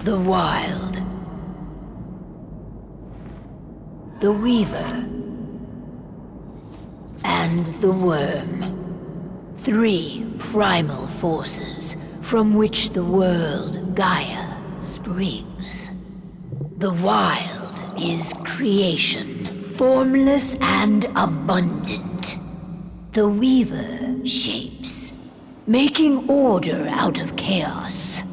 The Wild. The Weaver. And the Worm. 3 primal forces from which the world, Gaia, springs. The Wild is creation, formless and abundant. The Weaver shapes, making order out of chaos.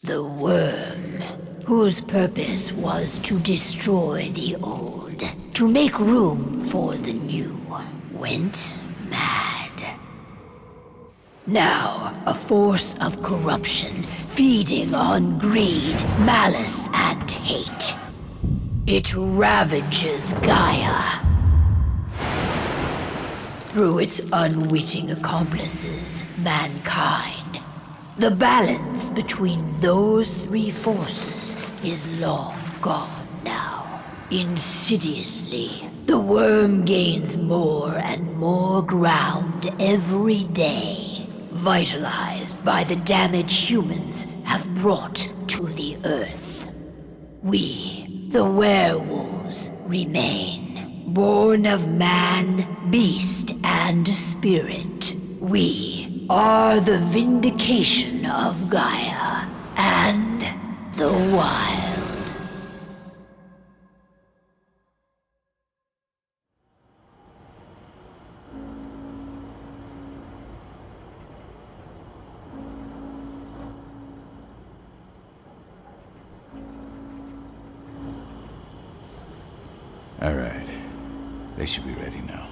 The Worm, whose purpose was to destroy the old, to make room for the new, went mad. Now, a force of corruption, feeding on greed, malice, and hate. It ravages Gaia. Through its unwitting accomplices, mankind. The balance between those 3 forces is long gone now. Insidiously, the Worm gains more and more ground every day, vitalized by the damage humans have brought to the Earth. We, the werewolves, remain, born of man, beast, and spirit. We are the vindication of Gaia and the Wild. All right. They should be ready now.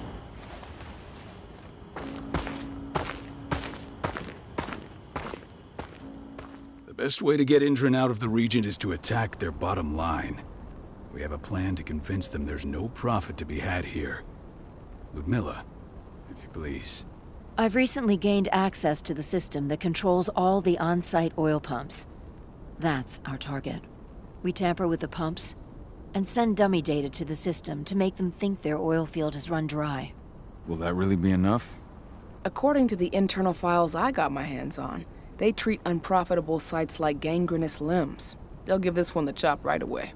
The best way to get Endron out of the region is to attack their bottom line. We have a plan to convince them there's no profit to be had here. Ludmila, if you please. I've recently gained access to the system that controls all the on-site oil pumps. That's our target. We tamper with the pumps and send dummy data to the system to make them think their oil field has run dry. Will that really be enough? According to the internal files I got my hands on, they treat unprofitable sites like gangrenous limbs. They'll give this one the chop right away.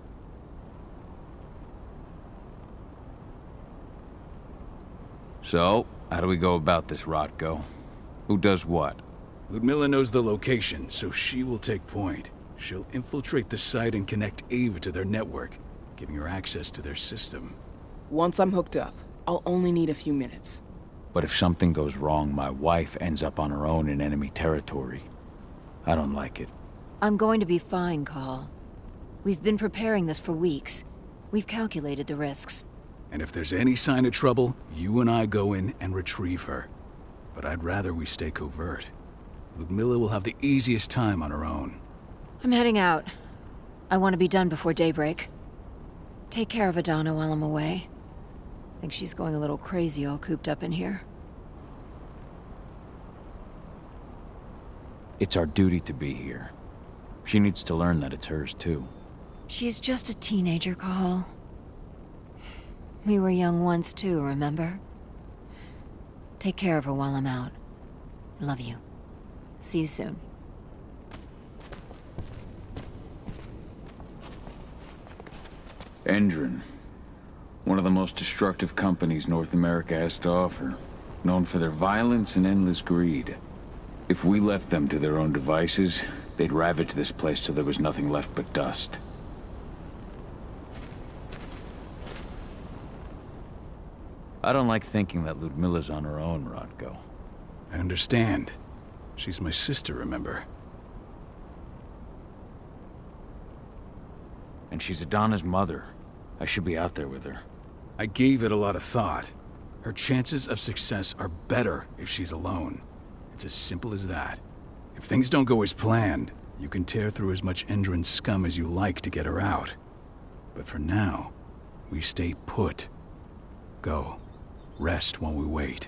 So, how do we go about this, Rotko? Who does what? Ludmila knows the location, so she will take point. She'll infiltrate the site and connect Ava to their network, giving her access to their system. Once I'm hooked up, I'll only need a few minutes. But if something goes wrong, my wife ends up on her own in enemy territory. I don't like it. I'm going to be fine, Cahal. We've been preparing this for weeks. We've calculated the risks. And if there's any sign of trouble, you and I go in and retrieve her. But I'd rather we stay covert. Ludmila will have the easiest time on her own. I'm heading out. I want to be done before daybreak. Take care of Aedana while I'm away. I think she's going a little crazy all cooped up in here. It's our duty to be here. She needs to learn that it's hers, too. She's just a teenager, Cahal. We were young once, too, remember? Take care of her while I'm out. Love you. See you soon. Endron. One of the most destructive companies North America has to offer. Known for their violence and endless greed. If we left them to their own devices, they'd ravage this place till there was nothing left but dust. I don't like thinking that Ludmila's on her own, Rotko. I understand. She's my sister, remember? And she's Aedana's mother. I should be out there with her. I gave it a lot of thought. Her chances of success are better if she's alone. It's as simple as that. If things don't go as planned, you can tear through as much Endron scum as you like to get her out. But for now, we stay put. Go. Rest while we wait.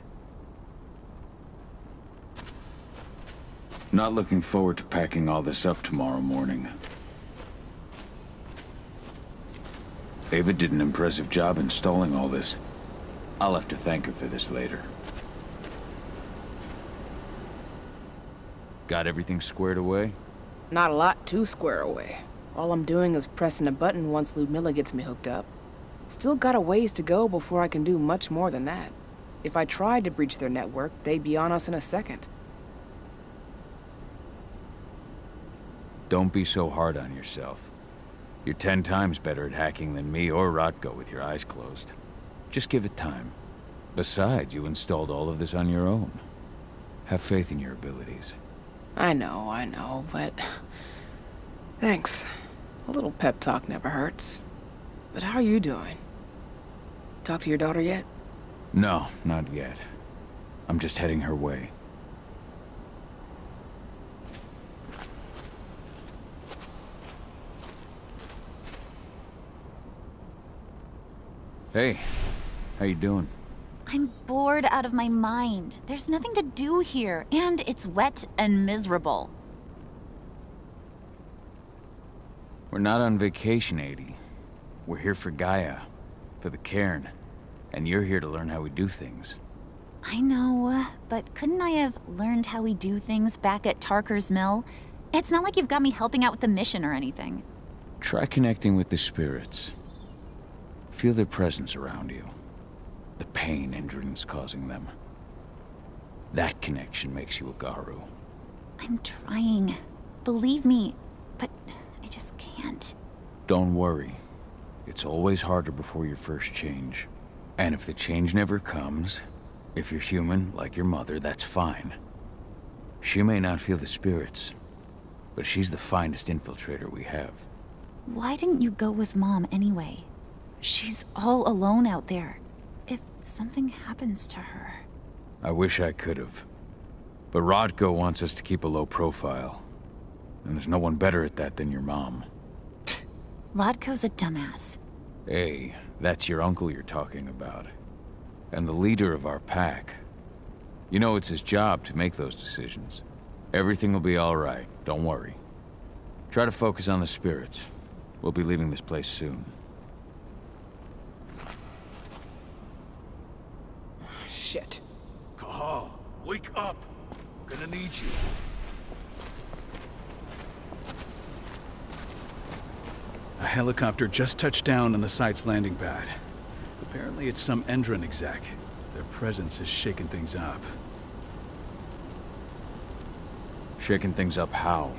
Not looking forward to packing all this up tomorrow morning. Ava did an impressive job installing all this. I'll have to thank her for this later. Got everything squared away? Not a lot to square away. All I'm doing is pressing a button once Ludmila gets me hooked up. Still got a ways to go before I can do much more than that. If I tried to breach their network, they'd be on us in a second. Don't be so hard on yourself. You're 10 times better at hacking than me or Rotko with your eyes closed. Just give it time. Besides, you installed all of this on your own. Have faith in your abilities. I know, but... Thanks. A little pep talk never hurts. But how are you doing? Talk to your daughter yet? No, not yet. I'm just heading her way. Hey, how you doing? I'm bored out of my mind. There's nothing to do here, and it's wet and miserable. We're not on vacation, Adie. We're here for Gaia, for the Caern, and you're here to learn how we do things. I know, but couldn't I have learned how we do things back at Tarker's mill? It's not like you've got me helping out with the mission or anything. Try connecting with the spirits. Feel their presence around you. The pain Endron's causing them. That connection makes you a Garou. I'm trying. Believe me, but I just can't. Don't worry. It's always harder before your first change. And if the change never comes, if you're human, like your mother, that's fine. She may not feel the spirits, but she's the finest infiltrator we have. Why didn't you go with Mom anyway? She's all alone out there. If something happens to her... I wish I could have. But Rotko wants us to keep a low profile. And there's no one better at that than your mom. Rodko's a dumbass. Hey, that's your uncle you're talking about. And the leader of our pack. You know it's his job to make those decisions. Everything will be all right, don't worry. Try to focus on the spirits. We'll be leaving this place soon. Shit. Cahal, wake up! We're gonna need you. A helicopter just touched down on the site's landing pad. Apparently it's some Endron exec. Their presence has shaken things up. Shaking things up how?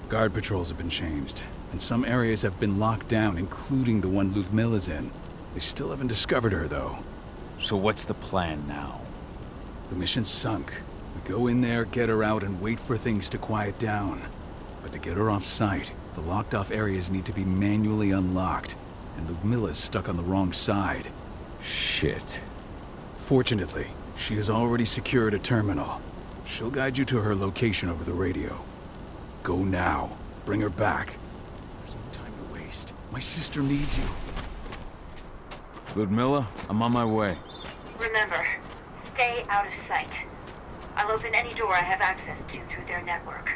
Guard patrols have been changed, and some areas have been locked down, including the one Ludmila's in. They still haven't discovered her, though. So what's the plan now? The mission's sunk. We go in there, get her out, and wait for things to quiet down. But to get her off site, the locked-off areas need to be manually unlocked, and Ludmila's stuck on the wrong side. Shit. Fortunately, she has already secured a terminal. She'll guide you to her location over the radio. Go now. Bring her back. There's no time to waste. My sister needs you. Ludmila, I'm on my way. Remember, stay out of sight. I'll open any door I have access to through their network.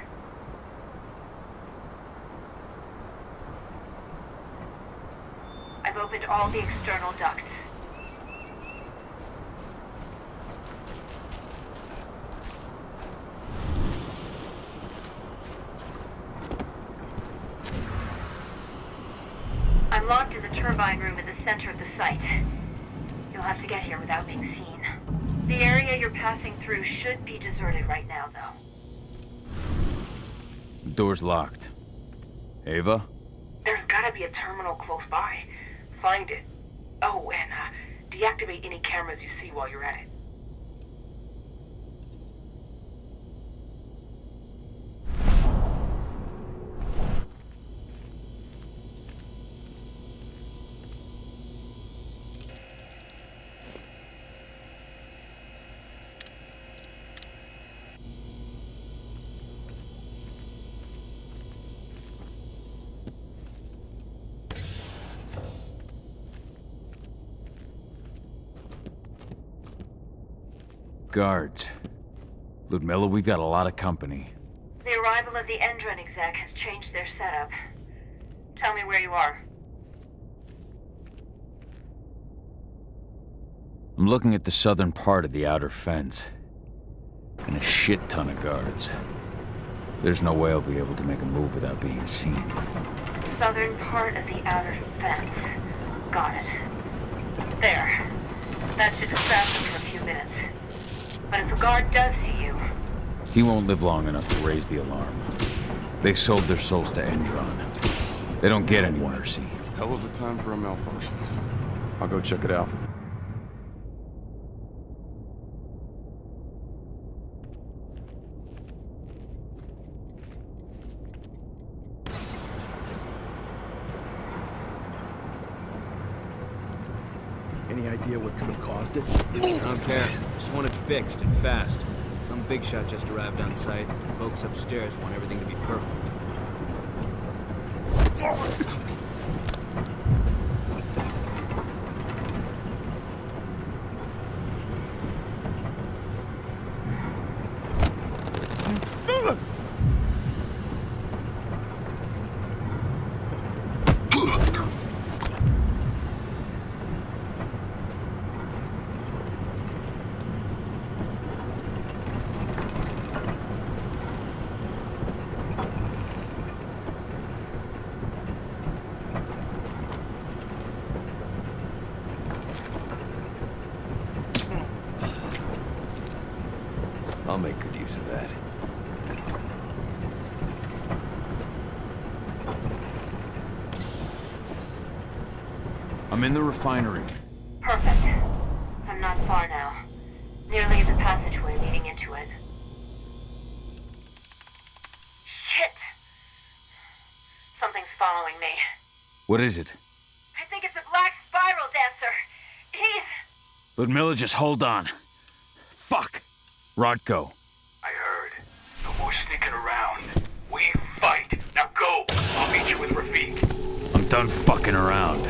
I've opened all the external ducts. I'm locked in the turbine room in the center of the site. You'll have to get here without being seen. The area you're passing through should be deserted right now, though. The door's locked. Ava? There's gotta be a terminal close by. Find it. Oh, and deactivate any cameras you see while you're at it. Guards. Ludmila, we've got a lot of company. The arrival of the Endron exec has changed their setup. Tell me where you are. I'm looking at the southern part of the outer fence. And a shit ton of guards. There's no way I'll be able to make a move without being seen. Southern part of the outer fence. Got it. There. That should distract him for a few minutes. But if a guard does see you... He won't live long enough to raise the alarm. They sold their souls to Endron. They don't get any mercy. Hell of a time for a malfunction. I'll go check it out. Any idea what could have caused it? I don't care. Just want it fixed and fast. Some big shot just arrived on site. The folks upstairs want everything to be perfect. I'll make good use of that. I'm in the refinery. Perfect. I'm not far now. Nearly the passageway leading into it. Shit! Something's following me. What is it? I think it's a black spiral dancer. He's... Ludmila, just hold on. Fuck! Rodko. I heard. No more sneaking around. We fight. Now go. I'll meet you with Rafik. I'm done fucking around.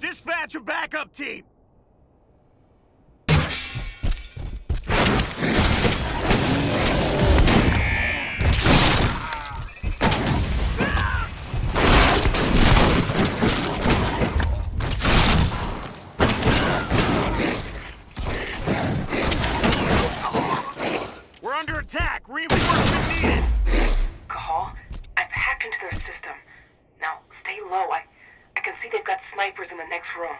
Dispatch a backup team! We're under attack! Reinforcement needed! Cahal, I've hacked into their system. Now, stay low. I can see they've got snipers in the next room.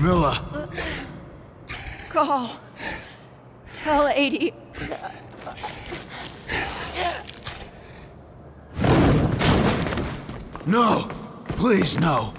Ludmila! Cahal, tell 80. No! Please, no!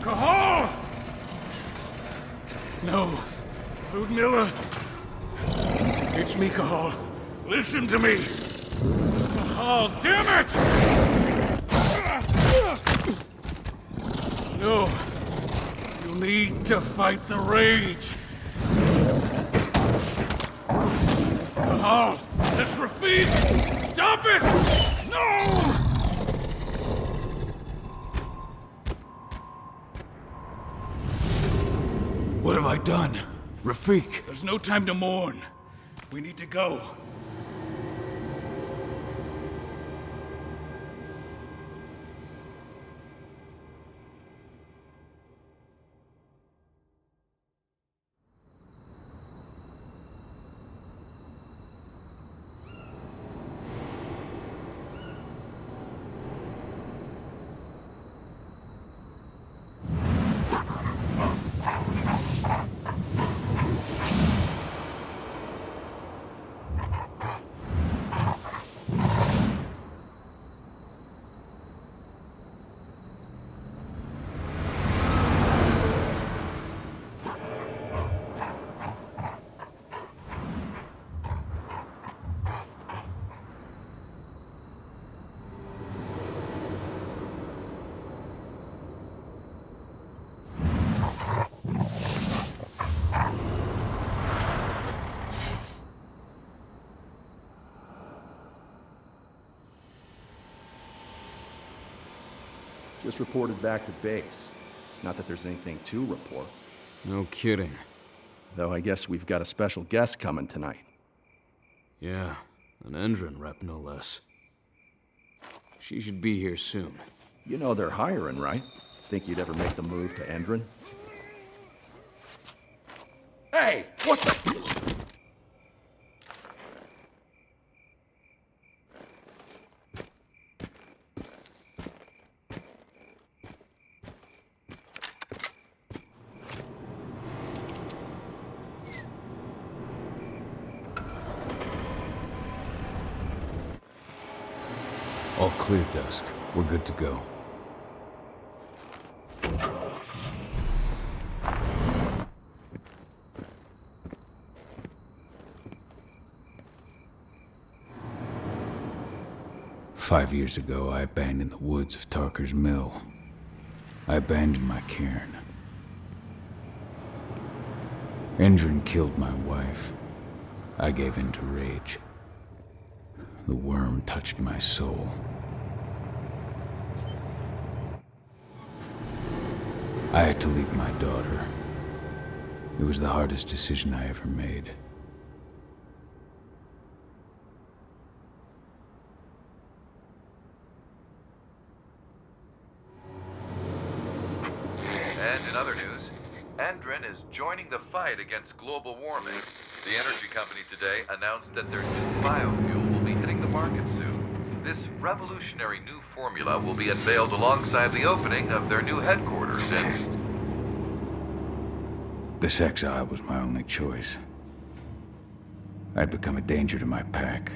Cahal! No. Ludmila! It's me, Cahal. Listen to me! Cahal, damn it! No. You need to fight the rage. Cahal, that's Rafik! Stop it! No! What have I done? Rafik! There's no time to mourn. We need to go. Just reported back to base. Not that there's anything to report. No kidding. Though I guess we've got a special guest coming tonight. Yeah, an Endron rep, no less. She should be here soon. You know they're hiring, right? Think you'd ever make the move to Endron? Hey! What the... All clear, Dusk. We're good to go. Five years ago, I abandoned the woods of Tarker's mill. I abandoned my Caern. Endron killed my wife. I gave in to rage. The worm touched my soul. I had to leave my daughter. It was the hardest decision I ever made. And in other news, Endron is joining the fight against global warming. The energy company today announced that their new biofuel will be hitting the market soon. This revolutionary new formula will be unveiled alongside the opening of their new headquarters in... This exile was my only choice. I'd become a danger to my pack.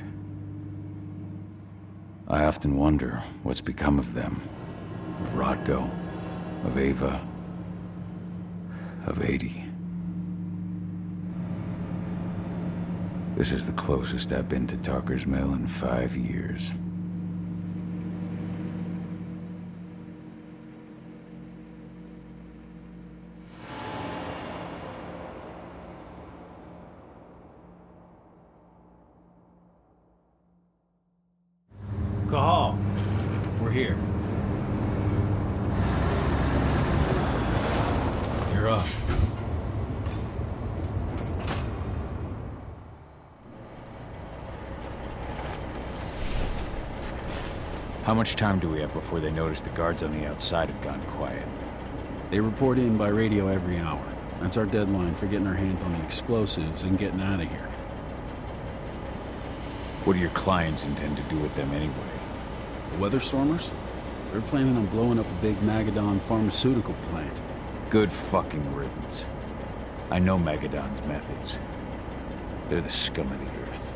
I often wonder what's become of them. Of Rotko, of Ava, of 80. This is the closest I've been to Tarker's Mill in 5 years. Cahal, we're here. You're up. How much time do we have before they notice the guards on the outside have gone quiet? They report in by radio every hour. That's our deadline for getting our hands on the explosives and getting out of here. What do your clients intend to do with them anyway? The Weatherstormers? They're planning on blowing up a big Magadon pharmaceutical plant. Good fucking riddance. I know Magadon's methods. They're the scum of the earth.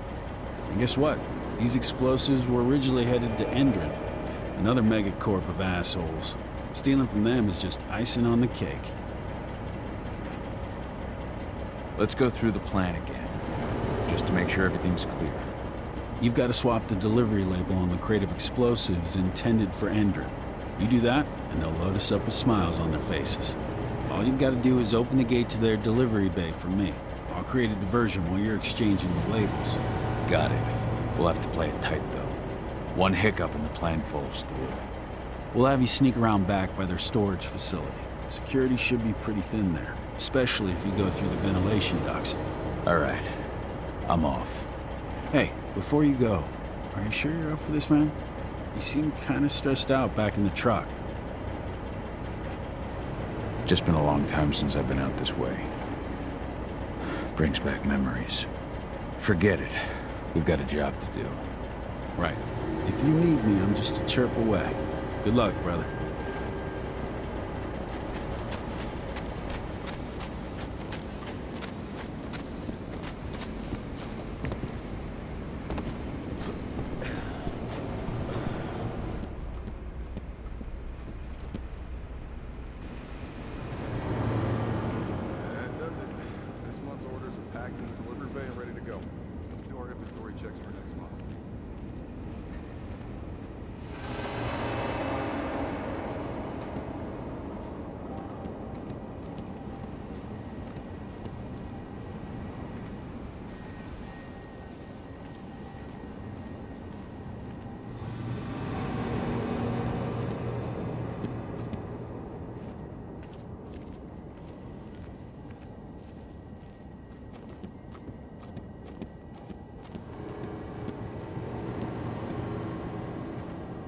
And guess what? These explosives were originally headed to Endron, another megacorp of assholes. Stealing from them is just icing on the cake. Let's go through the plan again, just to make sure everything's clear. You've got to swap the delivery label on the crate of explosives intended for Endron. You do that, and they'll load us up with smiles on their faces. All you've got to do is open the gate to their delivery bay for me. I'll create a diversion while you're exchanging the labels. Got it. We'll have to play it tight, though. One hiccup and the plan falls through. We'll have you sneak around back by their storage facility. Security should be pretty thin there, especially if you go through the ventilation ducts. All right. I'm off. Hey, before you go, are you sure you're up for this, man? You seem kind of stressed out back in the truck. Just been a long time since I've been out this way. Brings back memories. Forget it. We've got a job to do. Right. If you need me, I'm just a chirp away. Good luck, brother.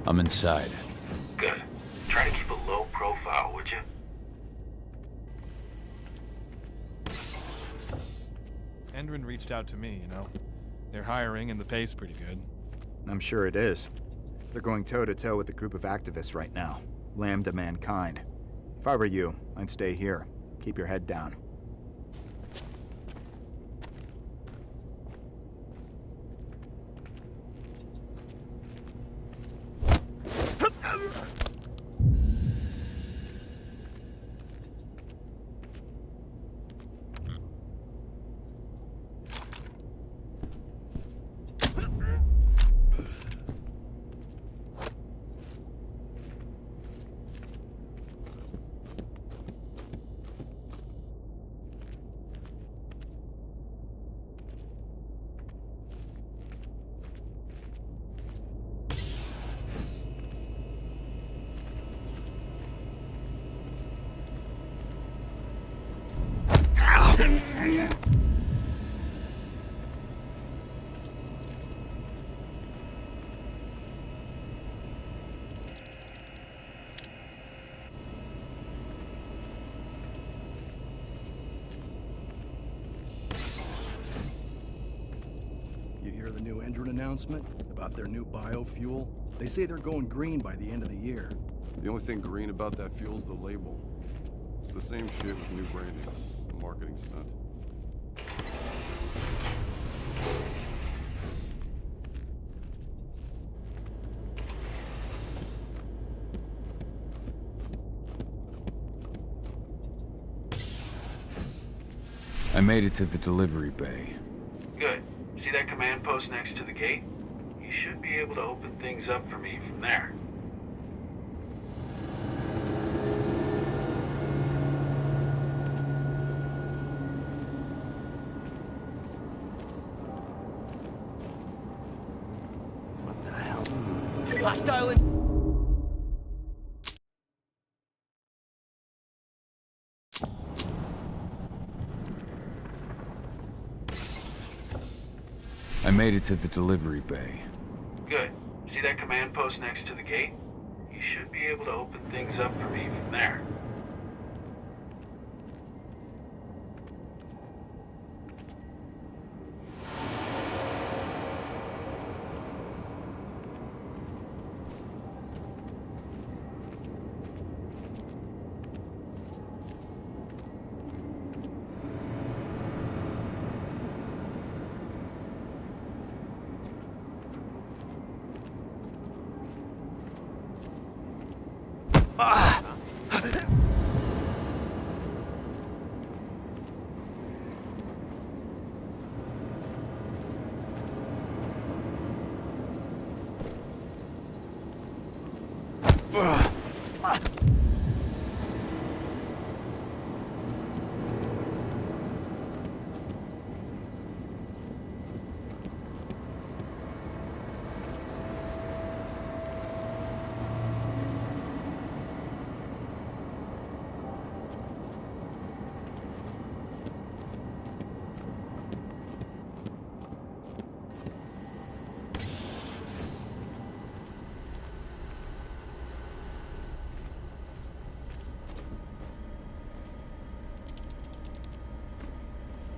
I'm inside. Good. Try to keep a low profile, would you? Endron reached out to me, you know. They're hiring and the pay's pretty good. I'm sure it is. They're going toe-to-toe with a group of activists right now. Lambda mankind. If I were you, I'd stay here. Keep your head down. new Endron announcement about their new biofuel? They say they're going green by the end of the year. The only thing green about that fuel's the label. It's the same shit with new branding. A marketing stunt. I made it to the delivery bay. Good. See that command post next to the gate? You should be able to open things up for me from there. What the hell? Hostile in... I made it to the delivery bay. Good. See that command post next to the gate? You should be able to open things up for me from there.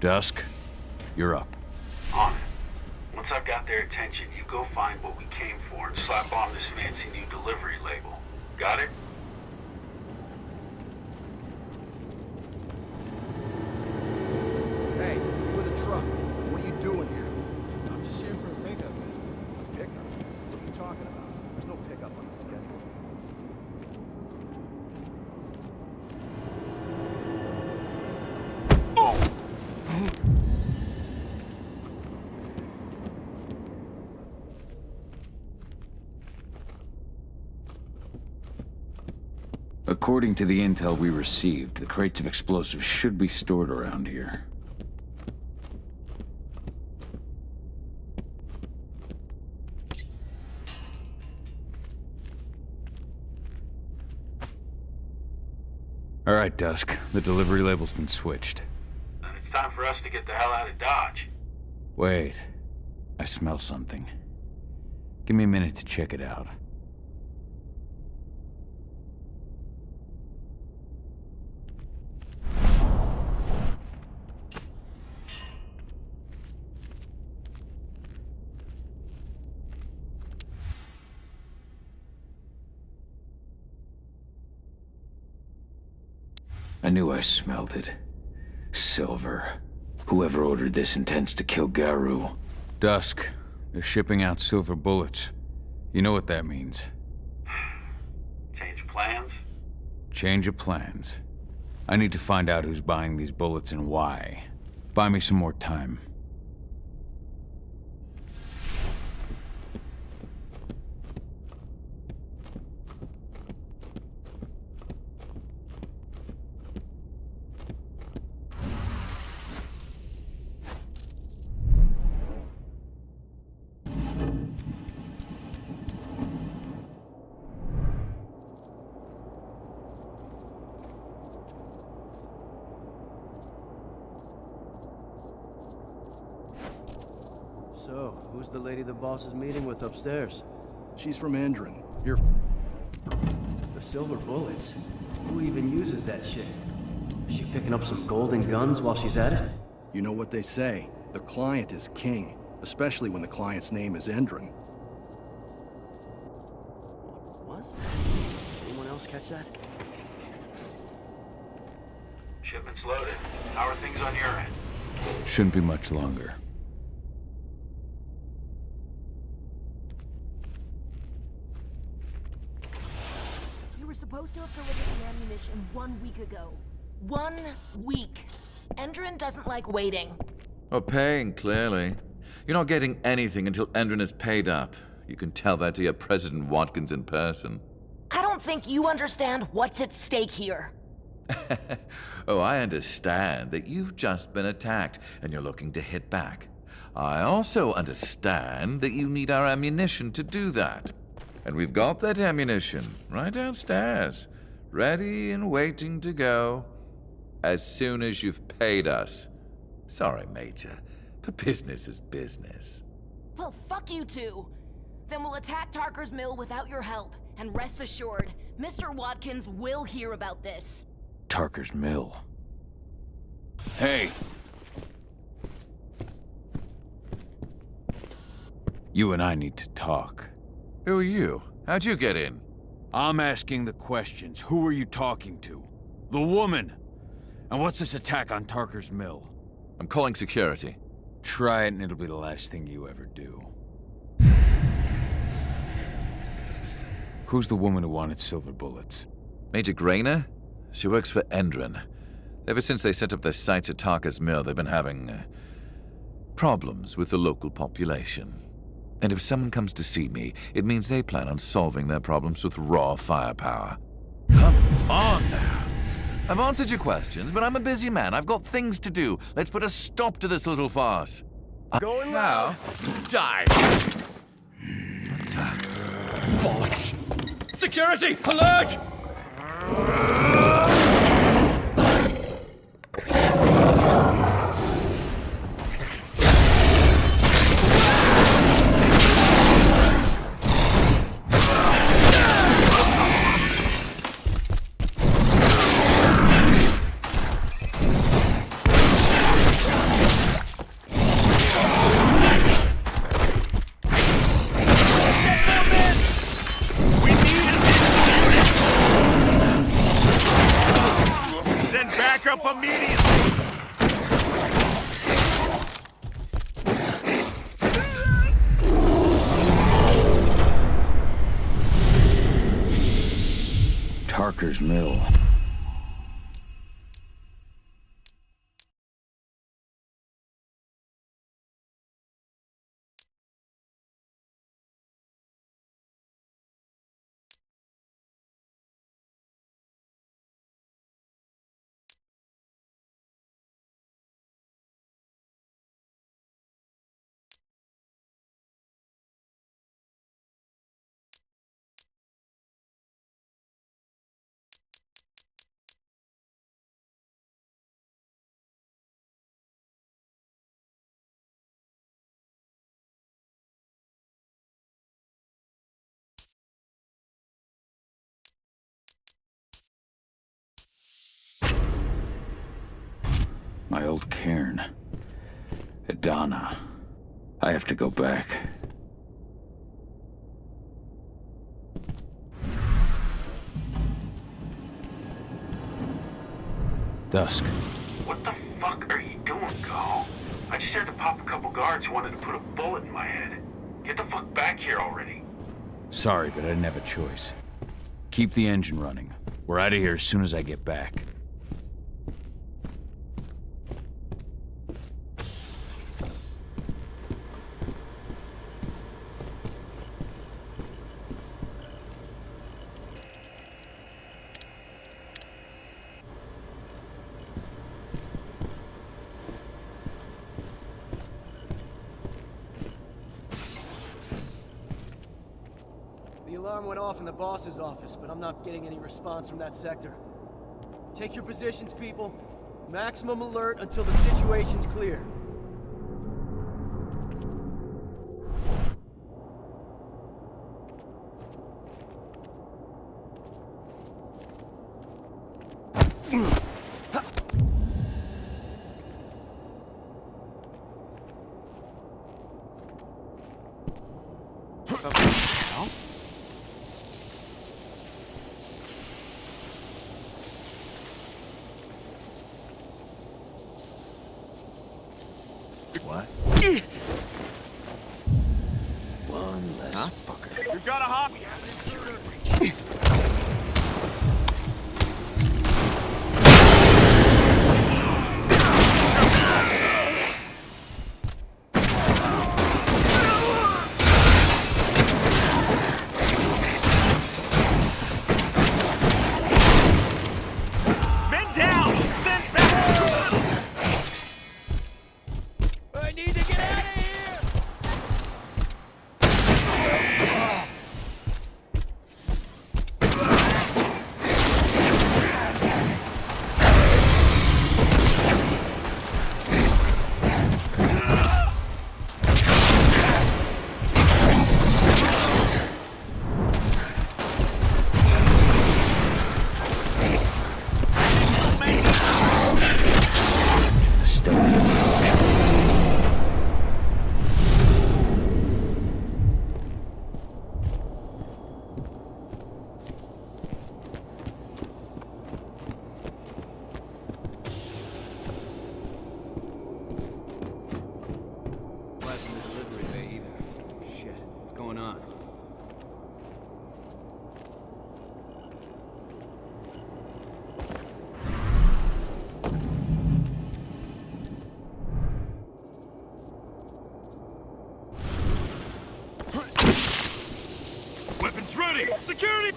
Dusk, you're up. On it. Once I've got their attention, you go find what we came for and slap on this fancy new delivery label. Got it? Hey, you in the truck. What are you doing here? I'm just here for a pickup, man. Pickup? What are you talking about? There's no pickup on the schedule. According to the intel we received, the crates of explosives should be stored around here. All right, Dusk. The delivery label's been switched. Then it's time for us to get the hell out of Dodge. Wait. I smell something. Give me a minute to check it out. I knew I smelled it. Silver. Whoever ordered this intends to kill Garou. Dusk. They're shipping out silver bullets. You know what that means. Change plans? Change of plans. I need to find out who's buying these bullets and why. Buy me some more time. So, who's the lady the boss is meeting with upstairs? She's from Endron. Here. The silver bullets? Who even uses that shit? Is she picking up some golden guns while she's at it? You know what they say. The client is king. especially when the client's name is Endron. What was that? Anyone else catch that? Shipment's loaded. How are things on your end? Shouldn't be much longer. You were supposed to have delivered the ammunition 1 week ago. 1 week. Endron doesn't like waiting. Or paying, clearly. You're not getting anything until Endron is paid up. You can tell that to your President Watkins in person. I don't think you understand what's at stake here. Oh, I understand that you've just been attacked and you're looking to hit back. I also understand that you need our ammunition to do that. And we've got that ammunition right downstairs, ready and waiting to go as soon as you've paid us. Sorry, Major, but business is business. Well, fuck you two. Then we'll attack Tarker's mill without your help. And rest assured, Mr. Watkins will hear about this. Tarker's mill. Hey! You and I need to talk. Who are you? How'd you get in? I'm asking the questions. Who are you talking to? The woman! And what's this attack on Tarker's mill? I'm calling security. Try it and it'll be the last thing you ever do. Who's the woman who wanted silver bullets? Major Grainer? She works for Endron. Ever since they set up their sights at Tarker's mill, they've been having problems with the local population. And if someone comes to see me, it means they plan on solving their problems with raw firepower. Come on now. I've answered your questions, but I'm a busy man. I've got things to do. Let's put a stop to this little farce. Going now. Die. Bollocks. Security! Alert! Tarker's mill. My old Caern. Aedana. I have to go back. Dusk. What the fuck are you doing, Cahal? I just had to pop a couple guards who wanted to put a bullet in my head. Get the fuck back here already. Sorry, but I didn't have a choice. Keep the engine running. We're out of here as soon as I get back. The alarm went off in the boss's office, but I'm not getting any response from that sector. Take your positions, people. Maximum alert until the situation's clear. Security!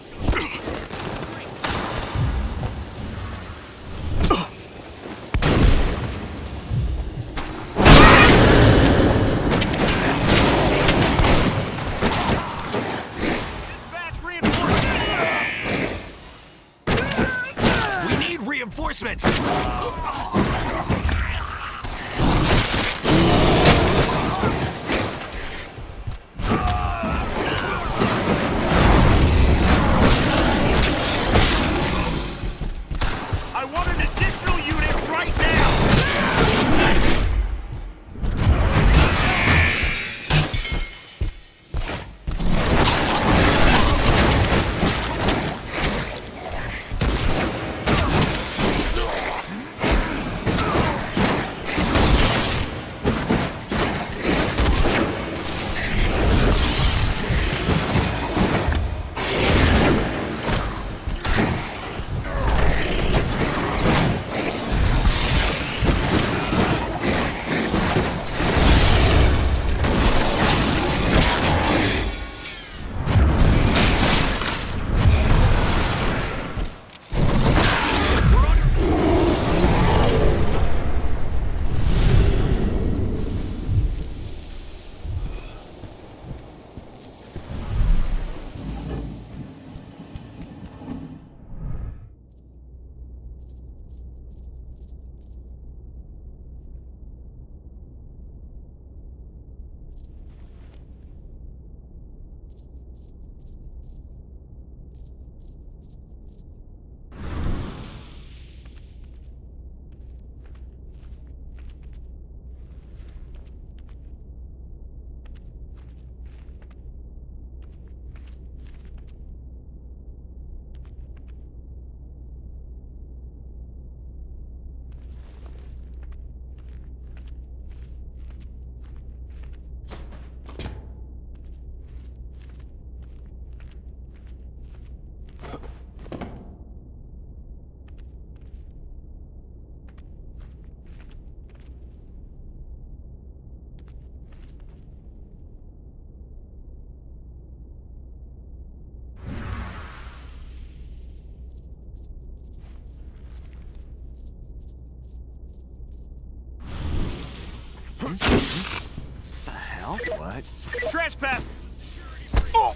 Dispatch reinforcements! We need reinforcements! I want an additional unit right now! The hell? What? Trespass! Oh!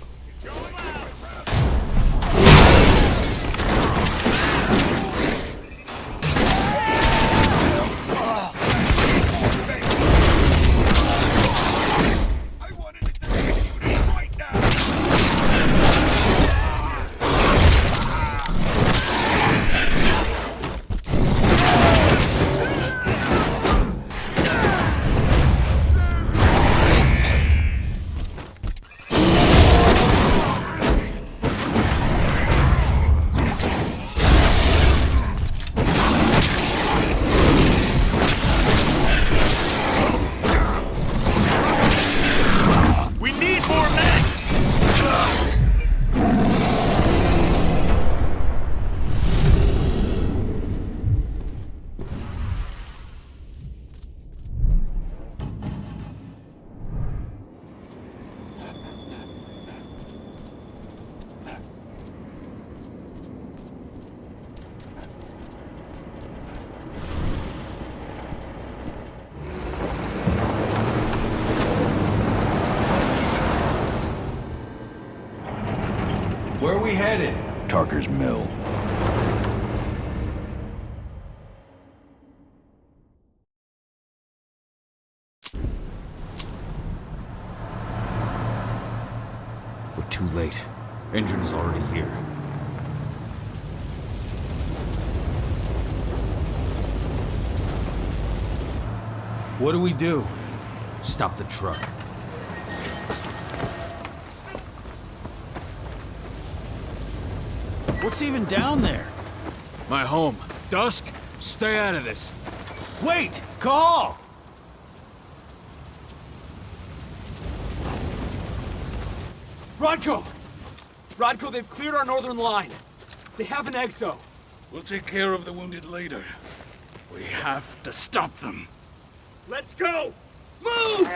Where are we headed? Tarker's mill. We're too late. Endron is already here. What do we do? Stop the truck. What's even down there? My home. Dusk, stay out of this. Wait! Cahal! Rodko! Rodko, they've cleared our northern line. They have an exo. We'll take care of the wounded later. We have to stop them. Let's go! Move!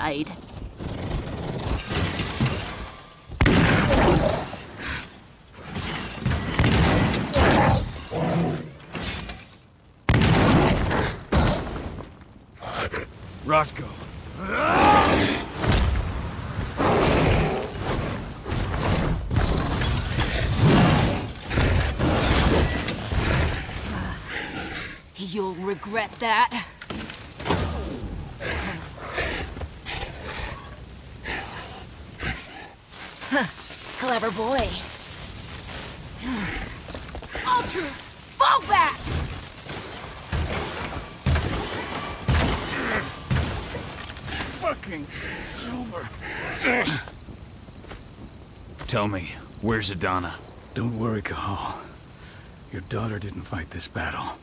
side. Rotko. You'll regret that. Clever boy. Ultra, fall back! Fucking Silver. Tell me, where's Aedana? Don't worry, Cahal. Your daughter didn't fight this battle.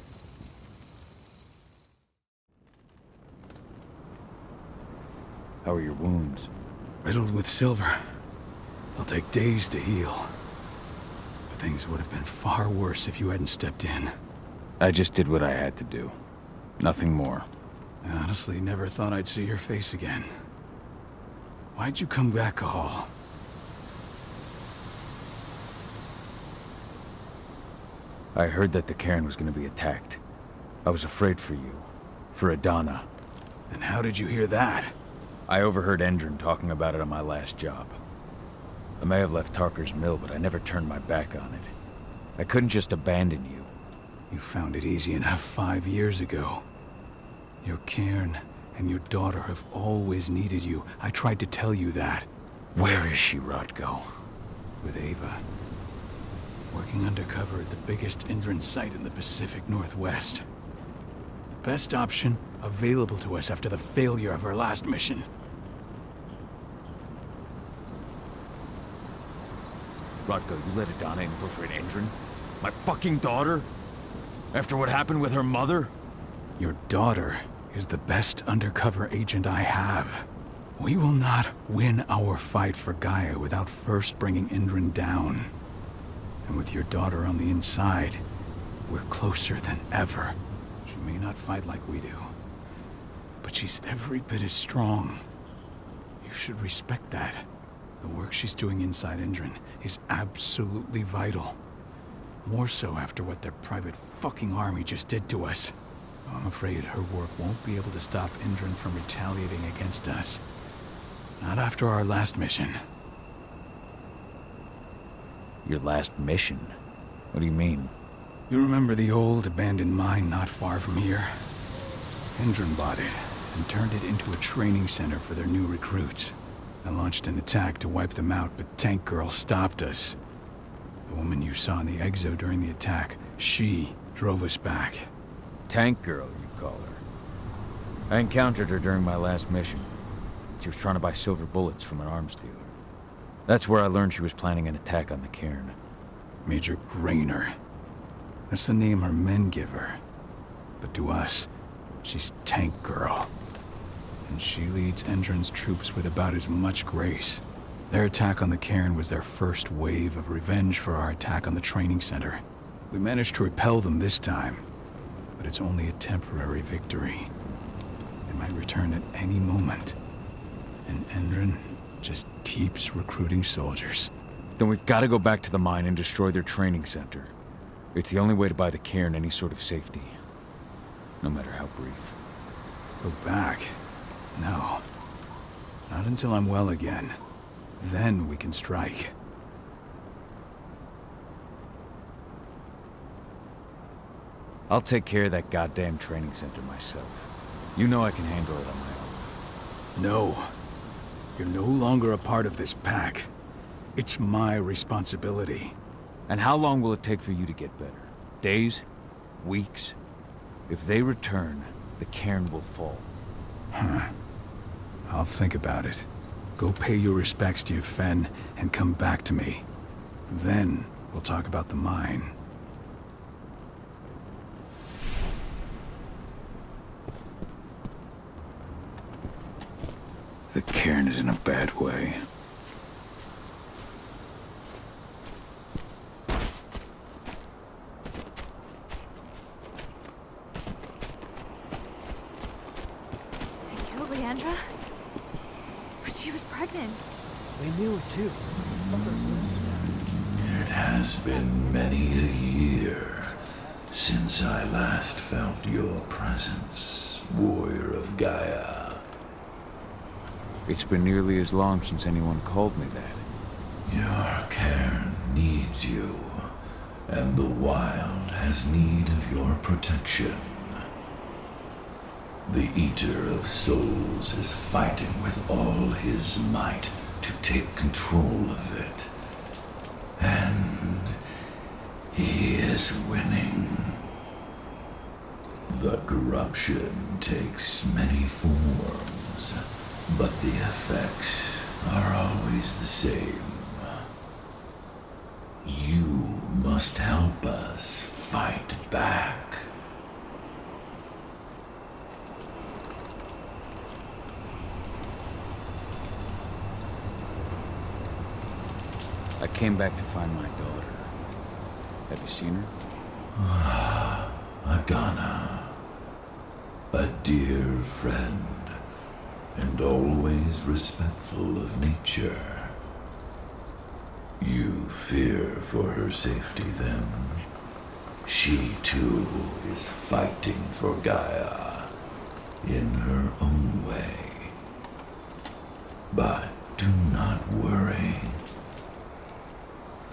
How are your wounds? Riddled with silver. They'll take days to heal. But things would have been far worse if you hadn't stepped in. I just did what I had to do. Nothing more. I honestly never thought I'd see your face again. Why'd you come back, Cahal? I heard that the Cairn was going to be attacked. I was afraid for you. For Aedana. And how did you hear that? I overheard Endron talking about it on my last job. I may have left Tarker's mill, but I never turned my back on it. I couldn't just abandon you. You found it easy enough 5 years ago. Your Cairn and your daughter have always needed you. I tried to tell you that. Where is she, Rotko? With Ava. Working undercover at the biggest Endron site in the Pacific Northwest. The best option available to us after the failure of our last mission. Rotko, you let Aedana infiltrate Endron? My fucking daughter? After what happened with her mother? Your daughter is the best undercover agent I have. We will not win our fight for Gaia without first bringing Endron down. And with your daughter on the inside, we're closer than ever. She may not fight like we do, but she's every bit as strong. You should respect that. The work she's doing inside Endron is absolutely vital. More so after what their private fucking army just did to us. I'm afraid her work won't be able to stop Endron from retaliating against us. Not after our last mission. Your last mission? What do you mean? You remember the old abandoned mine not far from here? Endron bought it and turned it into a training center for their new recruits. I launched an attack to wipe them out, but Tank Girl stopped us. The woman you saw in the exo during the attack, she drove us back. Tank Girl, you call her. I encountered her during my last mission. She was trying to buy silver bullets from an arms dealer. That's where I learned she was planning an attack on the Cairn. Major Grainer. That's the name her men give her. But to us, she's Tank Girl. And she leads Endron's troops with about as much grace. Their attack on the Cairn was their first wave of revenge for our attack on the training center. We managed to repel them this time, but it's only a temporary victory. They might return at any moment. And Endron just keeps recruiting soldiers. Then we've got to go back to the mine and destroy their training center. It's the only way to buy the Cairn any sort of safety. No matter how brief. Go back? No. Not until I'm well again. Then we can strike. I'll take care of that goddamn training center myself. You know I can handle it on my own. No. You're no longer a part of this pack. It's my responsibility. And how long will it take for you to get better? Days? Weeks? If they return, the Cairn will fall. Huh. I'll think about it. Go pay your respects to Yfen and come back to me. Then we'll talk about the mine. The Cairn is in a bad way. in. They knew it too. It has been many a year since I last felt your presence, warrior of Gaia. It's been nearly as long since anyone called me that. Your Caern needs you, and the wild has need of your protection. The Eater of Souls is fighting with all his might to take control of it. And he is winning. The corruption takes many forms, but the effects are always the same. You must help us fight back. I came back to find my daughter. Have you seen her? Aedana. A dear friend, and always respectful of nature. You fear for her safety, then? She, too, is fighting for Gaia, in her own way. But do not worry.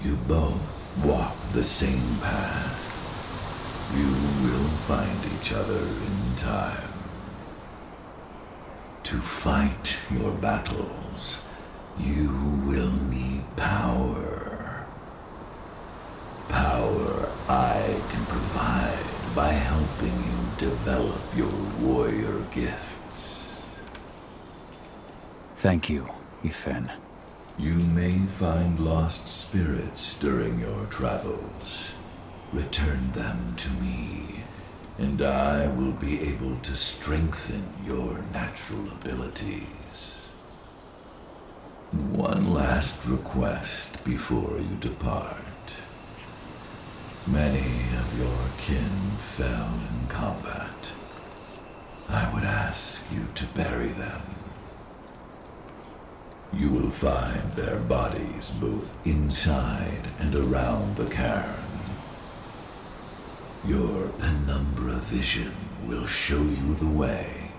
You both walk the same path. You will find each other in time. To fight your battles, you will need power. Power I can provide by helping you develop your warrior gifts. Thank you, Yfen. You may find lost spirits during your travels. Return them to me, and I will be able to strengthen your natural abilities. One last request before you depart. Many of your kin fell in combat. I would ask you to bury them. You will find their bodies both inside and around the cairn. Your penumbra vision will show you the way.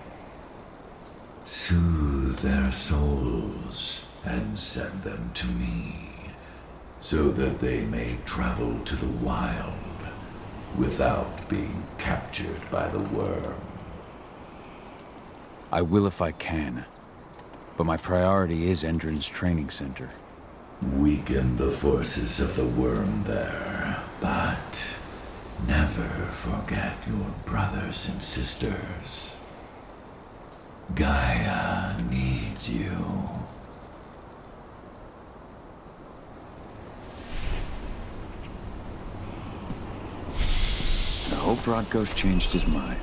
Soothe their souls and send them to me, so that they may travel to the wild without being captured by the worm. I will if I can, but my priority is Endron's training center. Weaken the forces of the worm there, but never forget your brothers and sisters. Gaia needs you. I hope Rodko's changed his mind.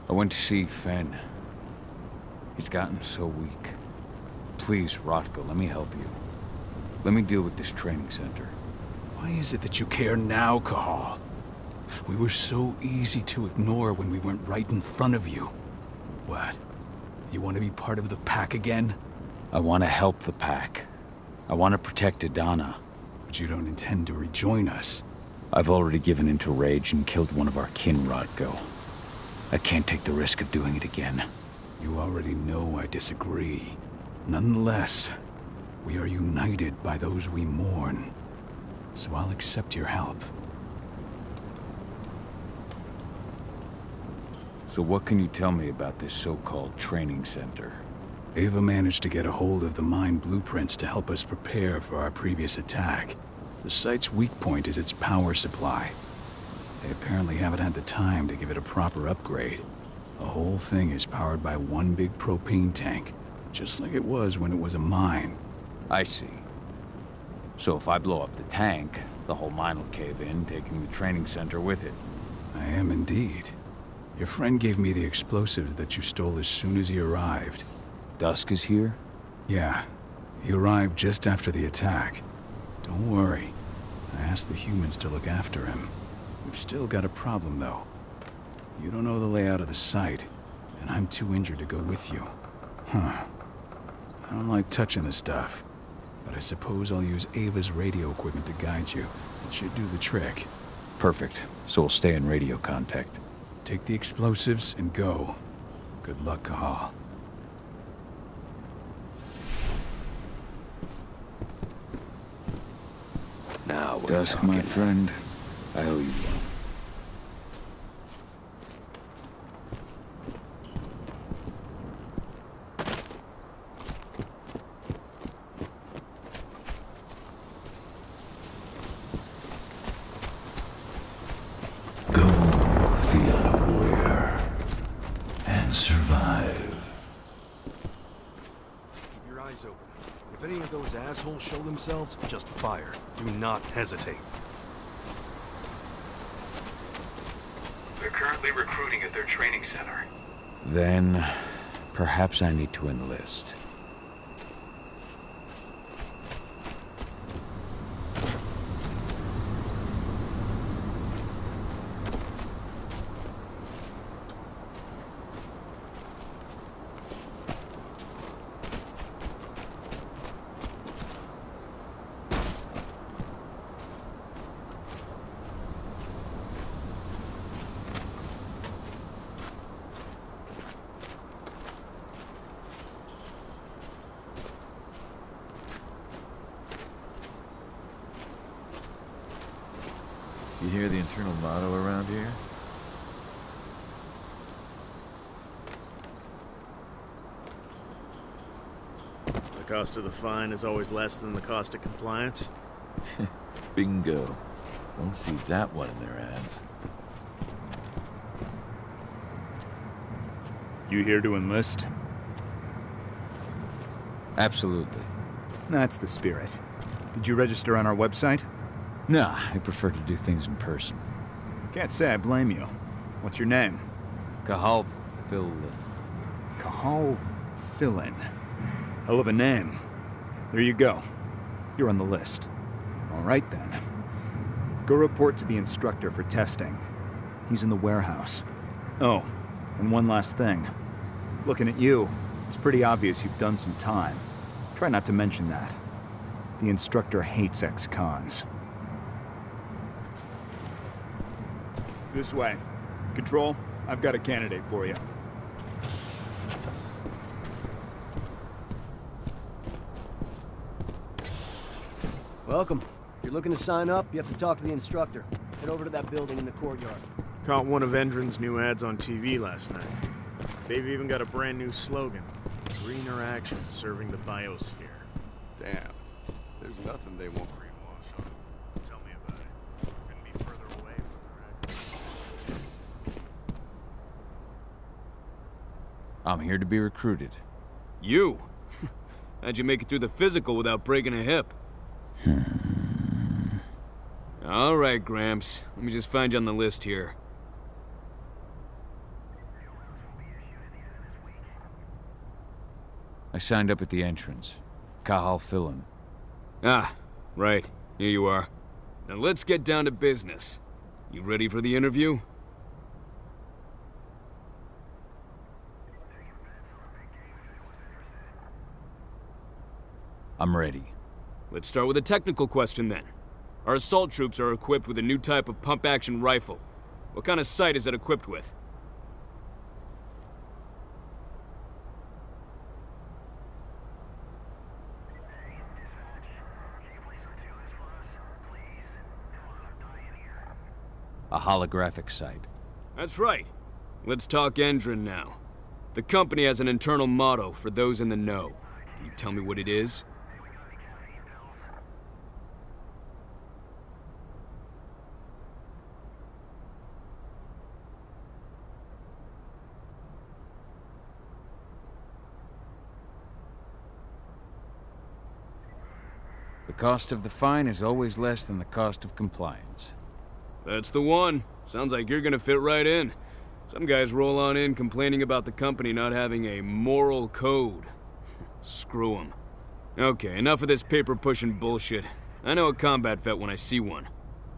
I went to see Yfen. He's gotten so weak. Please, Rodko, let me help you. Let me deal with this training center. Why is it that you care now, Cahal? We were so easy to ignore when we weren't right in front of you. What? You want to be part of the pack again? I want to help the pack. I want to protect Aedana. But you don't intend to rejoin us. I've already given into rage and killed one of our kin, Rodko. I can't take the risk of doing it again. You already know I disagree. Nonetheless, we are united by those we mourn. So I'll accept your help. So what can you tell me about this so-called training center? Ava managed to get a hold of the mine blueprints to help us prepare for our previous attack. The site's weak point is its power supply. They apparently haven't had the time to give it a proper upgrade. The whole thing is powered by one big propane tank, just like it was when it was a mine. I see. So if I blow up the tank, the whole mine will cave in, taking the training center with it. I am indeed. Your friend gave me the explosives that you stole as soon as he arrived. Dusk is here? Yeah. He arrived just after the attack. Don't worry. I asked the humans to look after him. We've still got a problem, though. You don't know the layout of the site, and I'm too injured to go with you. Huh. I don't like touching the stuff, but I suppose I'll use Ava's radio equipment to guide you. It should do the trick. Perfect. So we'll stay in radio contact. Take the explosives and go. Good luck, Cahal. Now Dusk, my friend. I owe you one. Assholes show themselves, just fire. Do not hesitate. They're currently recruiting at their training center. Then, perhaps I need to enlist. You hear the internal motto around here? The cost of the fine is always less than the cost of compliance? Bingo. Won't see that one in their ads. You here to enlist? Absolutely. That's the spirit. Did you register on our website? Nah, I prefer to do things in person. Can't say I blame you. What's your name? Cahal Philin. Cahal Philin. Hell of a name. There you go. You're on the list. All right then. Go report to the instructor for testing. He's in the warehouse. Oh, and one last thing. Looking at you, it's pretty obvious you've done some time. Try not to mention that. The instructor hates ex-cons. This way. Control, I've got a candidate for you. Welcome. If you're looking to sign up, you have to talk to the instructor. Head over to that building in the courtyard. Caught one of Endron's new ads on TV last night. They've even got a brand new slogan. Greener action serving the biosphere. Damn. There's nothing they won't greenwash on. Tell me about it. Couldn't be further away from the wreck. I'm here to be recruited. You? How'd you make it through the physical without breaking a hip? All right, Gramps. Let me just find you on the list here. I signed up at the entrance. Cahal Philin. Ah, right. Here you are. Now let's get down to business. You ready for the interview? I'm ready. Let's start with a technical question then. Our assault troops are equipped with a new type of pump-action rifle. What kind of sight is it equipped with? A holographic sight. That's right. Let's talk Endron now. The company has an internal motto for those in the know. Can you tell me what it is? The cost of the fine is always less than the cost of compliance. That's the one. Sounds like you're gonna fit right in. Some guys roll on in complaining about the company not having a moral code. Screw them. Okay, enough of this paper-pushing bullshit. I know a combat vet when I see one.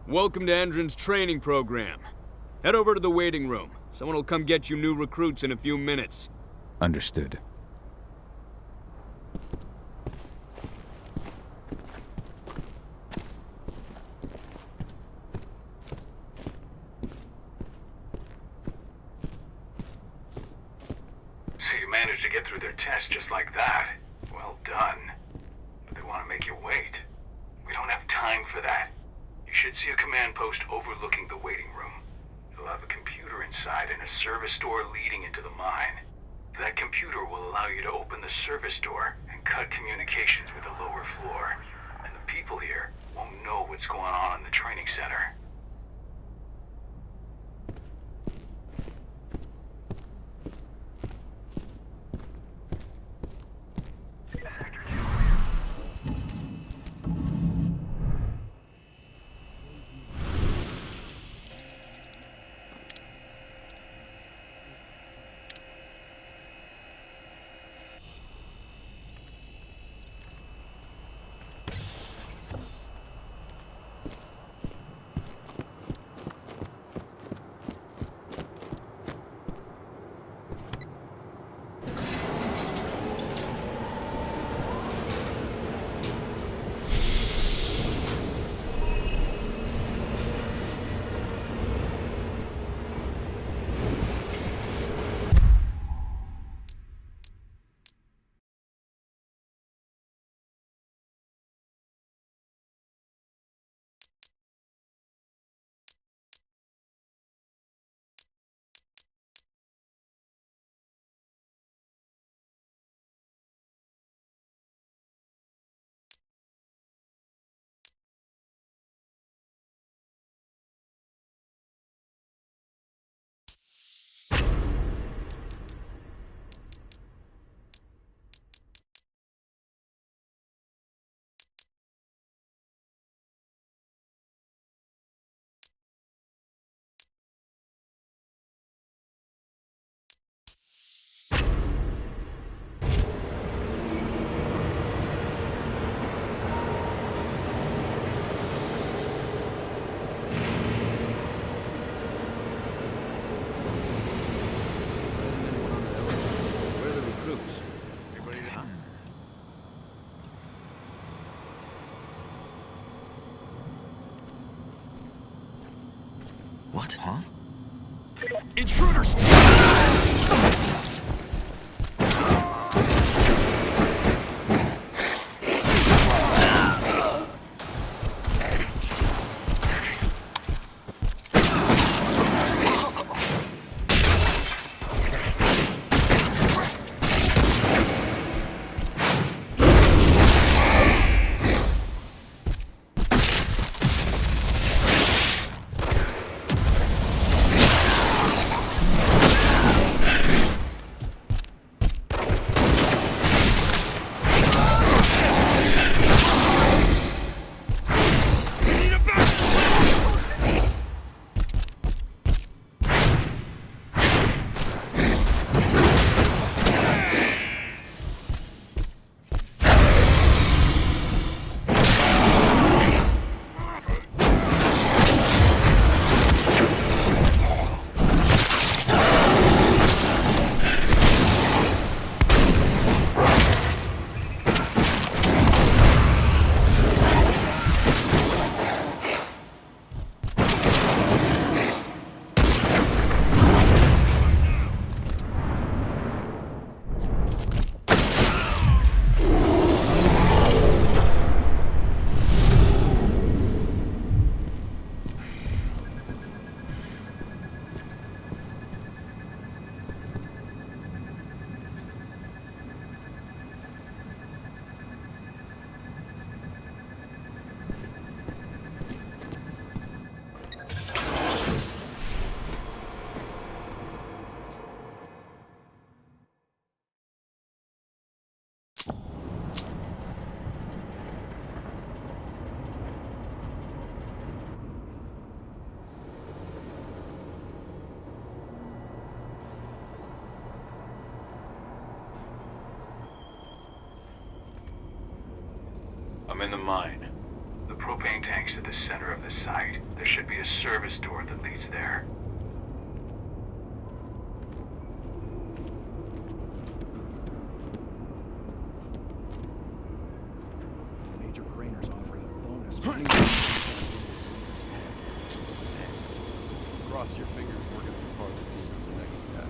Welcome to Endron's training program. Head over to the waiting room. Someone will come get you new recruits in a few minutes. Understood. So you managed to get through their test just like that. Well done. But they want to make you wait. We don't have time for that. You should see a command post overlooking the waiting room. It'll have a computer inside and a service door leading into the mine. That computer will allow you to open the service door and cut communications with the lower floor. And the people here won't know what's going on in the training center. What? Huh? Intruders! I'm in the mine. The propane tank's at the center of the site. There should be a service door that leads there. Major Grainer's offering a bonus. Cross your fingers, we're gonna be part of the team for the next attack.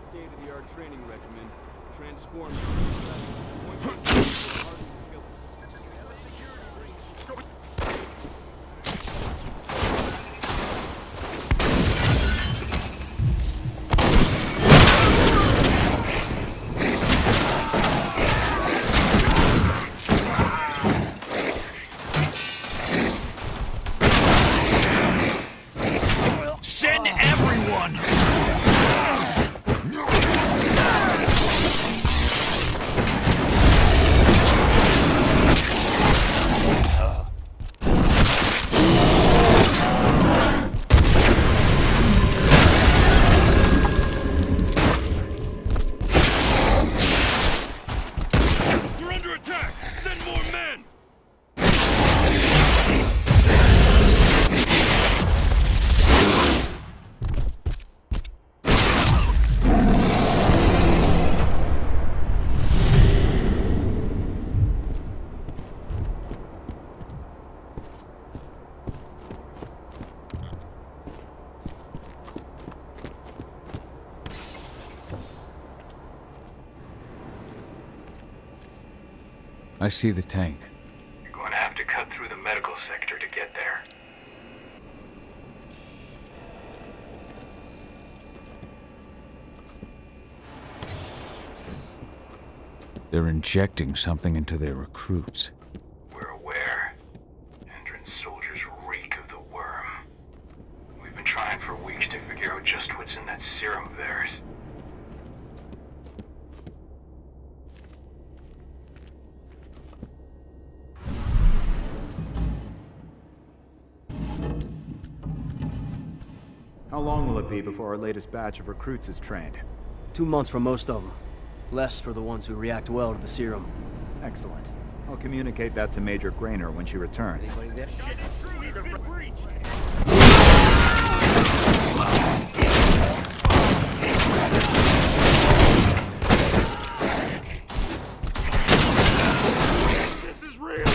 State-of-the-art training regimen. Transform. Send everyone! I see the tank. You're going to have to cut through the medical sector to get there. They're injecting something into their recruits. We're aware. Endron's soldiers reek of the worm. We've been trying for weeks to figure out just what's in that serum of theirs. How long will it be before our latest batch of recruits is trained? 2 months for most of them. Less for the ones who react well to the serum. Excellent. I'll communicate that to Major Grainer when she returns. This is real!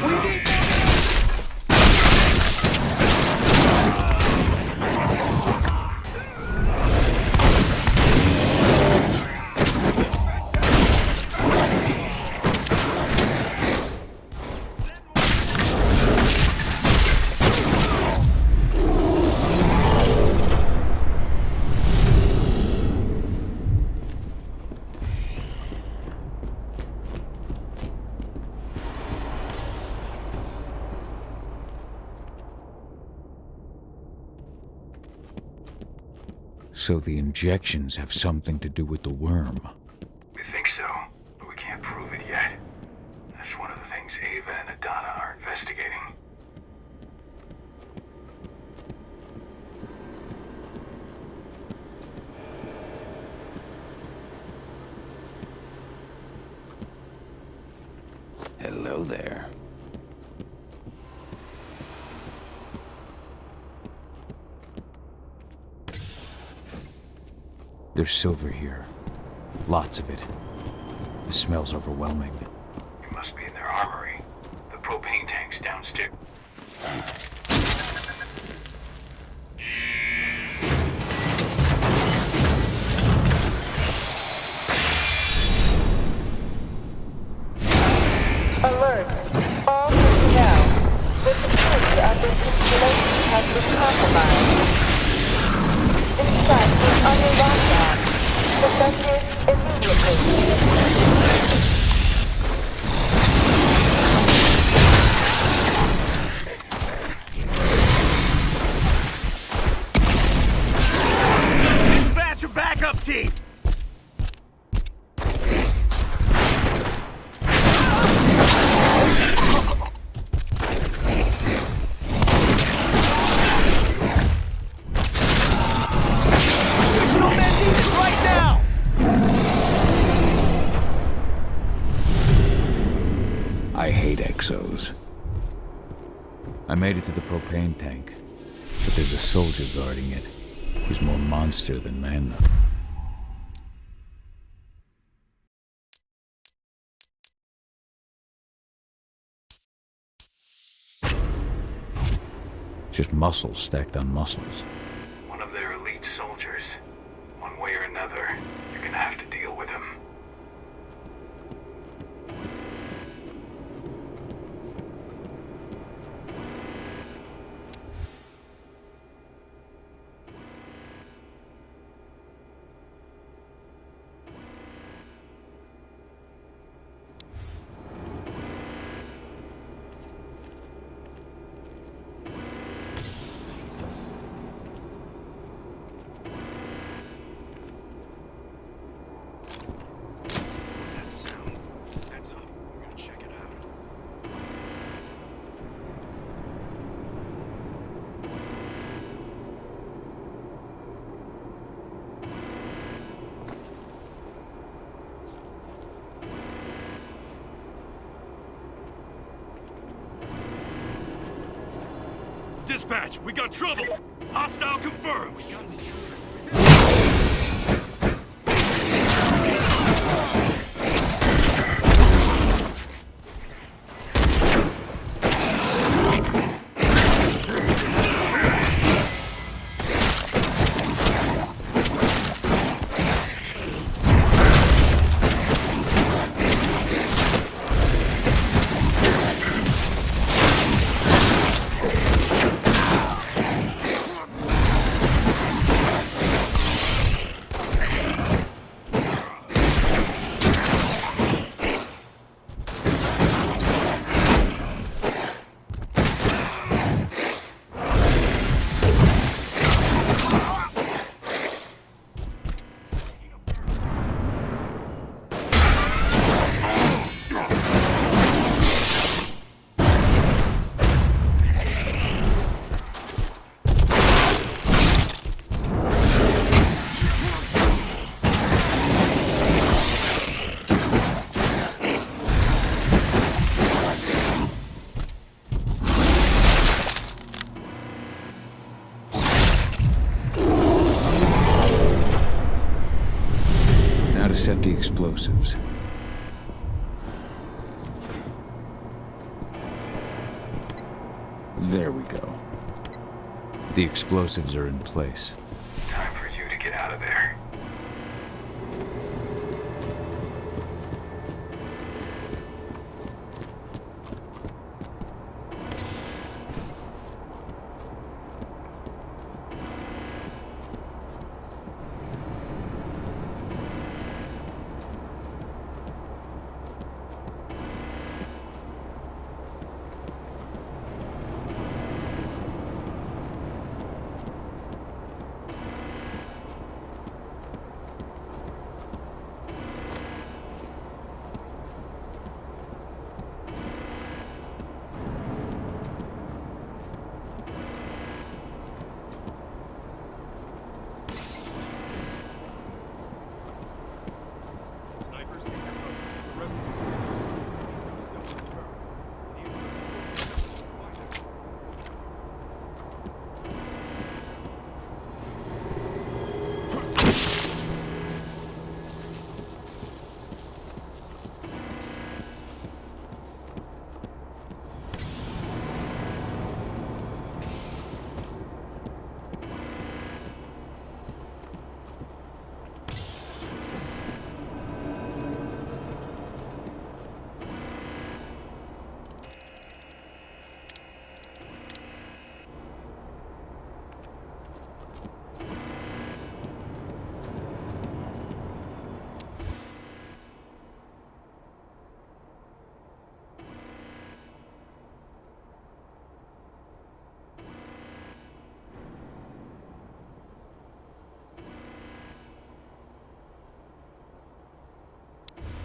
We need So the injections have something to do with the worm. We think so, but we can't prove it yet. That's Ava and Aedana are investigating. Hello there. There's silver here. Lots of it. The smell's overwhelming. You must be in their armory. The propane tank's downstairs. Alert! All personnel. The security of this installation has been compromised. This site is under lockdown. Defend it immediately. Dispatch a backup team! I hate exos. I made it to the propane tank, but there's a soldier guarding it. He's more monster than man. Just muscles stacked on muscles. One of their elite soldiers. One way or another, you're gonna have to deal with him. Dispatch, we got trouble! Hostile confirmed! Set the explosives. There we go. The explosives are in place. Time for you to get out of there.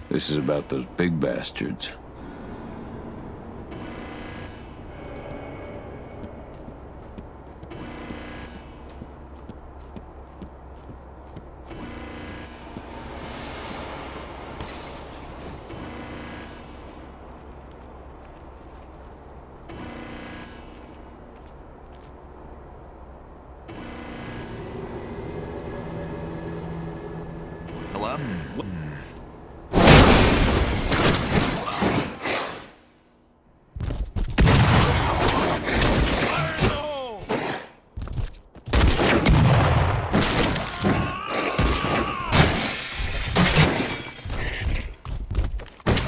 This is about those big bastards. Hello?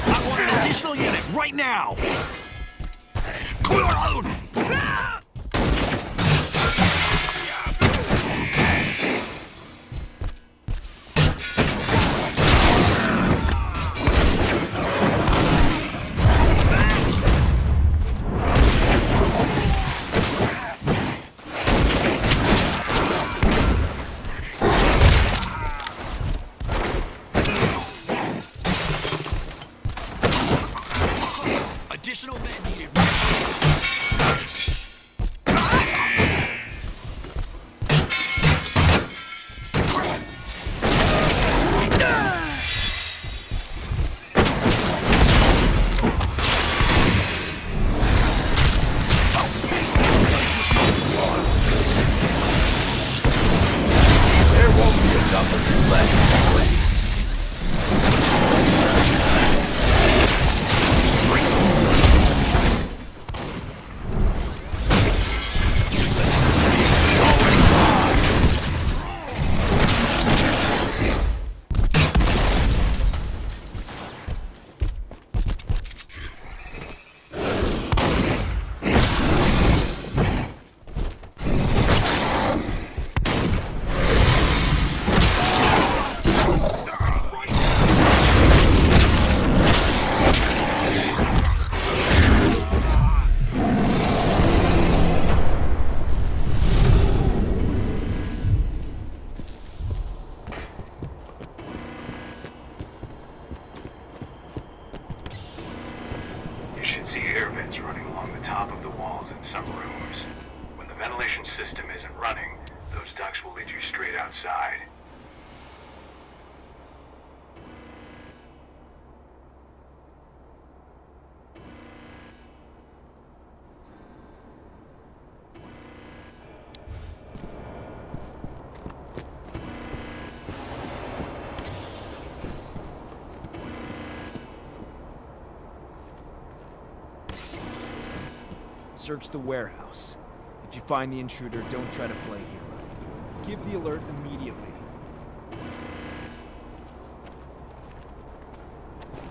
I want an additional unit right now! Clear out! Additional men needed. There won't be enough of you left. You should see air vents running along the top of the walls in some rooms. When the ventilation system isn't running, those ducts will lead you straight outside. Search the warehouse. If you find the intruder, don't try to play hero. Give the alert immediately.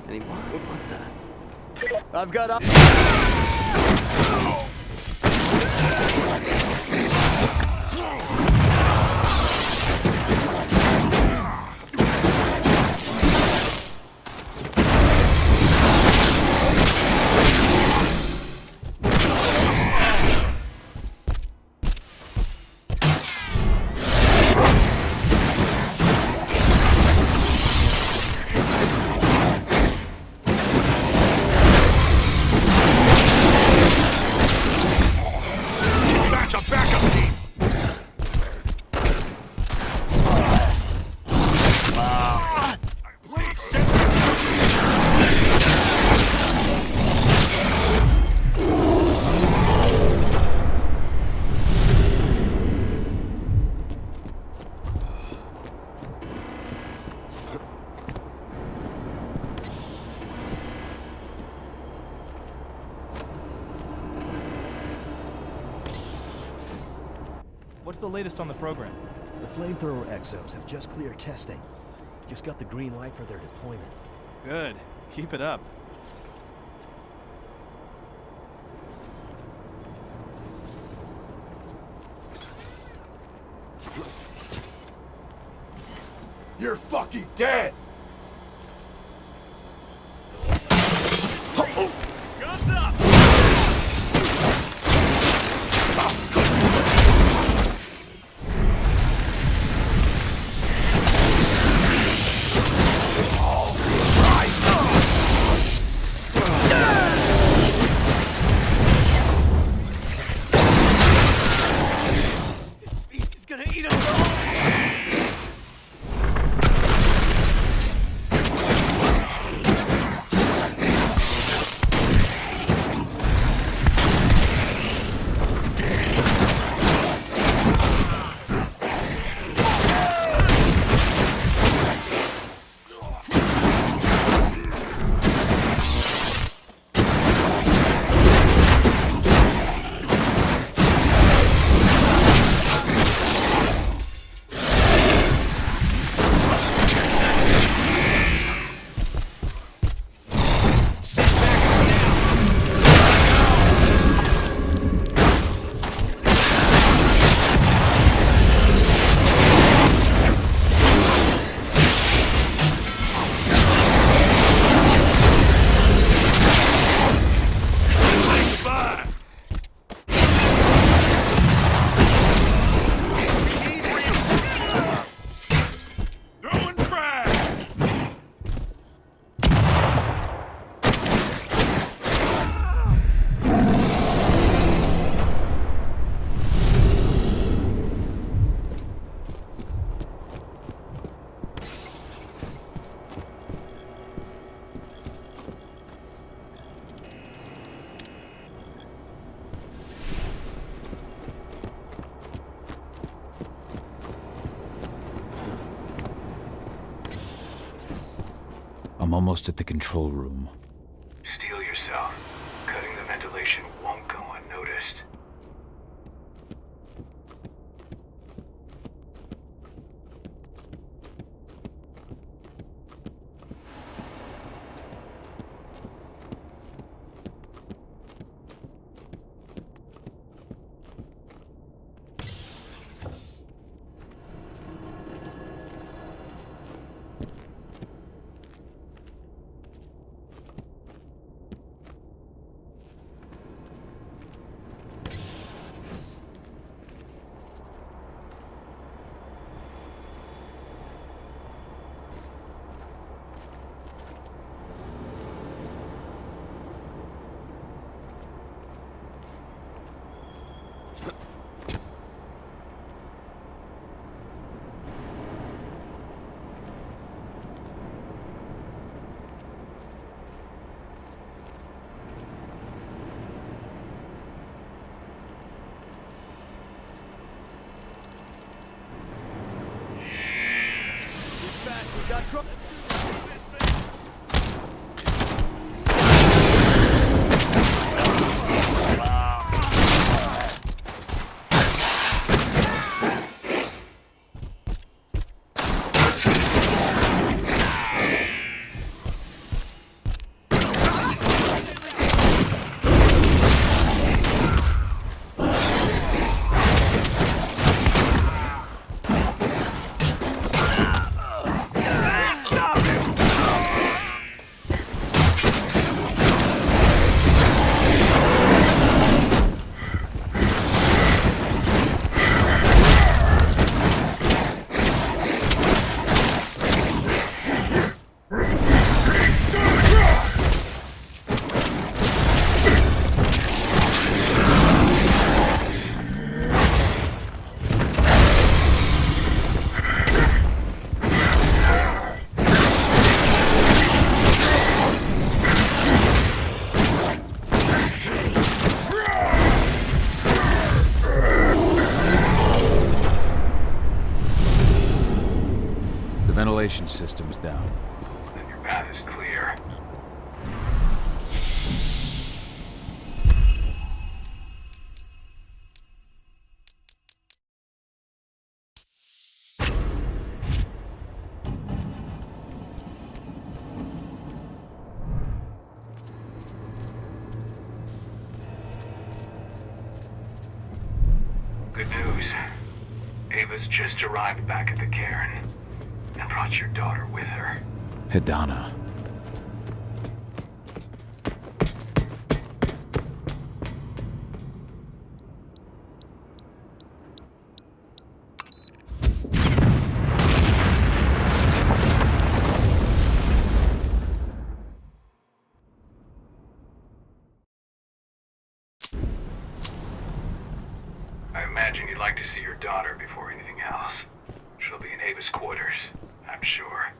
Anyone? What the? I've got What's the latest on the program? The flamethrower exos have just cleared testing. Just got the green light for their deployment. Good. Keep it up. You're fucking dead! Guns up! All right. almost at the control room. Steel yourself. Cutting the ventilation won't go unnoticed. We got trouble. Ventilation system's down. Then your path is clear. Good news. Ava's just arrived back at the Cairn. And brought your daughter with her. Aedana. I imagine you'd like to see your daughter before anything else. She'll be in Ava's quarters, I'm sure.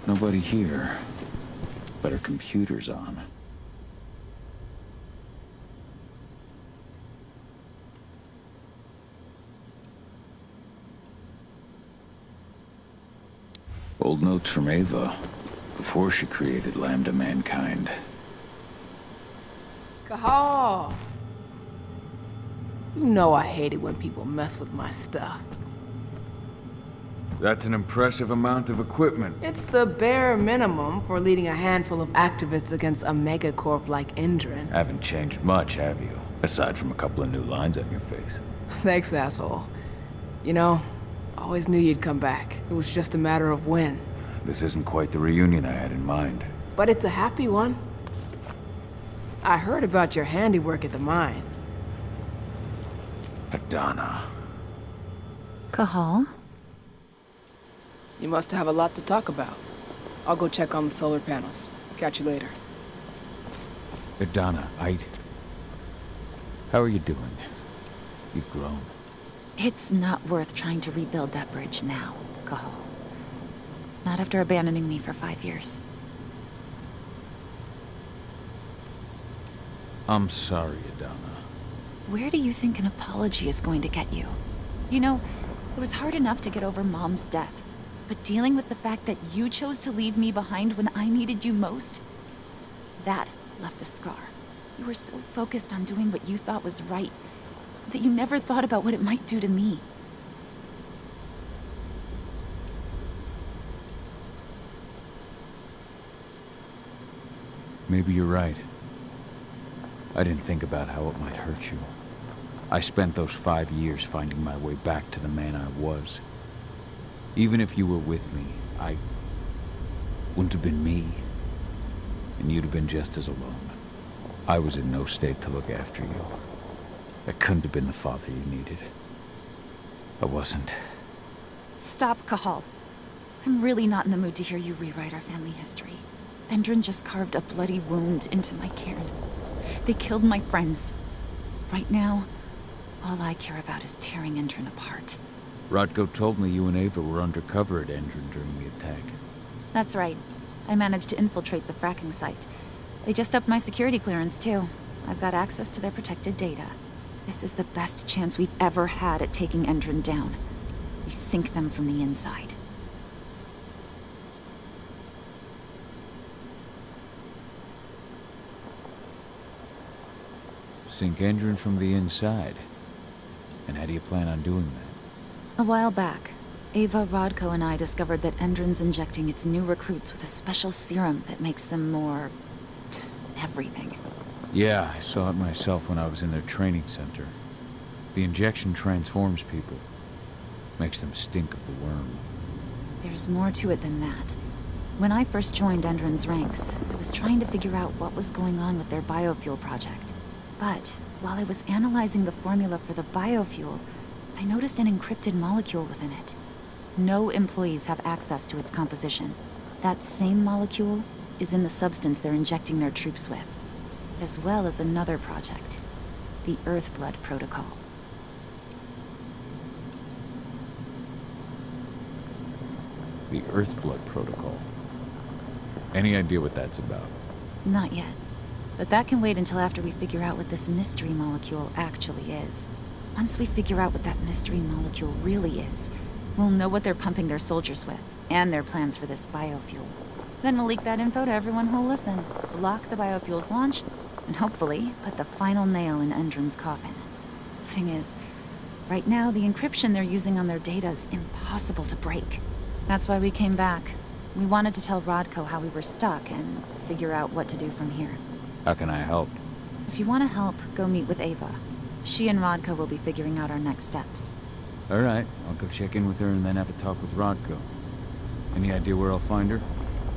Nobody here. But her computer's on. Old notes from Ava, before she created Lambda Mankind. Cahal! You know I hate it when people mess with my stuff. That's an impressive amount of equipment. It's the bare minimum for leading a handful of activists against a megacorp like Endron. Haven't changed much, have you? Aside from a couple of new lines on your face. Thanks, asshole. You know, I always knew you'd come back. It was just a matter of when. This isn't quite the reunion I had in mind. But it's a happy one. I heard about your handiwork at the mine. Aedana. Cahal? You must have a lot to talk about. I'll go check on the solar panels. Catch you later. Aedana, how are you doing? You've grown. It's not worth trying to rebuild that bridge now, Cahal. Not after abandoning me for 5 years. I'm sorry, Aedana. Where do you think an apology is going to get you? You know, it was hard enough to get over Mom's death, but dealing with the fact that you chose to leave me behind when I needed you most, that left a scar. You were so focused on doing what you thought was right, that you never thought about what it might do to me. Maybe you're right. I didn't think about how it might hurt you. I spent those 5 years finding my way back to the man I was. Even if you were with me, I wouldn't have been me, and you'd have been just as alone. I was in no state to look after you. I couldn't have been the father you needed. I wasn't. Stop, Cahal. I'm really not in the mood to hear you rewrite our family history. Endron just carved a bloody wound into my Caern. They killed my friends. Right now, all I care about is tearing Endron apart. Rodko told me you and Ava were undercover at Endron during the attack. That's right. I managed to infiltrate the fracking site. They just upped my security clearance, too. I've got access to their protected data. This is the best chance we've ever had at taking Endron down. We sink them from the inside. Sink Endron from the inside? And how do you plan on doing that? A while back, Ava, Rodko, and I discovered that Endron's injecting its new recruits with a special serum that makes them more... everything. Yeah, I saw it myself when I was in their training center. The injection transforms people. Makes them stink of the worm. There's more to it than that. When I first joined Endron's ranks, I was trying to figure out what was going on with their biofuel project. But while I was analyzing the formula for the biofuel, I noticed an encrypted molecule within it. No employees have access to its composition. That same molecule is in the substance they're injecting their troops with, as well as another project, the Earthblood Protocol. The Earthblood Protocol. Any idea what that's about? Not yet. But that can wait until after we figure out what this mystery molecule actually is. Once we figure out what that mystery molecule really is, we'll know what they're pumping their soldiers with, and their plans for this biofuel. Then we'll leak that info to everyone who'll listen, block the biofuel's launch, and hopefully put the final nail in Endron's coffin. Thing is, right now the encryption they're using on their data is impossible to break. That's why we came back. We wanted to tell Rodko how we were stuck and figure out what to do from here. How can I help? If you want to help, go meet with Ava. She and Rodko will be figuring out our next steps. All right, I'll go check in with her and then have a talk with Rodko. Any idea where I'll find her?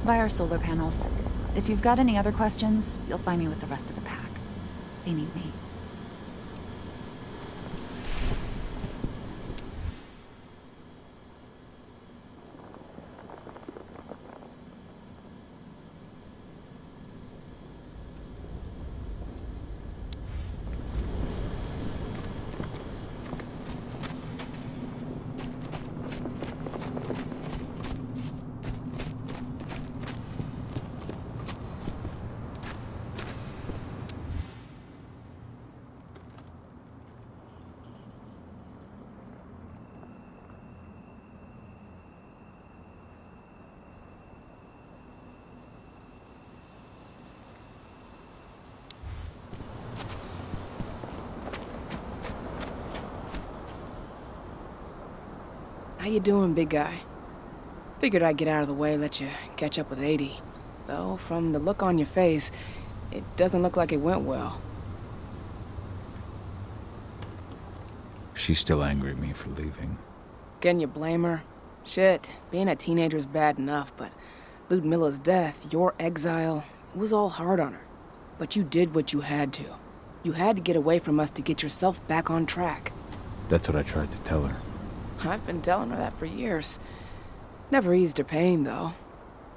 By our solar panels. If you've got any other questions, you'll find me with the rest of the pack. They need me. How you doing, big guy? Figured I'd get out of the way, let you catch up with 80. Though, from the look on your face, it doesn't look like it went well. She's still angry at me for leaving. Can you blame her? Shit, being a teenager's bad enough, but Ludmila's death, your exile, it was all hard on her. But you did what you had to. You had to get away from us to get yourself back on track. That's what I tried to tell her. I've been telling her that for years. Never eased her pain, though.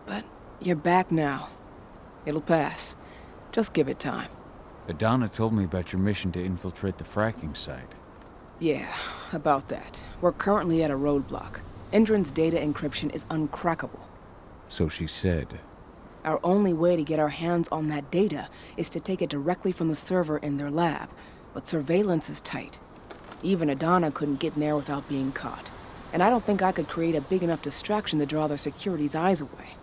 But you're back now. It'll pass. Just give it time. Aedana told me about your mission to infiltrate the fracking site. Yeah, about that. We're currently at a roadblock. Endron's data encryption is uncrackable. So she said. Our only way to get our hands on that data is to take it directly from the server in their lab. But surveillance is tight. Even Aedana couldn't get in there without being caught. And I don't think I could create a big enough distraction to draw their security's eyes away.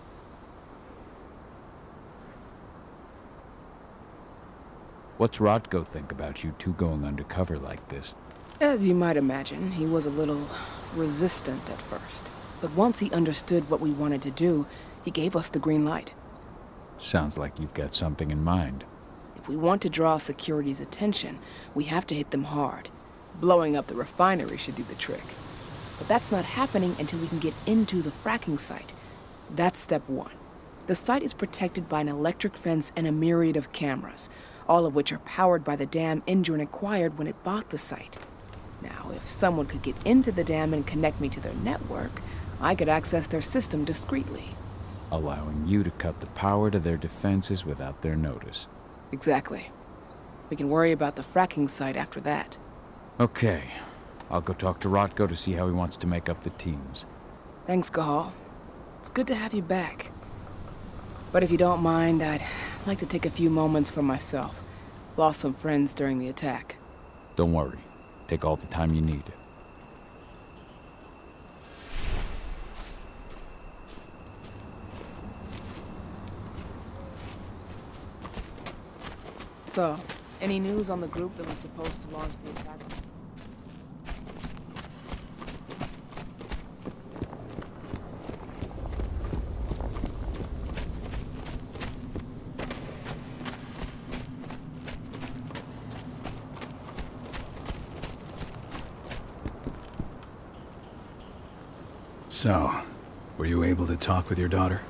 What's Rotko think about you two going undercover like this? As you might imagine, he was a little resistant at first. But once he understood what we wanted to do, he gave us the green light. Sounds like you've got something in mind. If we want to draw security's attention, we have to hit them hard. Blowing up the refinery should do the trick. But that's not happening until we can get into the fracking site. That's step one. The site is protected by an electric fence and a myriad of cameras, all of which are powered by the dam Endron acquired when it bought the site. Now, if someone could get into the dam and connect me to their network, I could access their system discreetly. Allowing you to cut the power to their defenses without their notice. Exactly. We can worry about the fracking site after that. Okay. I'll go talk to Rotko to see how he wants to make up the teams. Thanks, Cahal. It's good to have you back. But if you don't mind, I'd like to take a few moments for myself. Lost some friends during the attack. Don't worry. Take all the time you need. So, any news on the group that was supposed to launch the attack? So, were you able to talk with your daughter?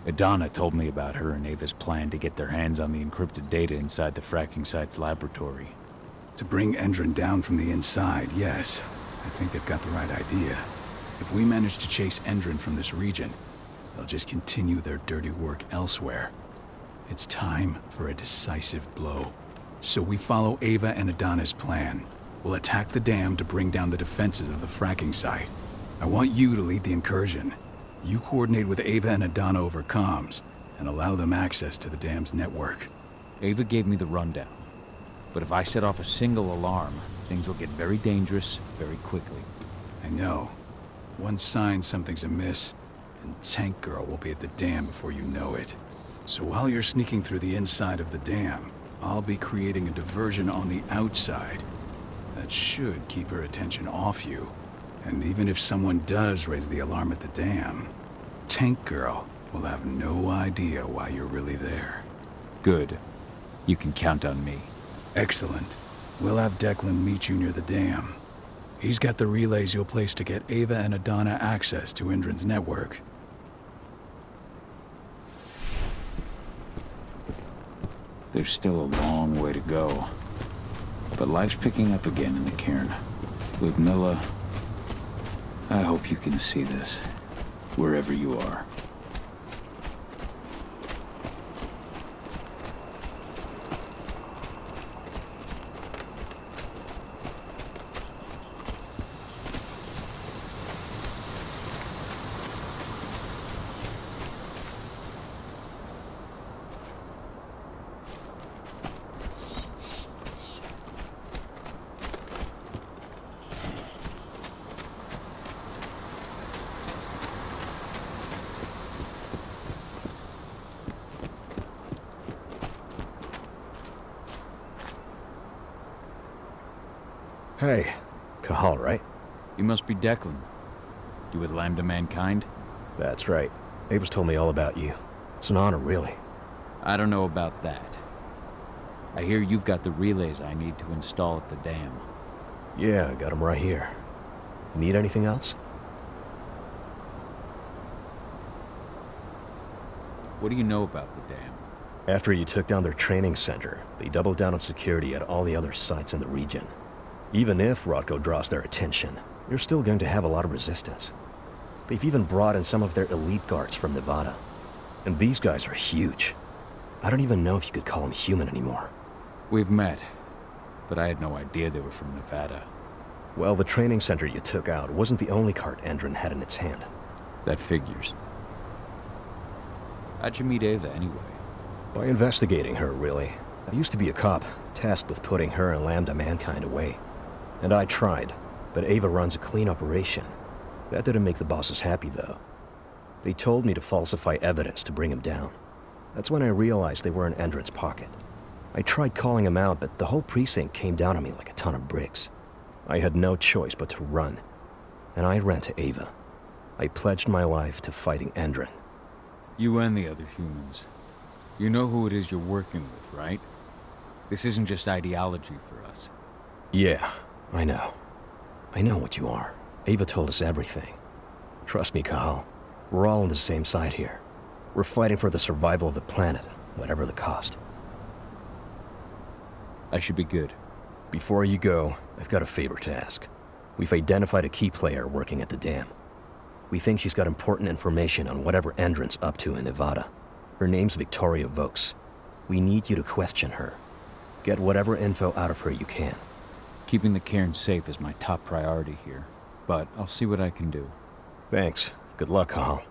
Aedana told me about her and Ava's plan to get their hands on the encrypted data inside the fracking site's laboratory. To bring Endron down from the inside, yes. I think they've got the right idea. If we manage to chase Endron from this region, they'll just continue their dirty work elsewhere. It's time for a decisive blow. So we follow Ava and Aedana's plan. We'll attack the dam to bring down the defenses of the fracking site. I want you to lead the incursion. You coordinate with Ava and Aedana over comms, and allow them access to the dam's network. Ava gave me the rundown. But if I set off a single alarm, things will get very dangerous very quickly. I know. One sign something's amiss, and Tank Girl will be at the dam before you know it. So while you're sneaking through the inside of the dam, I'll be creating a diversion on the outside. That should keep her attention off you. And even if someone does raise the alarm at the dam, Tank Girl will have no idea why you're really there. Good. You can count on me. Excellent. We'll have Declan meet you near the dam. He's got the relays you'll place to get Ava and Aedana access to Endron's network. There's still a long way to go. But life's picking up again in the Cairn. Ludmila, I hope you can see this, wherever you are. Hey, Cahal, right? You must be Declan. You with Lambda Mankind? That's right. Ava's told me all about you. It's an honor, really. I don't know about that. I hear you've got the relays I need to install at the dam. Yeah, I got them right here. You need anything else? What do you know about the dam? After you took down their training center, they doubled down on security at all the other sites in the region. Even if Rodko draws their attention, you're still going to have a lot of resistance. They've even brought in some of their elite guards from Nevada. And these guys are huge. I don't even know if you could call them human anymore. We've met, but I had no idea they were from Nevada. Well, the training center you took out wasn't the only cart Endron had in its hand. That figures. How'd you meet Ava, anyway? By investigating her, really. I used to be a cop, tasked with putting her and Lambda Mankind away. And I tried, but Ava runs a clean operation. That didn't make the bosses happy, though. They told me to falsify evidence to bring him down. That's when I realized they were in Endron's pocket. I tried calling him out, but the whole precinct came down on me like a ton of bricks. I had no choice but to run. And I ran to Ava. I pledged my life to fighting Endron. You and the other humans. You know who it is you're working with, right? This isn't just ideology for us. Yeah, I know. I know what you are. Ava told us everything. Trust me, Cahal. We're all on the same side here. We're fighting for the survival of the planet, whatever the cost. I should be good. Before you go, I've got a favor to ask. We've identified a key player working at the dam. We think she's got important information on whatever Endron's up to in Nevada. Her name's Victoria Vokes. We need you to question her. Get whatever info out of her you can. Keeping the Cairn safe is my top priority here, but I'll see what I can do. Thanks. Good luck, Cahal.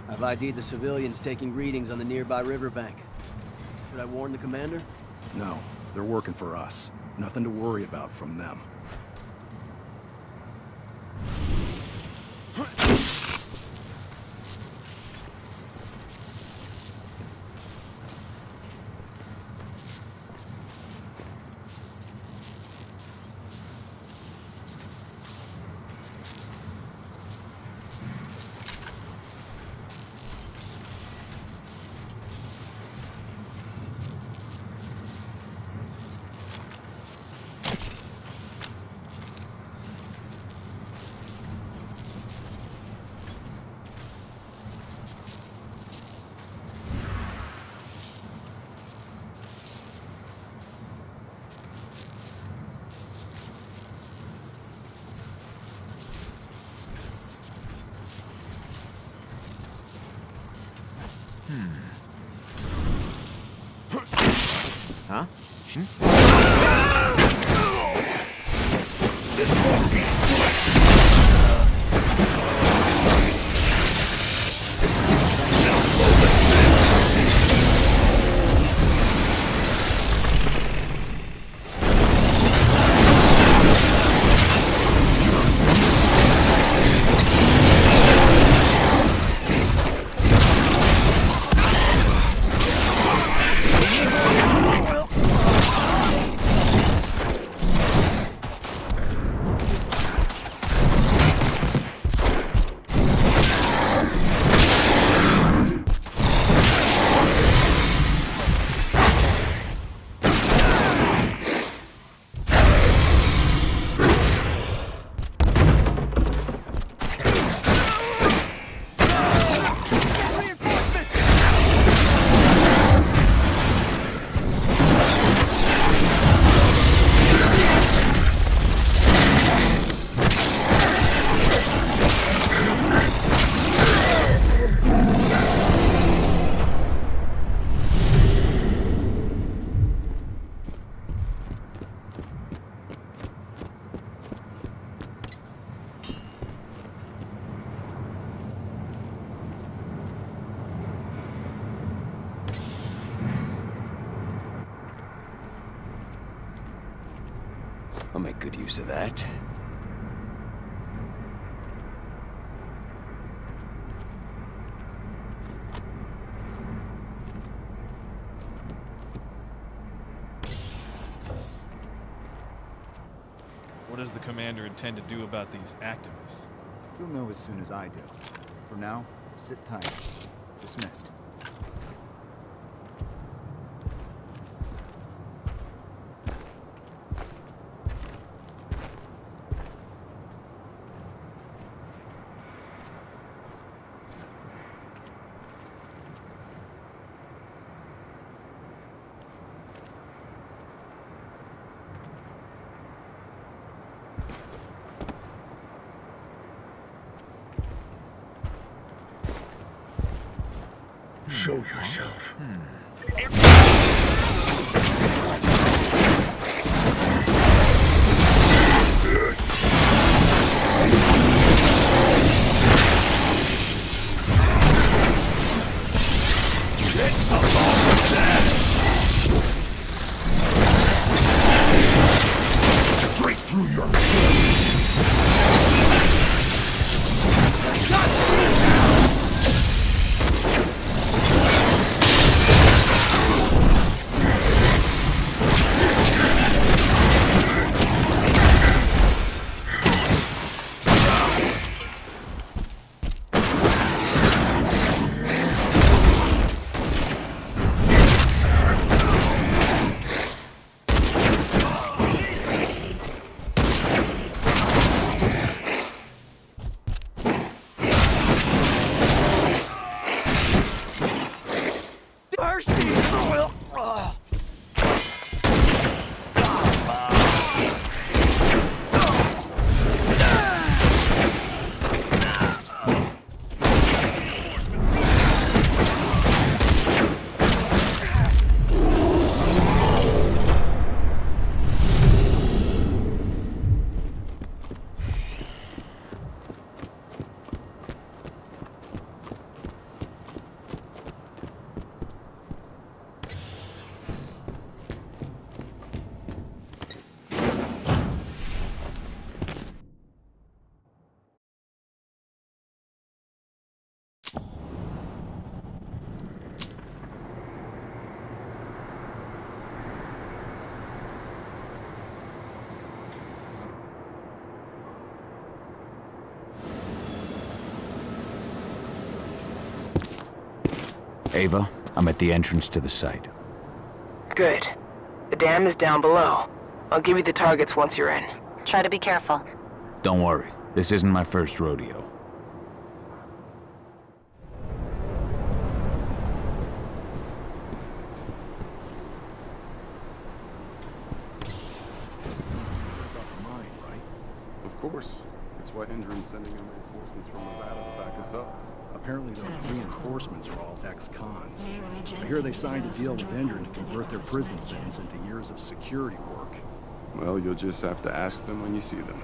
I've ID'd the civilians taking readings on the nearby riverbank. Should I warn the commander? No, they're working for us. Nothing to worry about from them. Huh? This won't be I'll make good use of that. What does the commander intend to do about these activists? You'll know as soon as I do. For now, sit tight. Dismissed. Show yourself. Get along with that! Straight through your face! Ava, I'm at the entrance to the site. Good. The dam is down below. I'll give you the targets once you're in. Try to be careful. Don't worry, this isn't my first rodeo. Of course. That's why Endron's sending in reinforcements from Nevada to back us up. Apparently those reinforcements are all ex-cons. I hear they signed a deal with Endron to convert their prison sentence into years of security work. Well, you'll just have to ask them when you see them.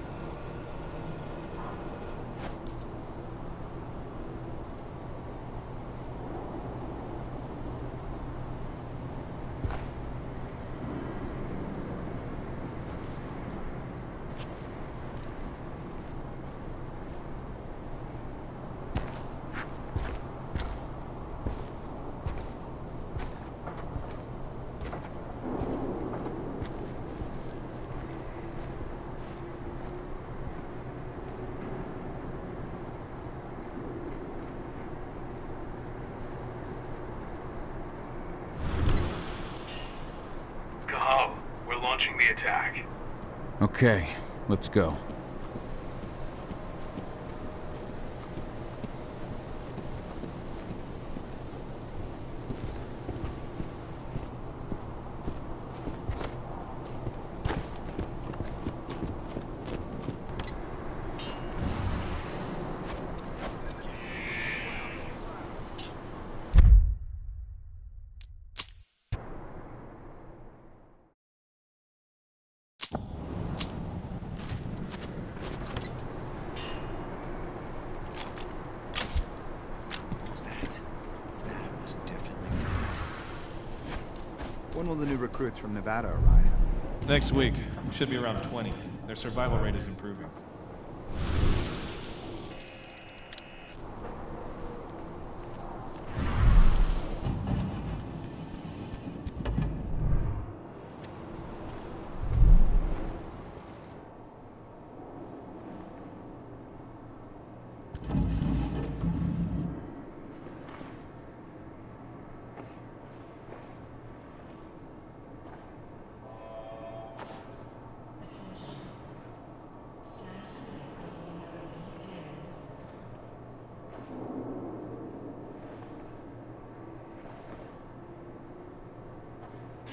Cahal, we're launching the attack. Okay, let's go. One of the new recruits from Nevada arrived. Next week, should be around 20. Their survival rate is improving.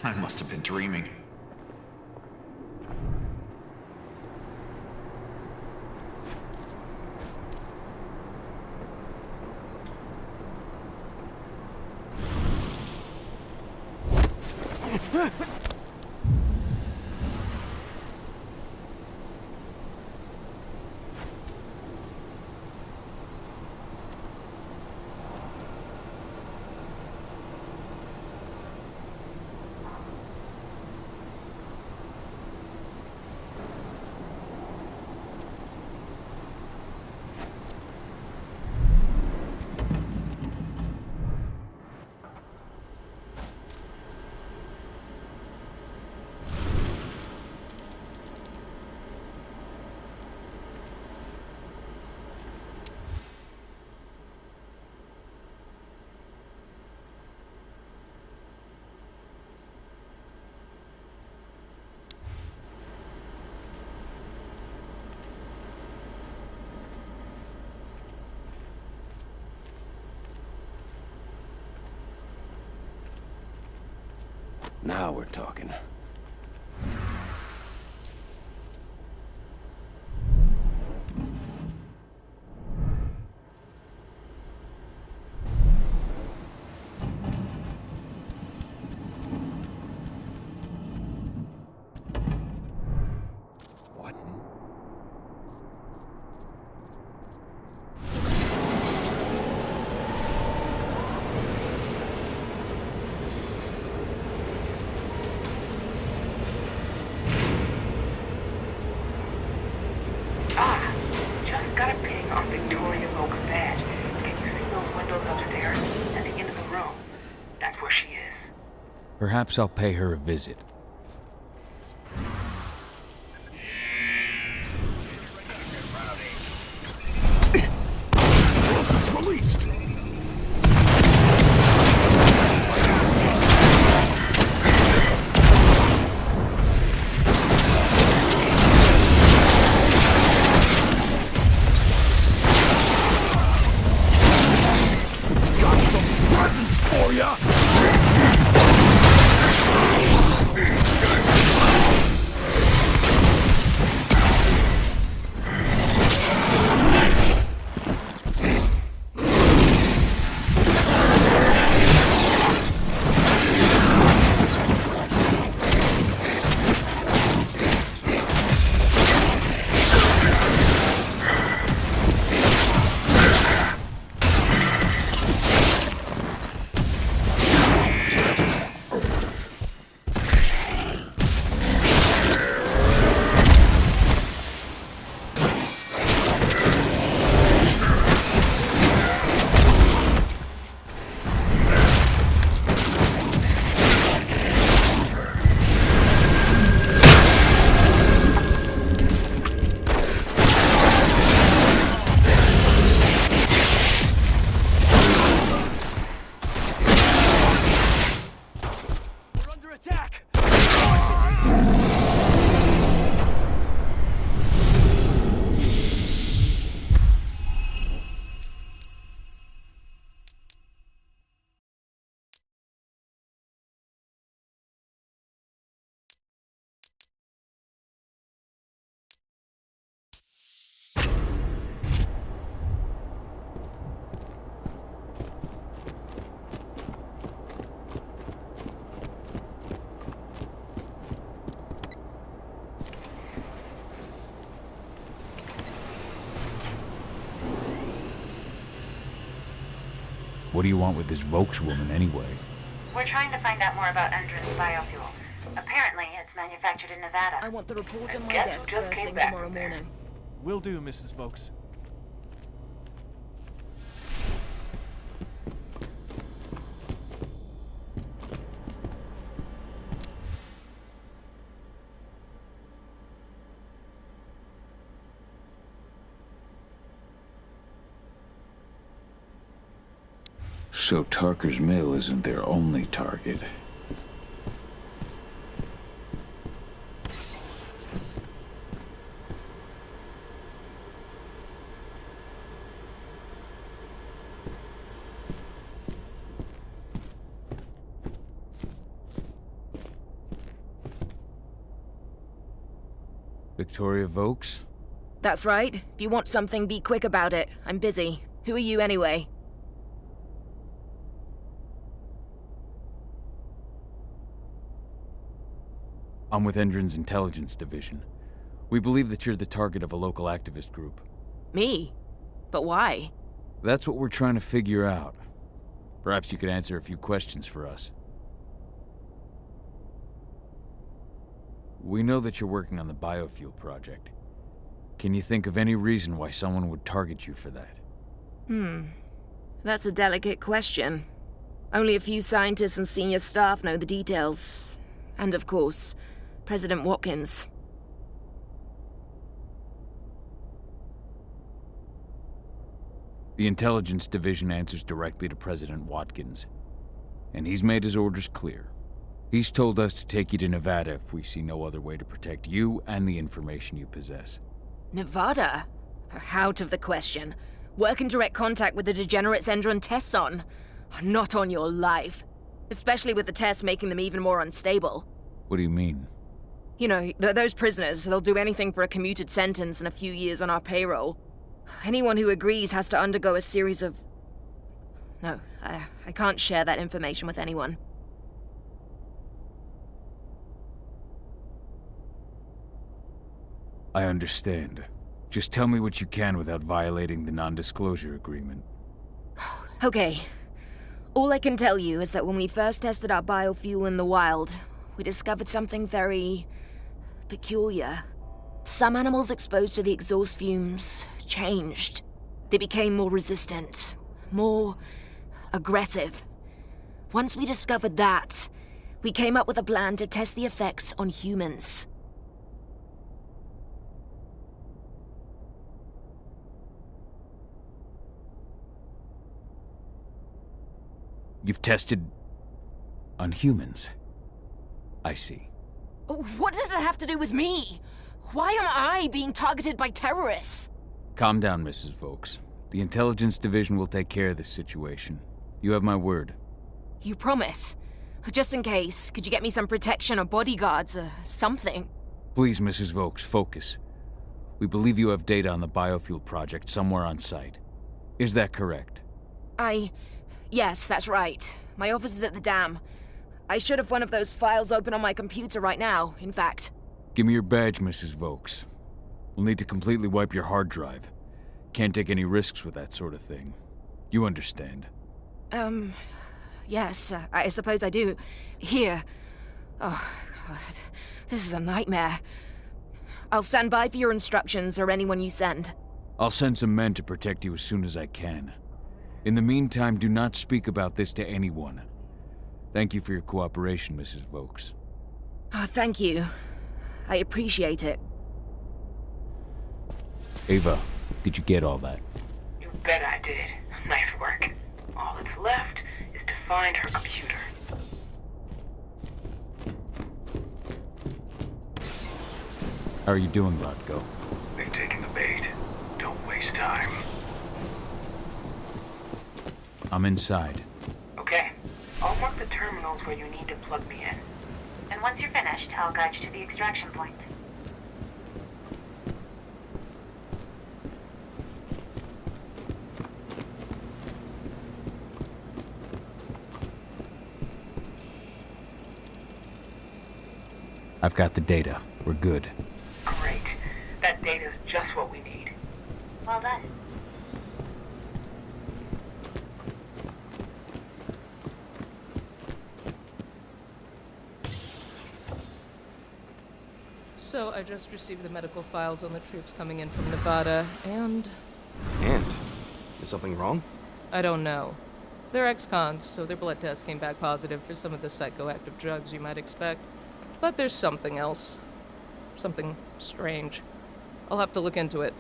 I must have been dreaming. Now we're talking. Perhaps I'll pay her a visit. Released! Got some presents for ya! What do you want with this Volkswoman, anyway? We're trying to find out more about Endron's biofuel. Apparently, it's manufactured in Nevada. I want the report on my guess desk who just first came thing back tomorrow from there? morning. Will do, Mrs. Vokes. So Tarker's mill isn't their only target. Victoria Vokes? That's right. If you want something, be quick about it. I'm busy. Who are you anyway? I'm with Endron's intelligence division. We believe that you're the target of a local activist group. Me? But why? That's what we're trying to figure out. Perhaps you could answer a few questions for us. We know that you're working on the biofuel project. Can you think of any reason why someone would target you for that? That's a delicate question. Only a few scientists and senior staff know the details. And of course, President Watkins. The intelligence division answers directly to President Watkins. And he's made his orders clear. He's told us to take you to Nevada if we see no other way to protect you and the information you possess. Nevada? Out of the question. Work in direct contact with the degenerates Endron tests on. Not on your life. Especially with the tests making them even more unstable. What do you mean? You know, those prisoners, they'll do anything for a commuted sentence and a few years on our payroll. Anyone who agrees has to undergo a series of... No, I can't share that information with anyone. I understand. Just tell me what you can without violating the non-disclosure agreement. Okay. All I can tell you is that when we first tested our biofuel in the wild, we discovered something very... peculiar. Some animals exposed to the exhaust fumes changed. They became more resistant, more aggressive. Once we discovered that, we came up with a plan to test the effects on humans. You've tested... on humans. I see. What does it have to do with me? Why am I being targeted by terrorists? Calm down, Mrs. Vokes. The intelligence division will take care of this situation. You have my word. You promise? Just in case, could you get me some protection or bodyguards or something? Please, Mrs. Vokes, focus. We believe you have data on the biofuel project somewhere on site. Is that correct? Yes, that's right. My office is at the dam. I should have one of those files open on my computer right now, in fact. Give me your badge, Mrs. Vokes. We'll need to completely wipe your hard drive. Can't take any risks with that sort of thing. You understand. Yes, I suppose I do. Here. Oh, God. This is a nightmare. I'll stand by for your instructions or anyone you send. I'll send some men to protect you as soon as I can. In the meantime, do not speak about this to anyone. Thank you for your cooperation, Mrs. Vokes. Oh, thank you. I appreciate it. Ava, did you get all that? You bet I did. Nice work. All that's left is to find her computer. How are you doing, Rodko? They're taking the bait. Don't waste time. I'm inside. Okay. I'll mark the terminals where you need to plug me in. And once you're finished, I'll guide you to the extraction point. I've got the data. We're good. Great. That data's just what we need. Well done. So I just received the medical files on the troops coming in from Nevada, and... And? Is something wrong? I don't know. They're ex-cons, so their blood test came back positive for some of the psychoactive drugs you might expect. But there's something else. Something strange. I'll have to look into it.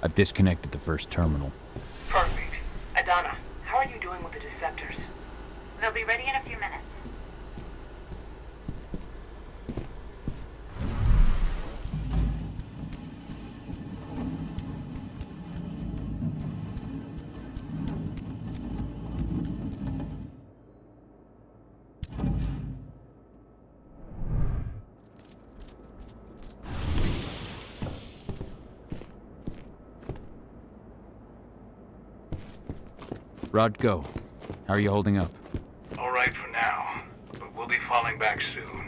I've disconnected the first terminal. Perfect. Aedana, how are you doing with the Deceptors? They'll be ready in a few minutes. Rod, go. How are you holding up? All right for now, but we'll be falling back soon.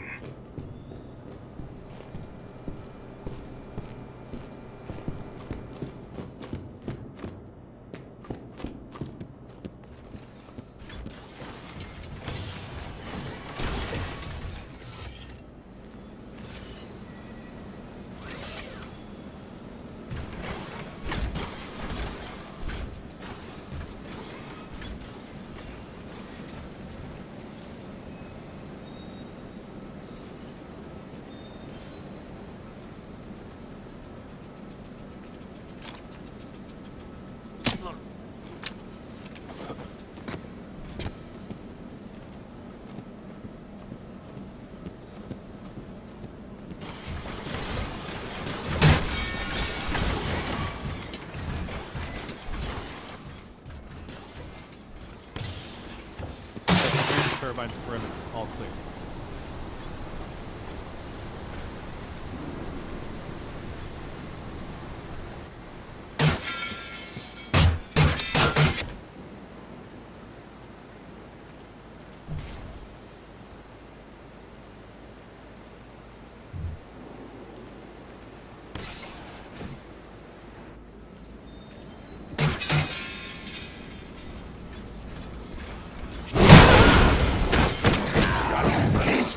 Turbines perimeter, all clear.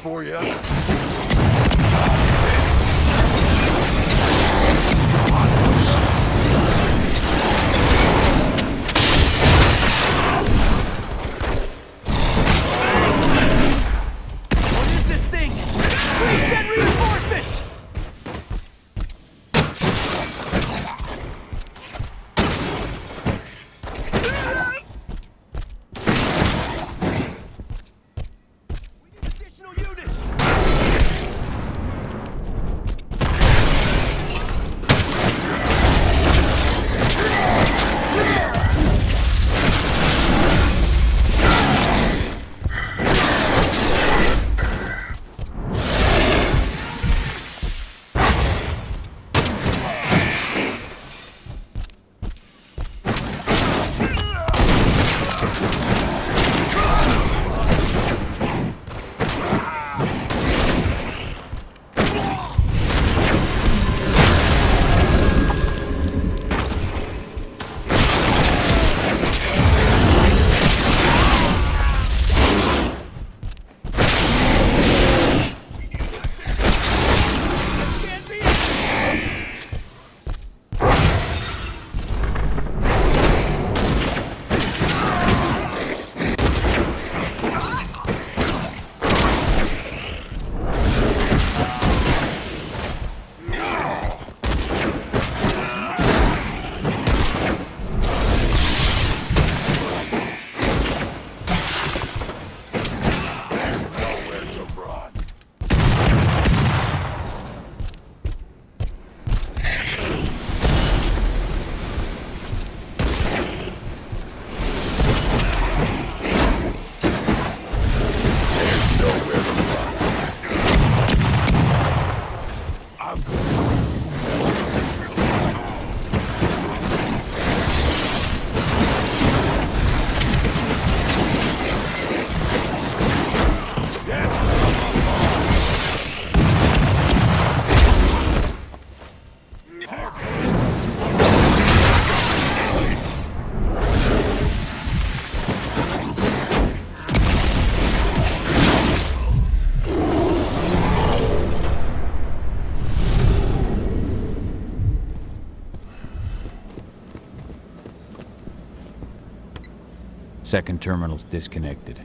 For you. What is this thing? Please send reinforcements! Additional units! Second terminal's disconnected.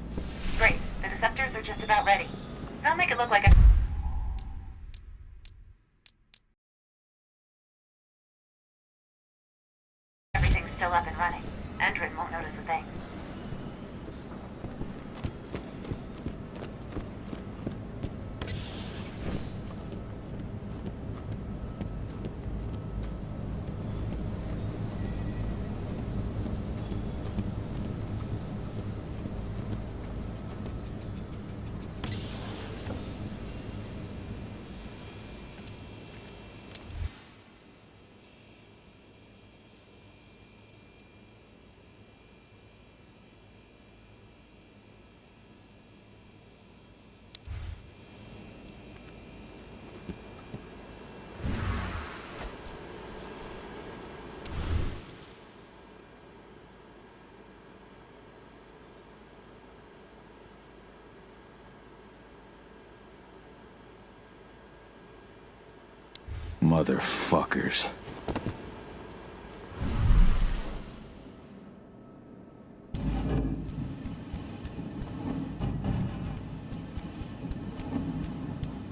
Great. The deceptors are just about ready. They'll make it look like everything's still up and running. Endron won't notice a thing. Motherfuckers.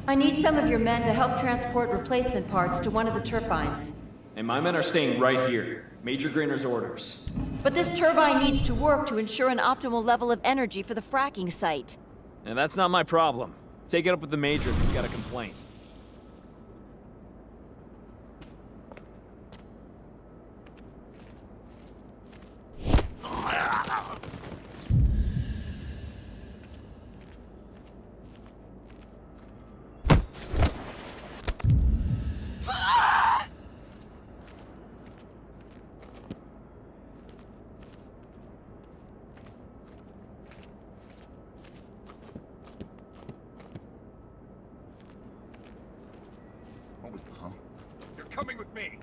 I need some of your men to help transport replacement parts to one of the turbines. And my men are staying right here. Major Grainer's orders. But this turbine needs to work to ensure an optimal level of energy for the fracking site. And that's not my problem. Take it up with the Major if you've got a complaint. You're coming with me.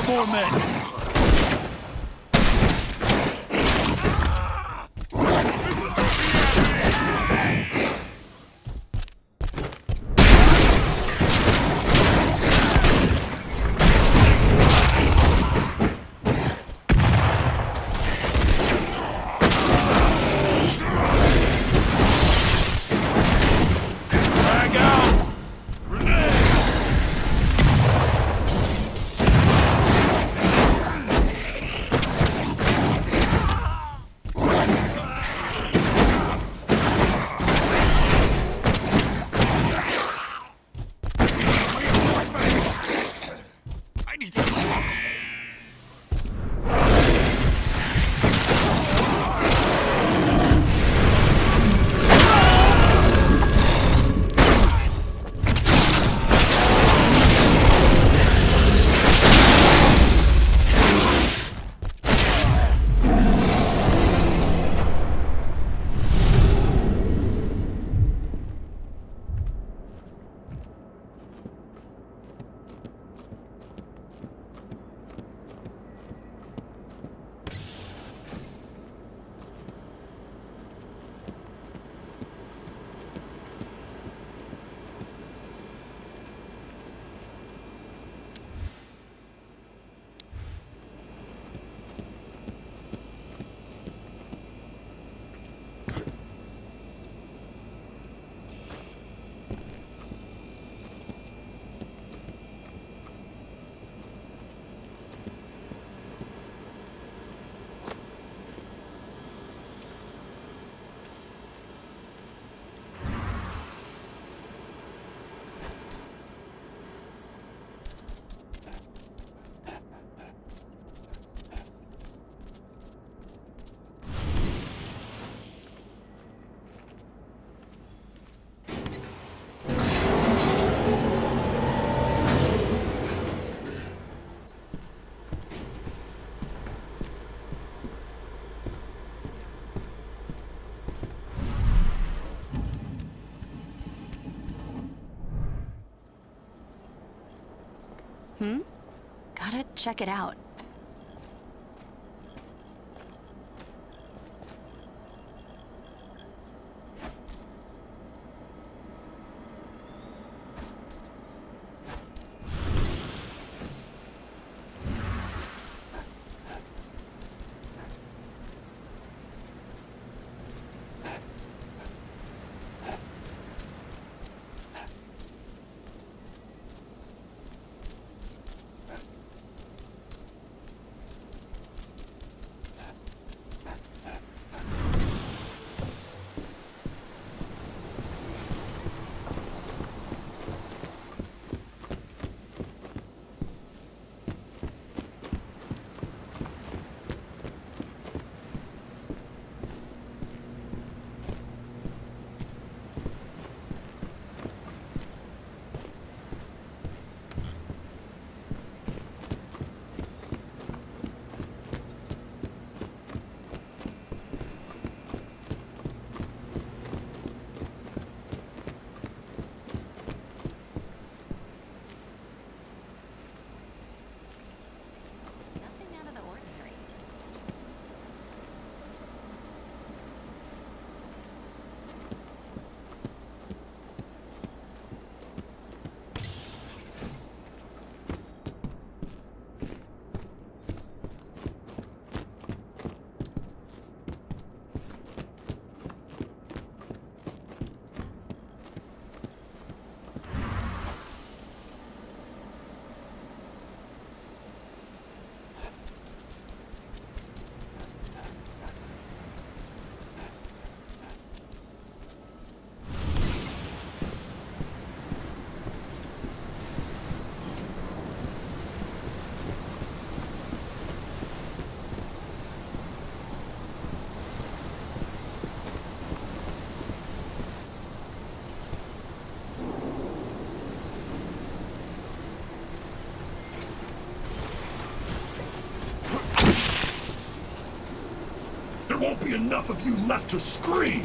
More men. Gotta check it out. There won't be enough of you left to scream!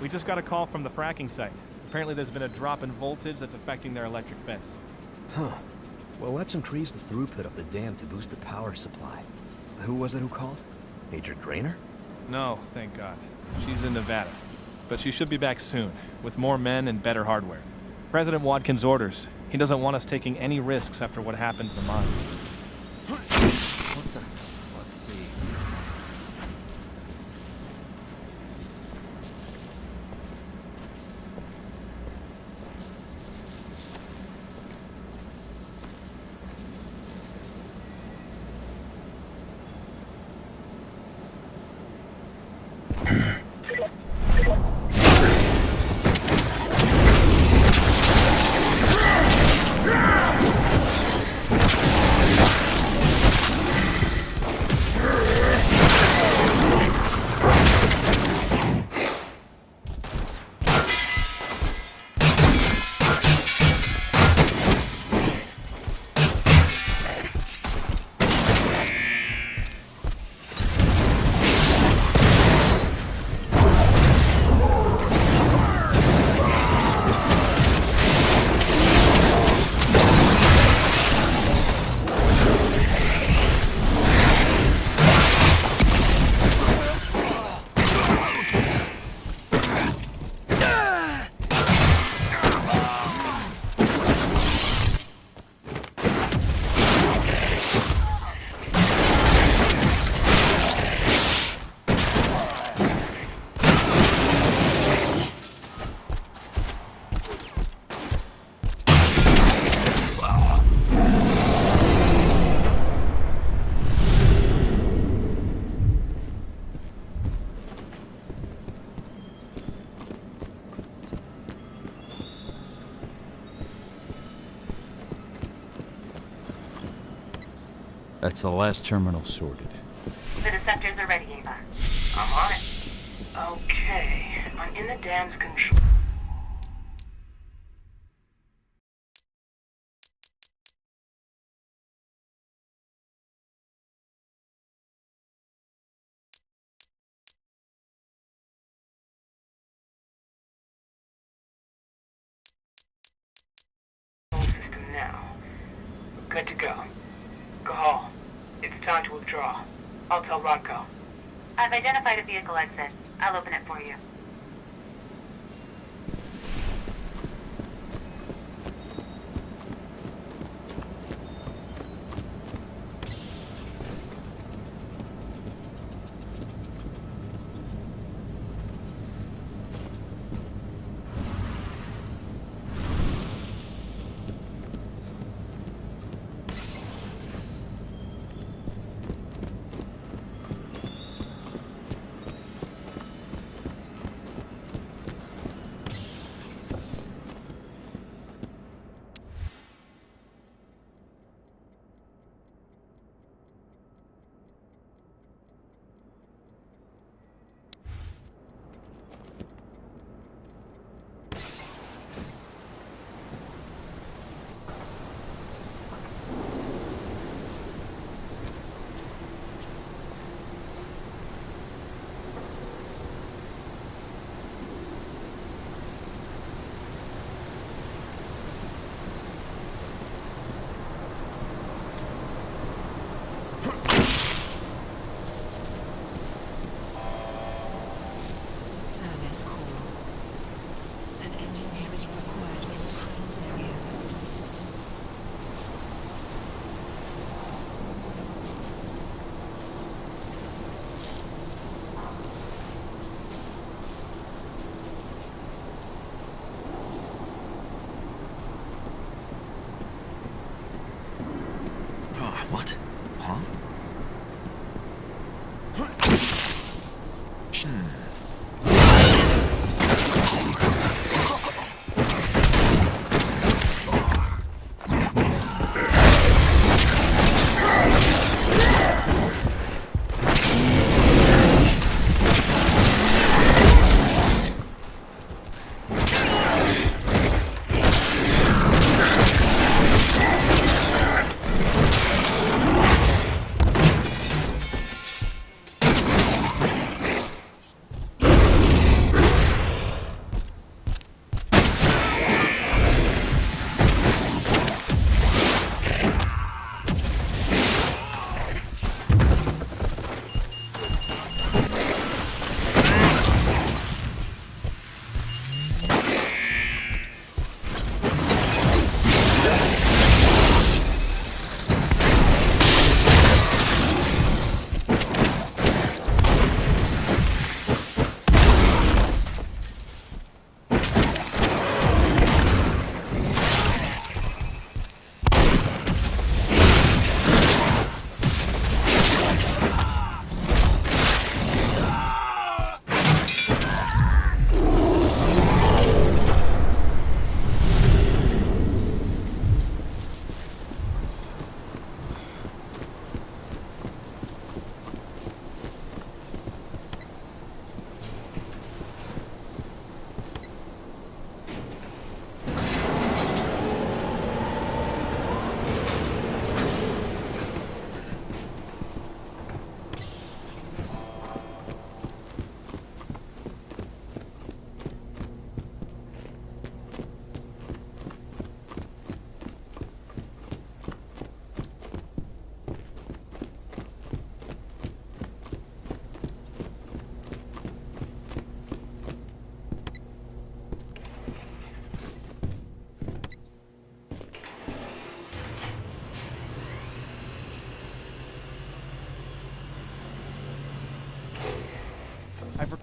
We just got a call from the fracking site. Apparently there's been a drop in voltage that's affecting their electric fence. Huh. Well, let's increase the throughput of the dam to boost the power supply. Who was it who called? Major Grainer? No, thank God. She's in Nevada. But she should be back soon, with more men and better hardware. President Watkins' orders. He doesn't want us taking any risks after what happened to the mine. What the? Let's see. That's the last terminal sorted. The Deceptors are ready, Ava. I'm on it. Okay, I'm in the dam's control. System now. We're good to go. Cahal, it's time to withdraw. I'll tell Rodko. I've identified a vehicle exit. I'll open it for you.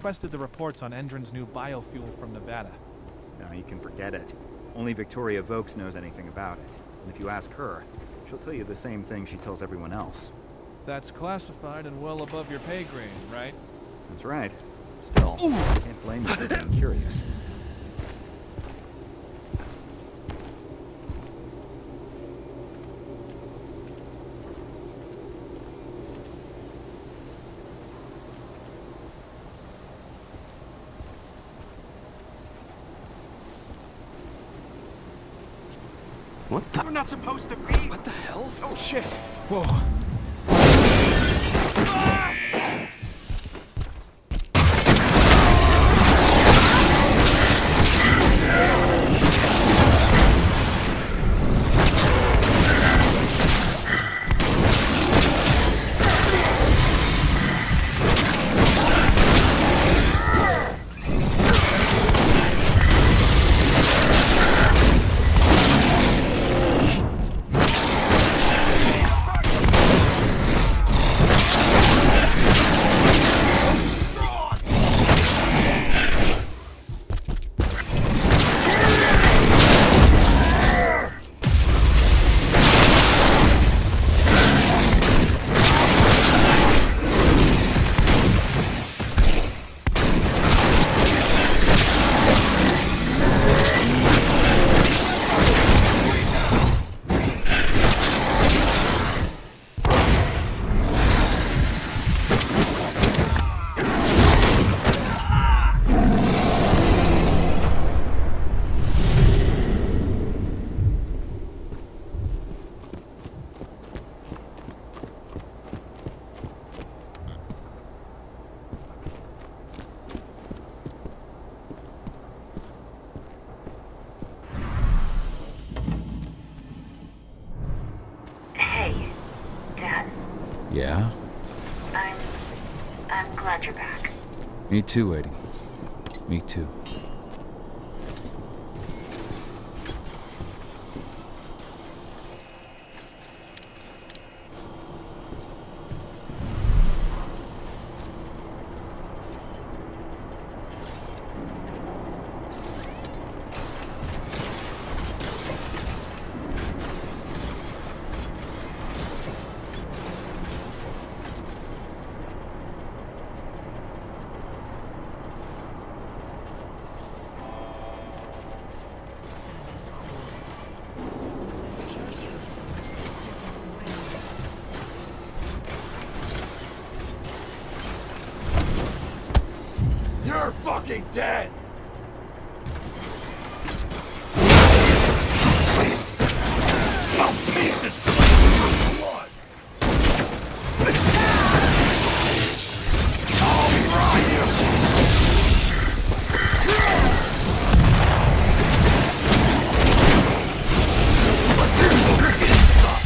requested the reports on Endron's new biofuel from Nevada. No, you can forget it. Only Victoria Vokes knows anything about it. And if you ask her, she'll tell you the same thing she tells everyone else. That's classified and well above your pay grade, right? That's right. Still, can't blame you for being curious. What the? We're not supposed to be. What the hell? Oh shit! Whoa. Yeah? I'm glad you're back. Me too, Eddie. Me too. You're fucking dead! I'll feed this place with blood! I'll fry you! Let's get inside!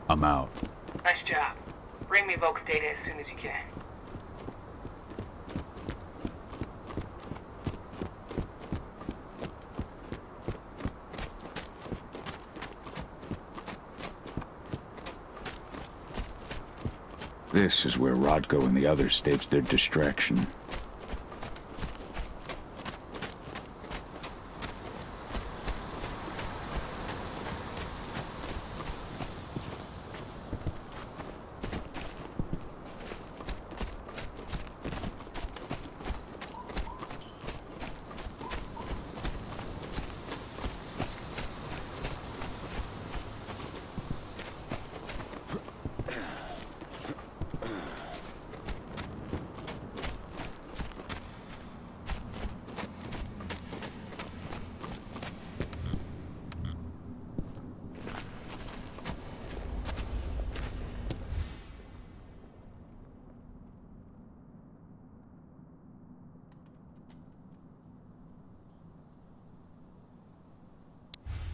I'm out. Nice job. Bring me Volk's data as soon as you can. This is where Rodko and the others staged their distraction.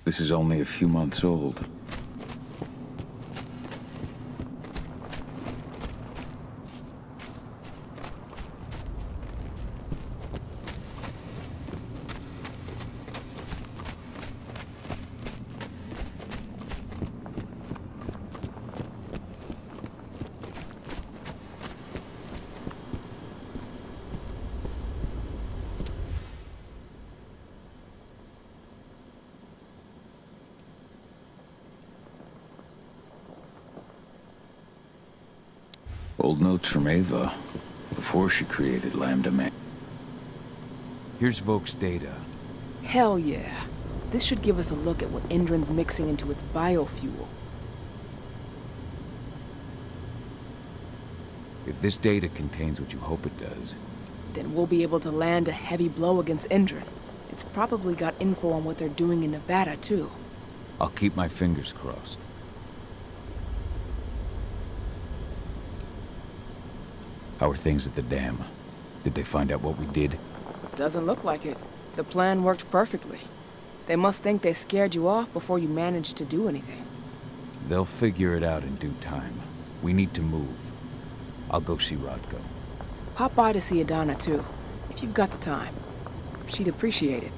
This is only a few months old. Old notes from Ava, before she created Lambda Man. Here's Volk's data. Hell yeah. This should give us a look at what Endron's mixing into its biofuel. If this data contains what you hope it does, then we'll be able to land a heavy blow against Endron. It's probably got info on what they're doing in Nevada, too. I'll keep my fingers crossed. How are things at the dam? Did they find out what we did? Doesn't look like it. The plan worked perfectly. They must think they scared you off before you managed to do anything. They'll figure it out in due time. We need to move. I'll go see Rodko. Pop by to see Aedana, too, if you've got the time. She'd appreciate it.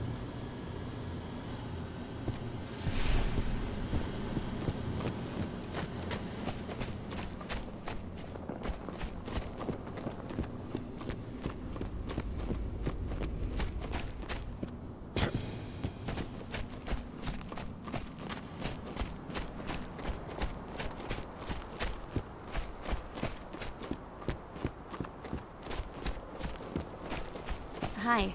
Hi.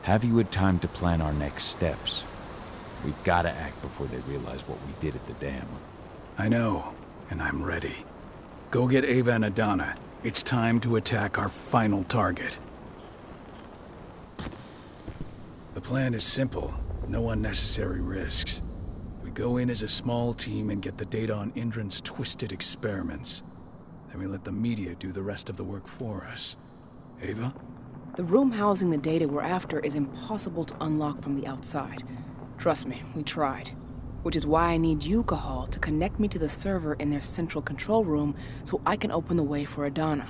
Have you had time to plan our next steps? We've got to act before they realize what we did at the dam. I know, and I'm ready. Go get Ava and Aedana. It's time to attack our final target. The plan is simple. No unnecessary risks. We go in as a small team and get the data on Endron's twisted experiments. Then we let the media do the rest of the work for us. Ava? The room housing the data we're after is impossible to unlock from the outside. Trust me, we tried. Which is why I need you, Cahal, to connect me to the server in their central control room so I can open the way for Aedana.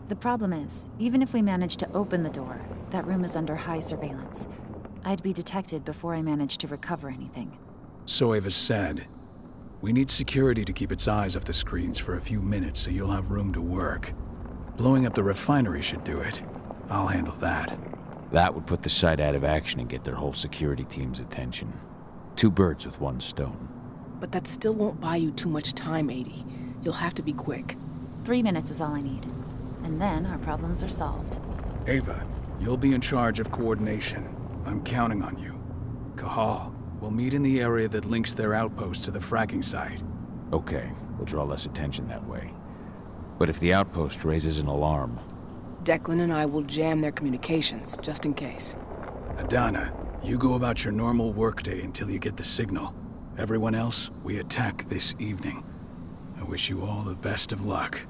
The problem is, even if we manage to open the door, that room is under high surveillance. I'd be detected before I manage to recover anything. So Ava said. We need security to keep its eyes off the screens for a few minutes so you'll have room to work. Blowing up the refinery should do it. I'll handle that. That would put the site out of action and get their whole security team's attention. 2 birds with 1 stone. But that still won't buy you too much time, 80. You'll have to be quick. 3 minutes is all I need. And then our problems are solved. Ava, you'll be in charge of coordination. I'm counting on you. Cahal, we'll meet in the area that links their outpost to the fracking site. Okay, we'll draw less attention that way. But if the outpost raises an alarm... Declan and I will jam their communications, just in case. Aedana, you go about your normal workday until you get the signal. Everyone else, we attack this evening. I wish you all the best of luck.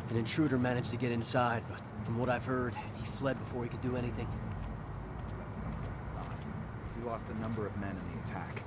An intruder managed to get inside, but from what I've heard, he fled before he could do anything. We lost a number of men in the attack.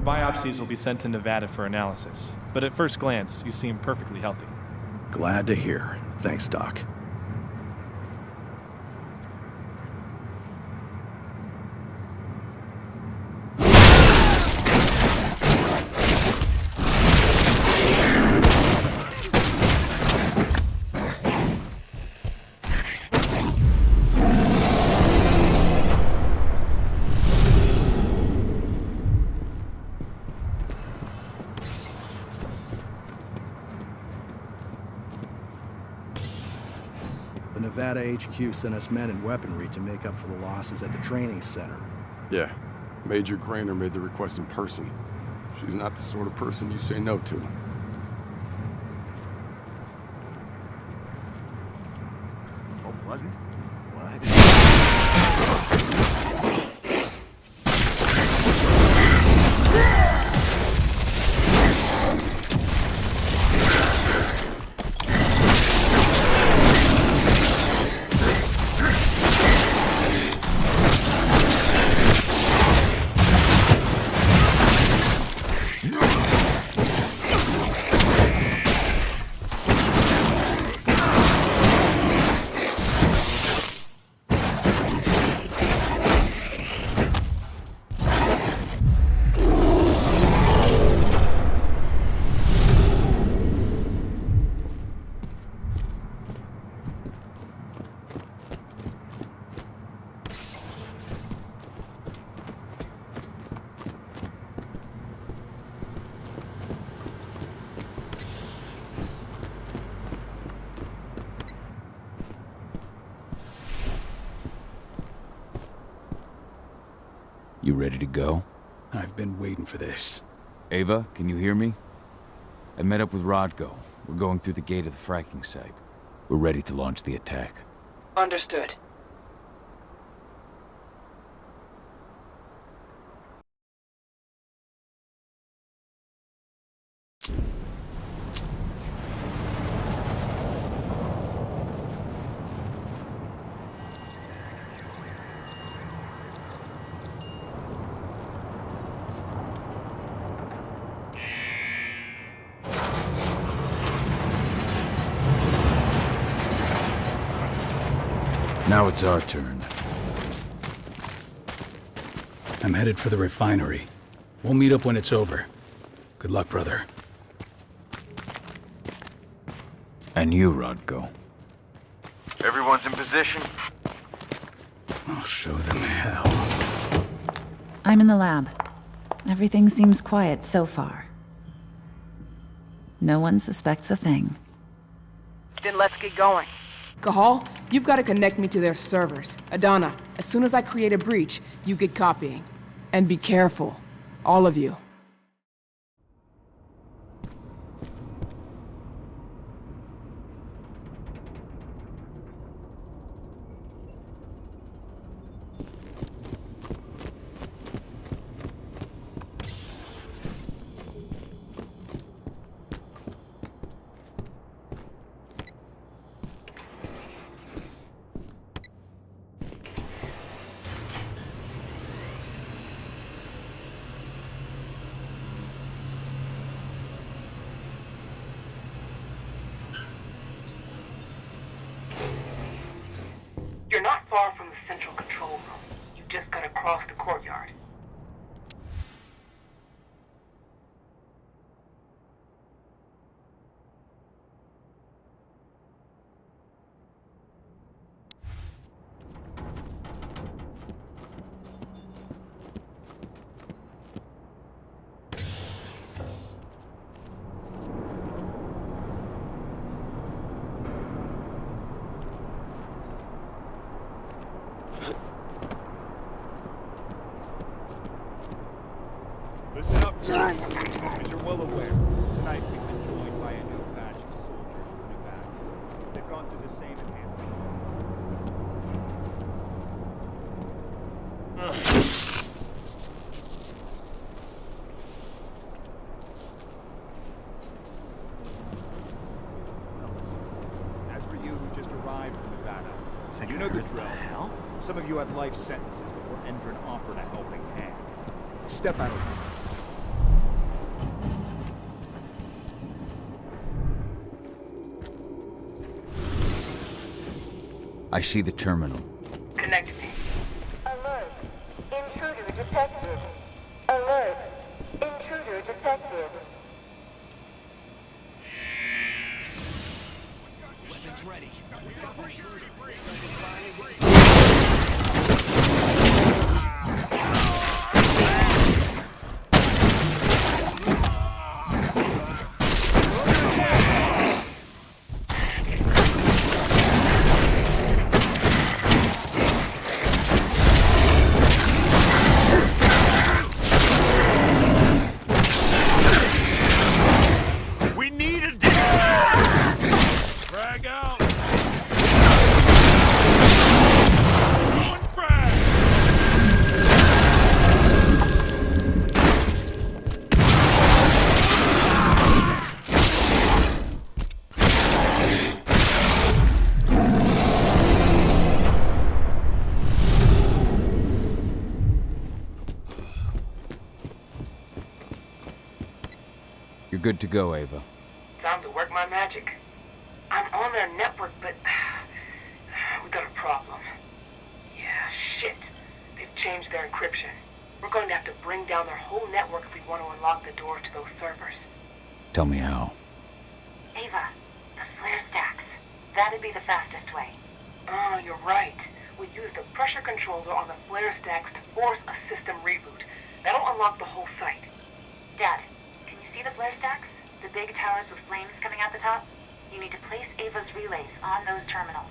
Her biopsies will be sent to Nevada for analysis, but at first glance, you seem perfectly healthy. Glad to hear. Thanks, Doc. Nevada HQ sent us men and weaponry to make up for the losses at the training center. Yeah. Major Grainer made the request in person. She's not the sort of person you say no to. Oh, wasn't? What? You ready to go? I've been waiting for this. Ava, can you hear me? I met up with Rodko. We're going through the gate of the fracking site. We're ready to launch the attack. Understood. Now it's our turn. I'm headed for the refinery. We'll meet up when it's over. Good luck, brother. And you, Rodko. Everyone's in position? I'll show them hell. I'm in the lab. Everything seems quiet so far. No one suspects a thing. Then let's get going. Cahal, you've got to connect me to their servers. Aedana, as soon as I create a breach, you get copying. And be careful. All of you. You're not far from the central control room. You just gotta cross the courtyard. Listen up, troops. As you're well aware, tonight we've been joined by a new batch of soldiers from Nevada. They've gone through the same enhancement. As for you who just arrived from Nevada, you know the drill. Hell? Some of you had life sentences before Endron offered a helping hand. Step out of line. I see the terminal. Connect me. Alert. Intruder detected. Alert. Intruder detected. Weapons ready. You're good to go, Ava. Time to work my magic. I'm on their network, but we got a problem. Yeah, shit. They've changed their encryption. We're going to have to bring down their whole network if we want to unlock the door to those servers. Tell me how. Ava, the flare stacks. That'd be the fastest way. Oh, you're right. We use the pressure controller on the flare stacks to force a system reboot. That'll unlock the whole site. Dad, can you see the flare stacks? The big towers with flames coming out the top? You need to place Ava's relays on those terminals.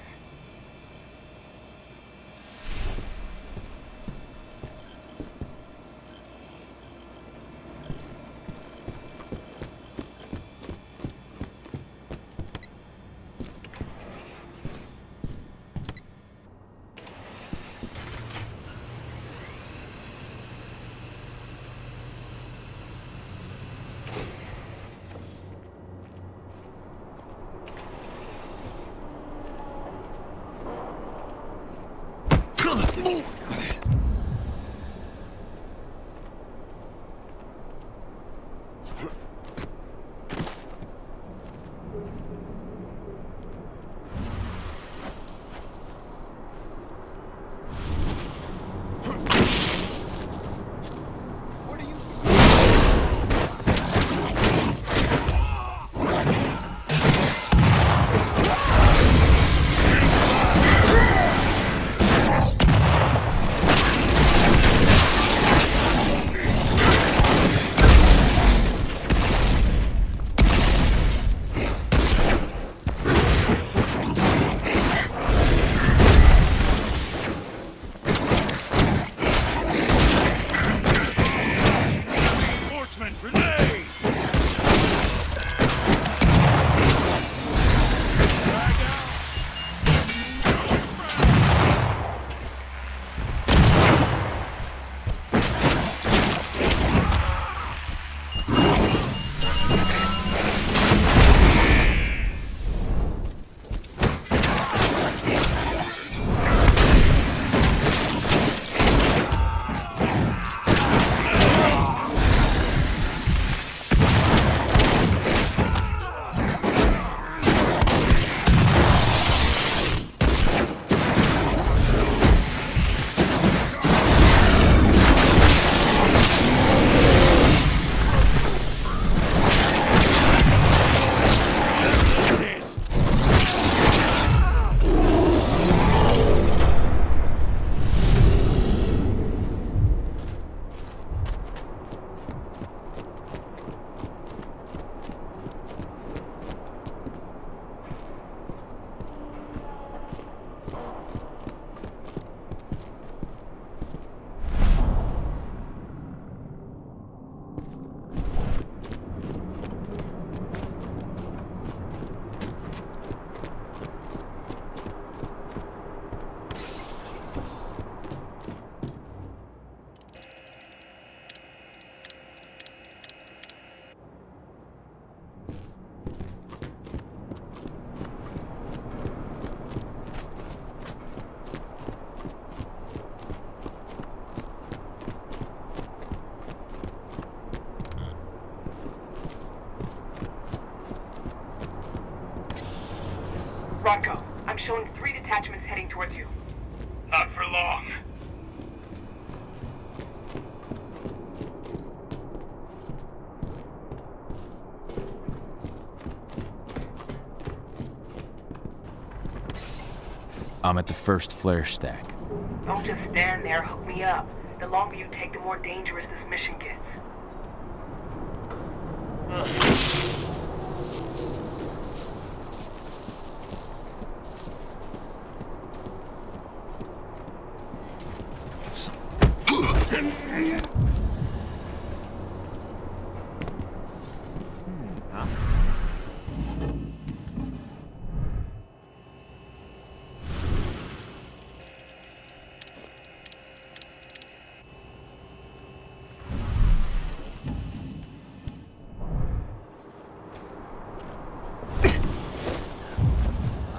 Rocco, I'm showing 3 detectors detachments heading towards you. Not for long. I'm at the first flare stack. Don't just stand there, hook me up. The longer you take, the more dangerous this mission gets.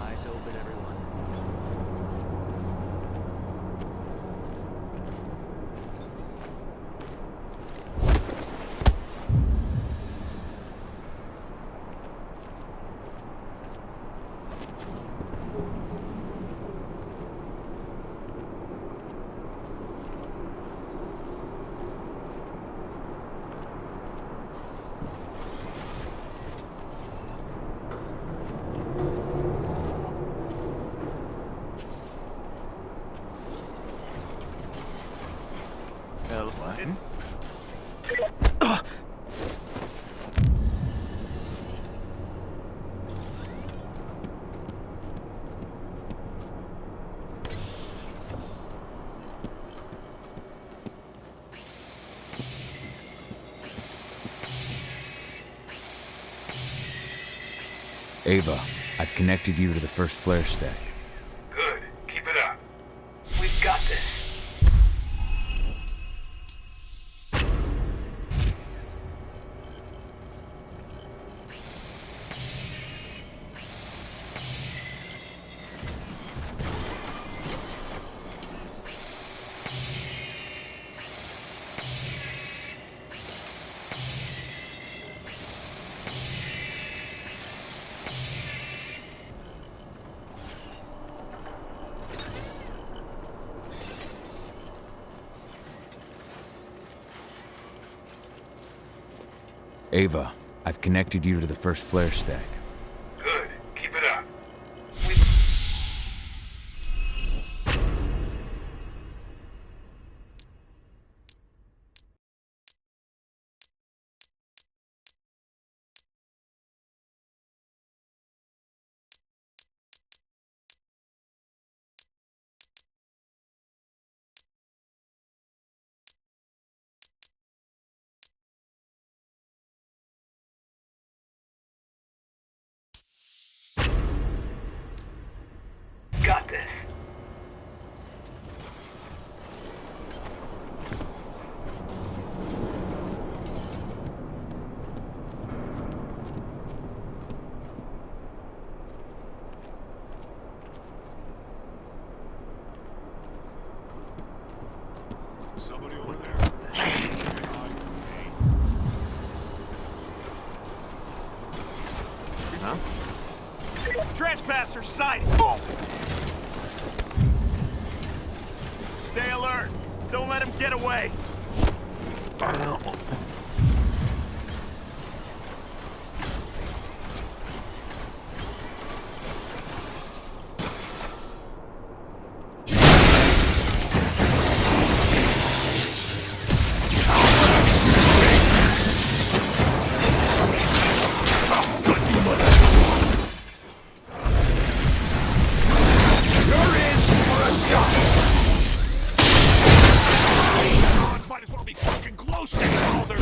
Eyes open, everyone. Ava, I've connected you to the first flare stack. Good. Keep it up. We've got this. Ava, I've connected you to the first flare stack. Good. Keep it up. Got this. Somebody over there. Huh? Trespasser sighted. Stay alert. Don't let him get away. Might as well be fucking close next to all their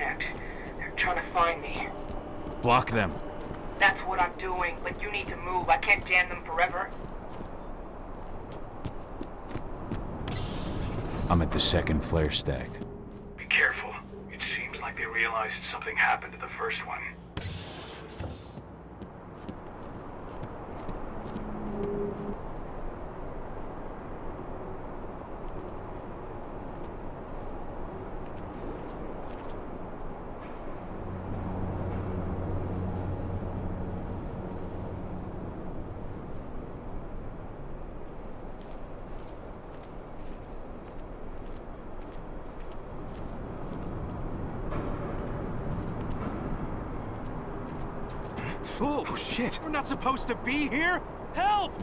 yet. They're trying to find me. Block them. That's what I'm doing, but you need to move. I can't jam them forever. I'm at the second flare stack. Be careful. It seems like they realized something happened to the first one. Oh, shit! We're not supposed to be here! Help!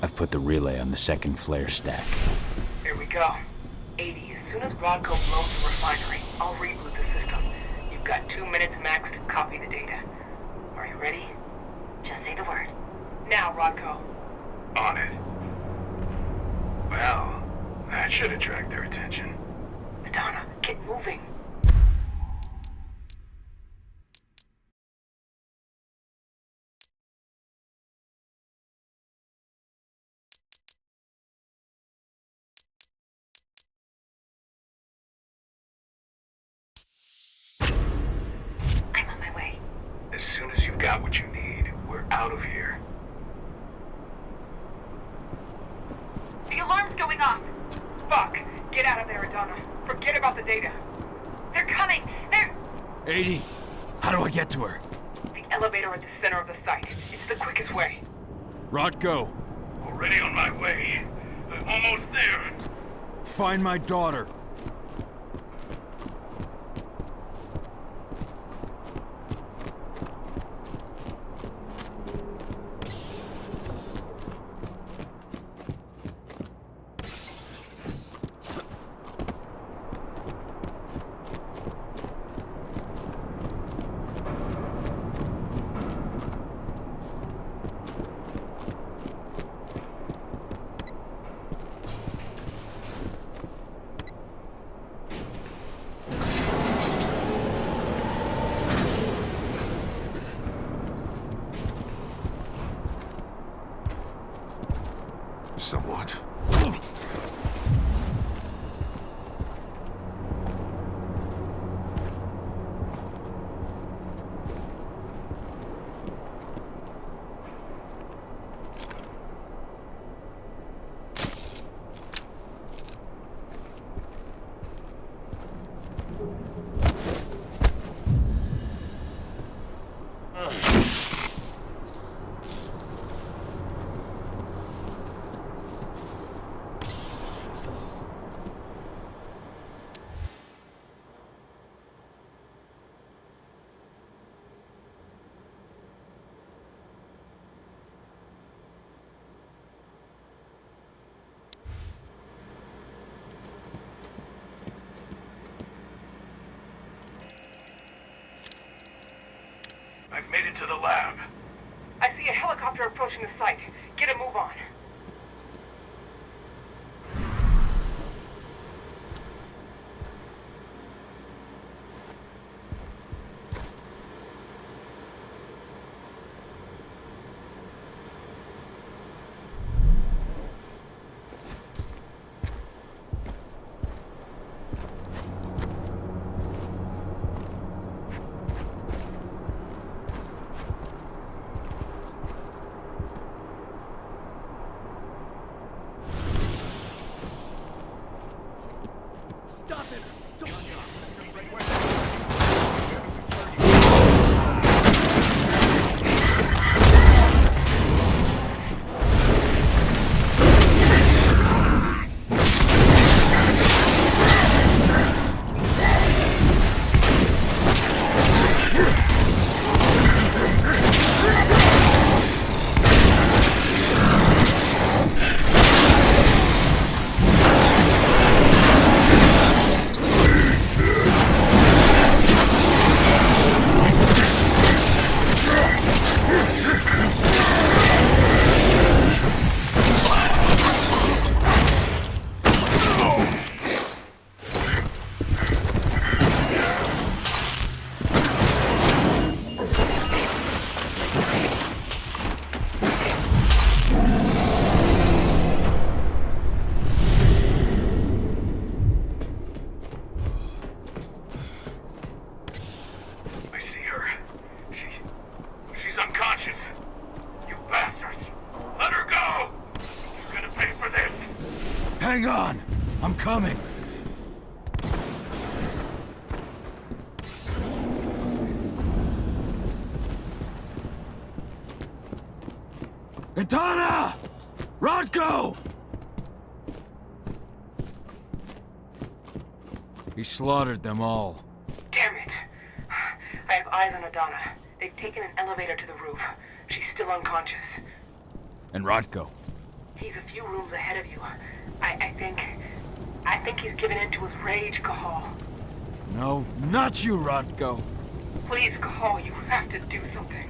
I've put the relay on the second flare stack. Here we go. 80, as soon as Rodko blows the refinery, I'll reboot the system. You've got 2 minutes max to copy the data. Are you ready? Just say the word. Now, Rodko. On it. Well, that should attract their attention. Aedana, get moving. I'm on my way. As soon as you've got what you need, we're out of here. The alarm's going off. Fuck. Get out of there, Aedana. Forget about the data. They're coming! They're... 80! How do I get to her? The elevator at the center of the site. It's the quickest way. Rodko, Already on my way. I'm almost there. find my daughter. Somewhat. I've made it to the lab. I see a helicopter approaching the site. Get a move on. Hang on! I'm coming! Aedana! Rodko! He slaughtered them all. Damn it. I have eyes on Aedana. They've taken an elevator to the roof. She's still unconscious. And Rodko? He's a few rooms ahead of you. I think he's given in to his rage, Cahal. No, not you, Rodko. Please, Cahal, you have to do something.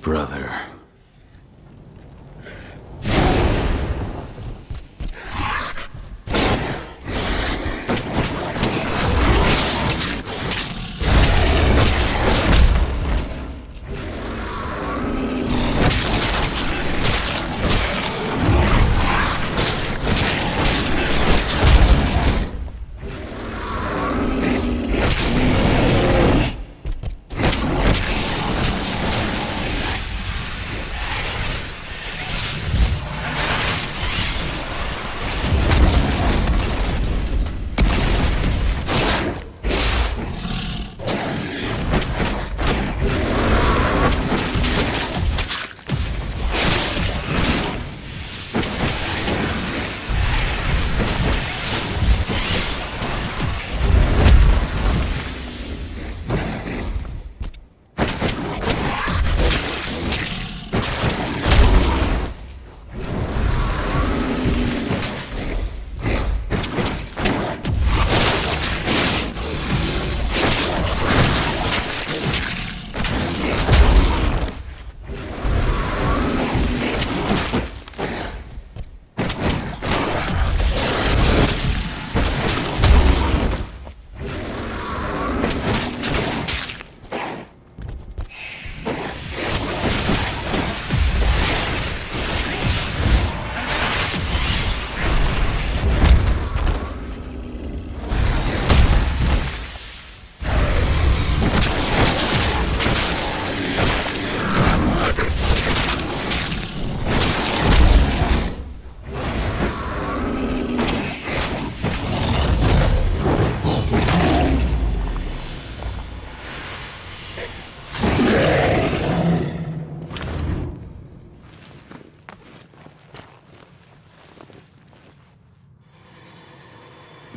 Brother.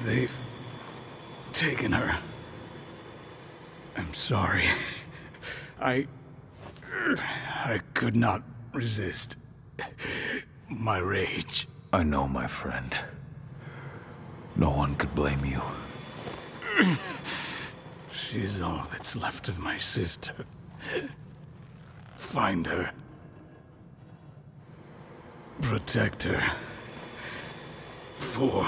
They've taken her. I'm sorry. I could not resist my rage. I know, my friend. No one could blame you. She's all that's left of my sister. Find her. Protect her. For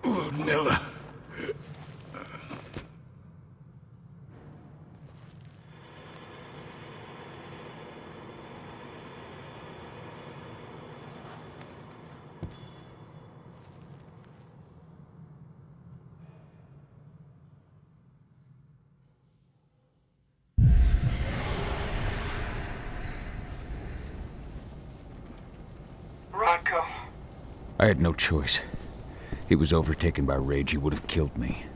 Ludmila. I had no choice. He was overtaken by rage. He would have killed me.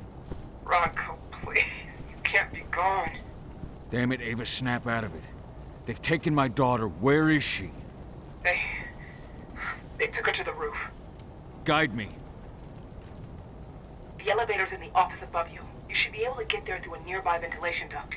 Rodko, please. You can't be gone. Damn it, Ava, snap out of it. They've taken my daughter. Where is she? They took her to the roof. Guide me. The elevator's in the office above you. You should be able to get there through a nearby ventilation duct.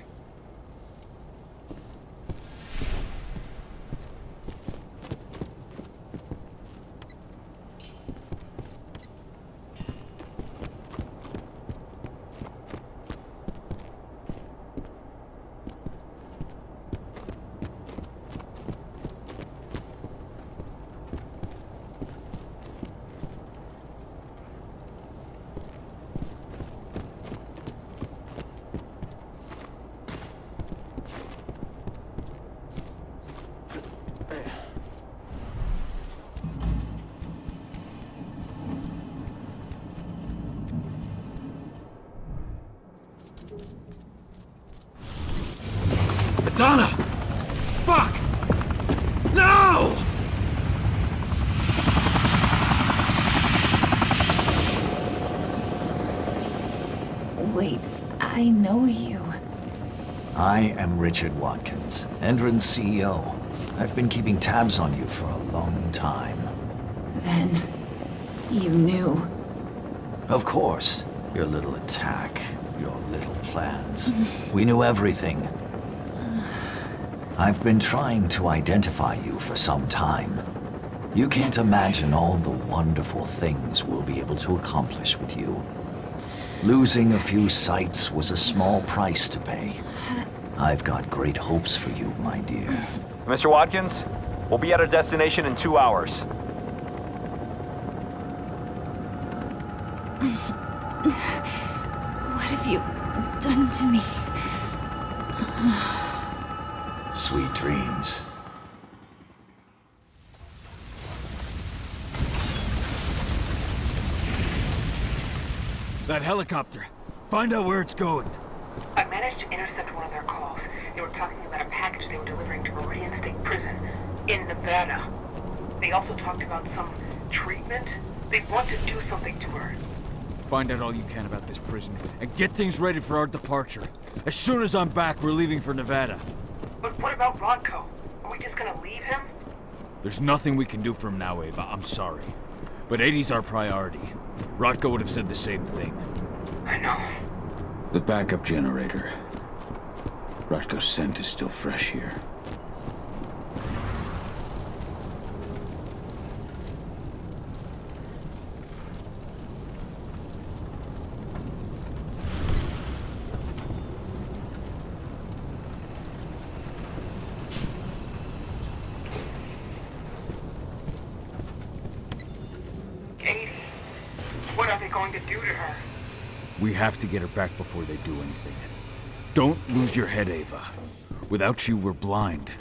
Aedana! Fuck! No! Wait, I know you. I am Richard Watkins, Endron's CEO. I've been keeping tabs on you for a long time. Then, you knew. Of course. Your little attack, your little plans. We knew everything. I've been trying to identify you for some time. You can't imagine all the wonderful things we'll be able to accomplish with you. Losing a few sights was a small price to pay. I've got great hopes for you, my dear. Mr. Watkins, we'll be at our destination in 2 hours. What have you done to me? Sweet dreams. That helicopter. Find out where it's going. I managed to intercept one of their calls. They were talking about a package they were delivering to Meridian State Prison in Nevada. They also talked about some treatment. They want to do something to her. Find out all you can about this prison, and get things ready for our departure. As soon as I'm back, we're leaving for Nevada. But what about Rodko? Are we just gonna leave him? There's nothing we can do for him now, Ava. I'm sorry. But 80's our priority. Rodko would have said the same thing. I know. The backup generator. Rodko's scent is still fresh here. What are they going to do to her? We have to get her back before they do anything. Don't lose your head, Ava. Without you, we're blind.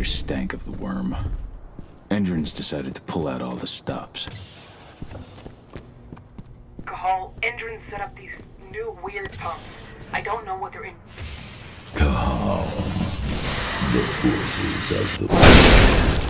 Stank of the worm. Endron's decided to pull out all the stops. Cahal, Endron set up these new weird pumps. I don't know what they're in. Cahal, the forces of the...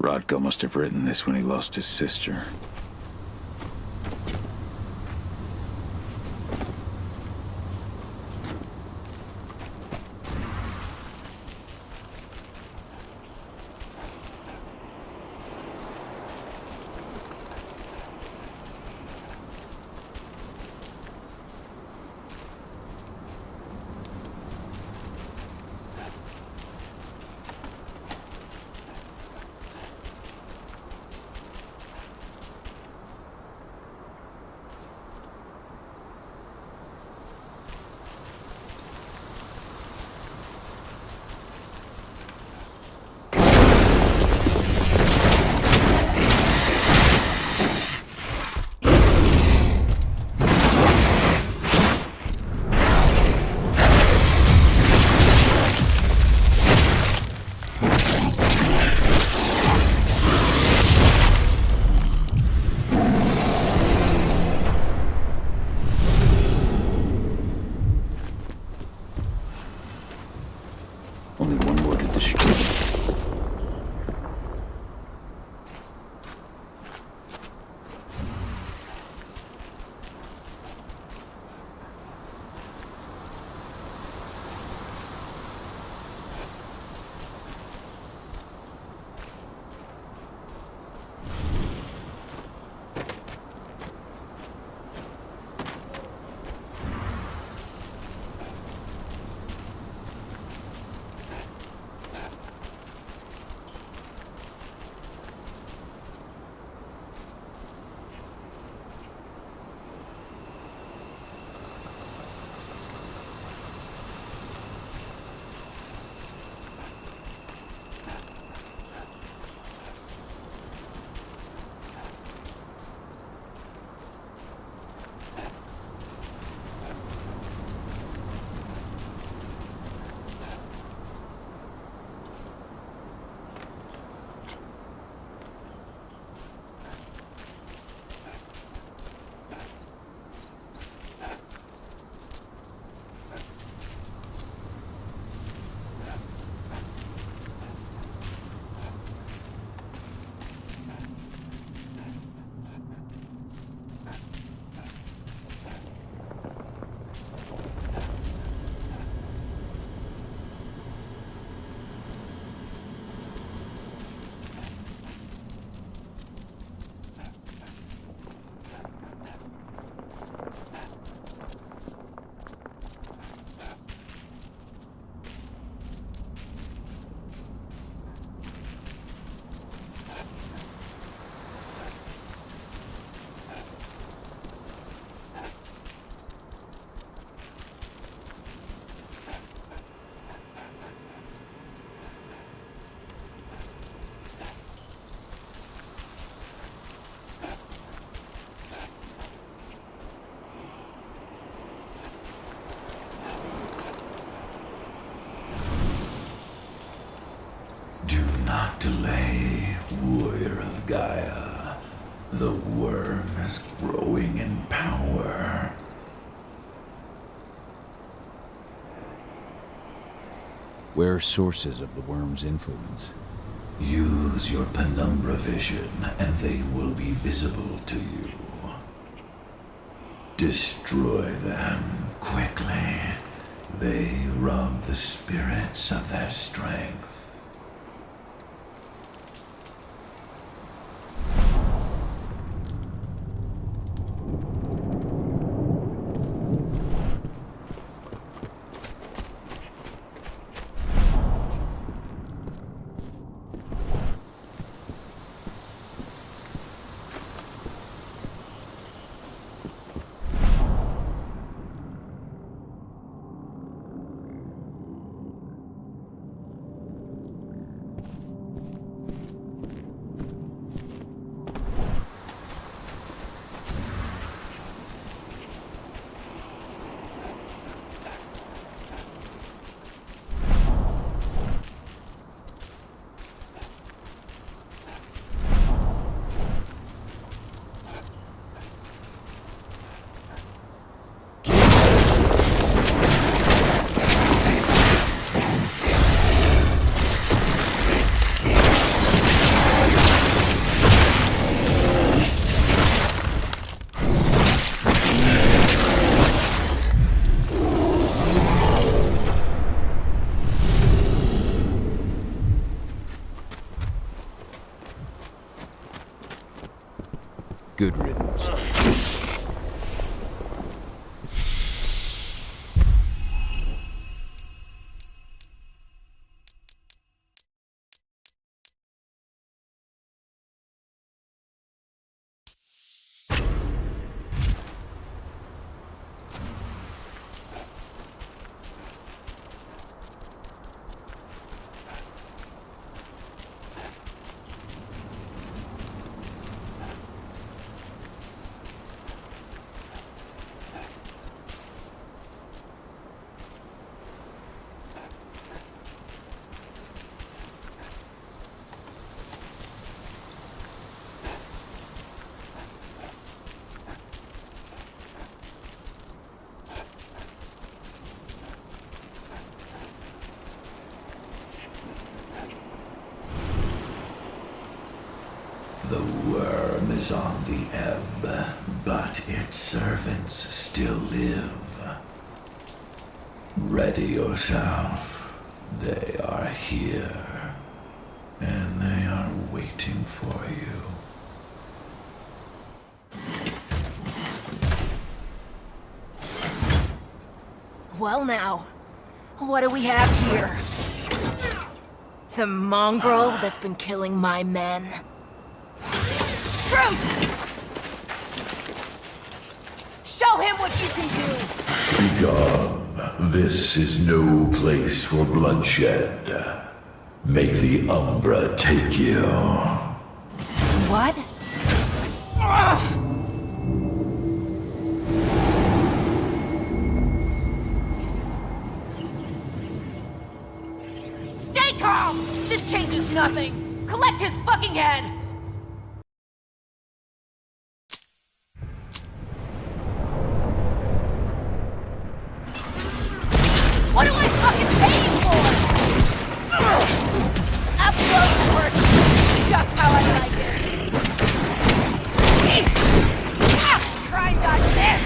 Rodko must have written this when he lost his sister. not delay, warrior of Gaia. The worm is growing in power. Where are sources of the worm's influence? Use your penumbra vision, and they will be visible to you. Destroy them quickly. They rob the spirits of their strength. Good riddance. The worm is on the ebb, but its servants still live. Ready yourself. They are here, and they are waiting for you. Well now, what do we have here? The mongrel that's been killing my men. Show him what you can do! Begone. This is no place for bloodshed. Make the Umbra take you. What? Stay calm! This changes nothing! Collect his fucking head! What do I fucking pay you for? Up close and personal. Just how I like it. Try and dodge this!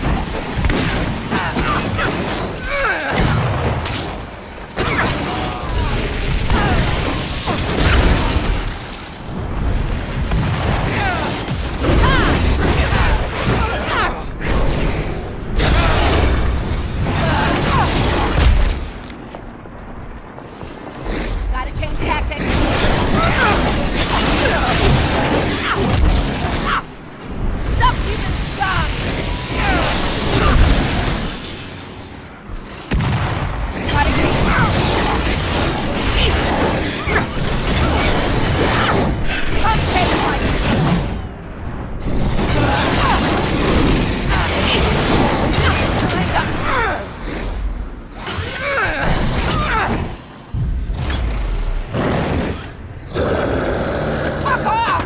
Gotta change tactics. Stop using stop. Gotta change. Come take one. Fuck off!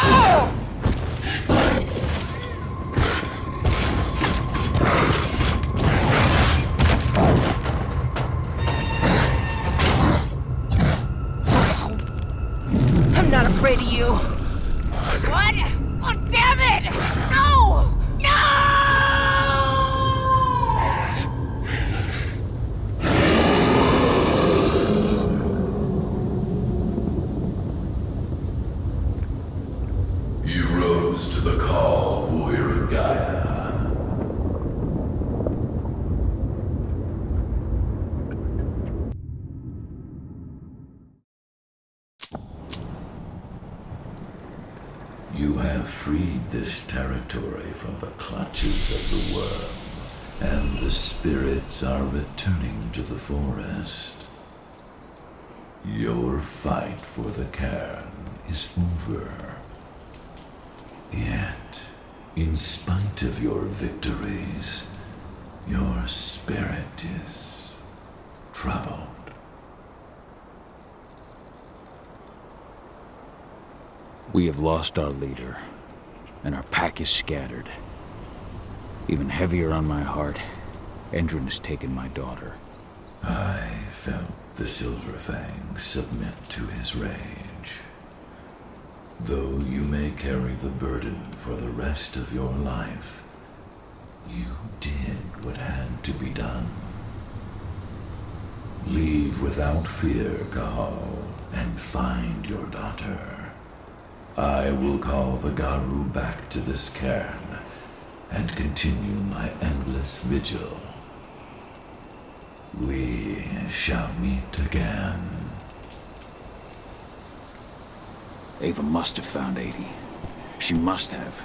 Oh! I'm not afraid of you. What? Oh, damn it! No! No! You rose to the call, warrior of Gaia. You have freed this territory from the clutches of the worm, and the spirits are returning to the forest. Your fight for the Caern is over. Yet, in spite of your victories, your spirit is troubled. We have lost our leader, and our pack is scattered. Even heavier on my heart, Endron has taken my daughter. I felt the Silver Fang submit to his rage. Though you may carry the burden for the rest of your life, you did what had to be done. Leave without fear, Cahal, and find your daughter. I will call the Garou back to this cairn and continue my endless vigil. We shall meet again. Ava must have found 80. She must have.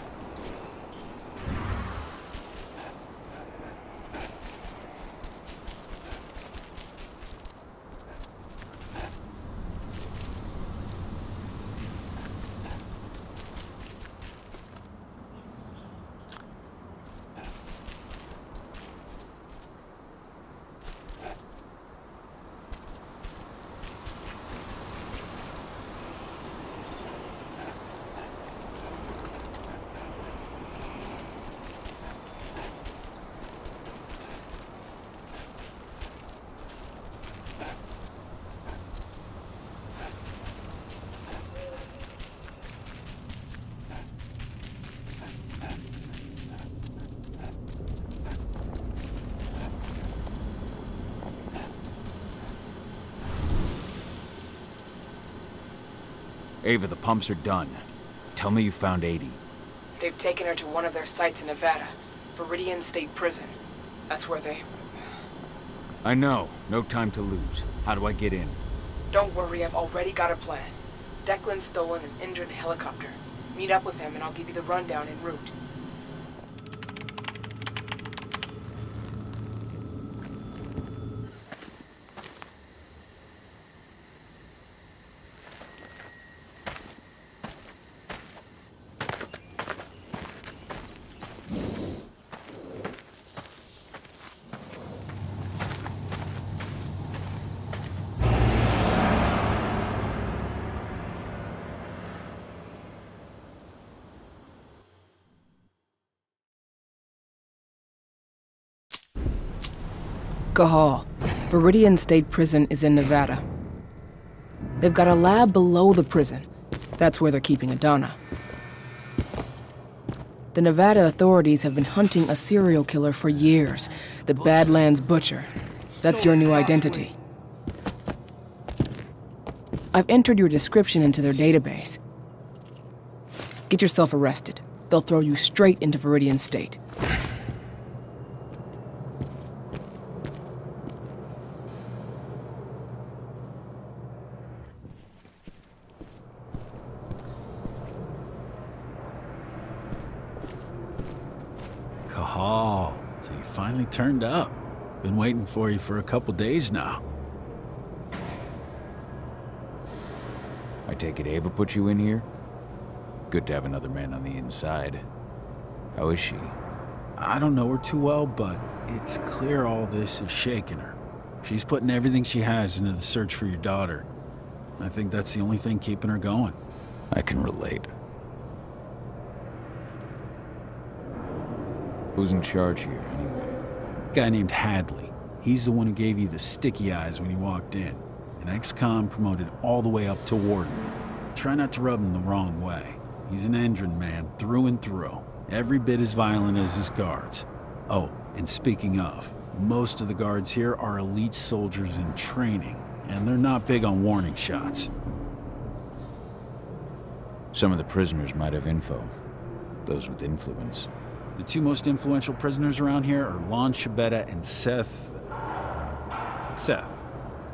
Ava, the pumps are done. Tell me you found 80. They've taken her to one of their sites in Nevada, Viridian State Prison. That's where they... I know. No time to lose. How do I get in? Don't worry, I've already got a plan. Declan's stolen an Endron helicopter. Meet up with him and I'll give you the rundown en route. Cahal. Viridian State Prison is in Nevada. They've got a lab below the prison. That's where they're keeping Aedana. The Nevada authorities have been hunting a serial killer for years. The Badlands Butcher. That's your new identity. I've entered your description into their database. Get yourself arrested. They'll throw you straight into Viridian State. Cahal, so you finally turned up. Been waiting for you for a couple days now. I take it Ava put you in here? Good to have another man on the inside. How is she? I don't know her too well, but it's clear all this is shaking her. She's putting everything she has into the search for your daughter. I think that's the only thing keeping her going. I can relate. Who's in charge here, anyway? A guy named Hadley. He's the one who gave you the sticky eyes when you walked in. An ex-con promoted all the way up to warden. Try not to rub him the wrong way. He's an Endron man, through and through. Every bit as violent as his guards. Oh, and speaking of, most of the guards here are elite soldiers in training, and they're not big on warning shots. Some of the prisoners might have info. Those with influence. The two most influential prisoners around here are Lon Shabeta and Seth.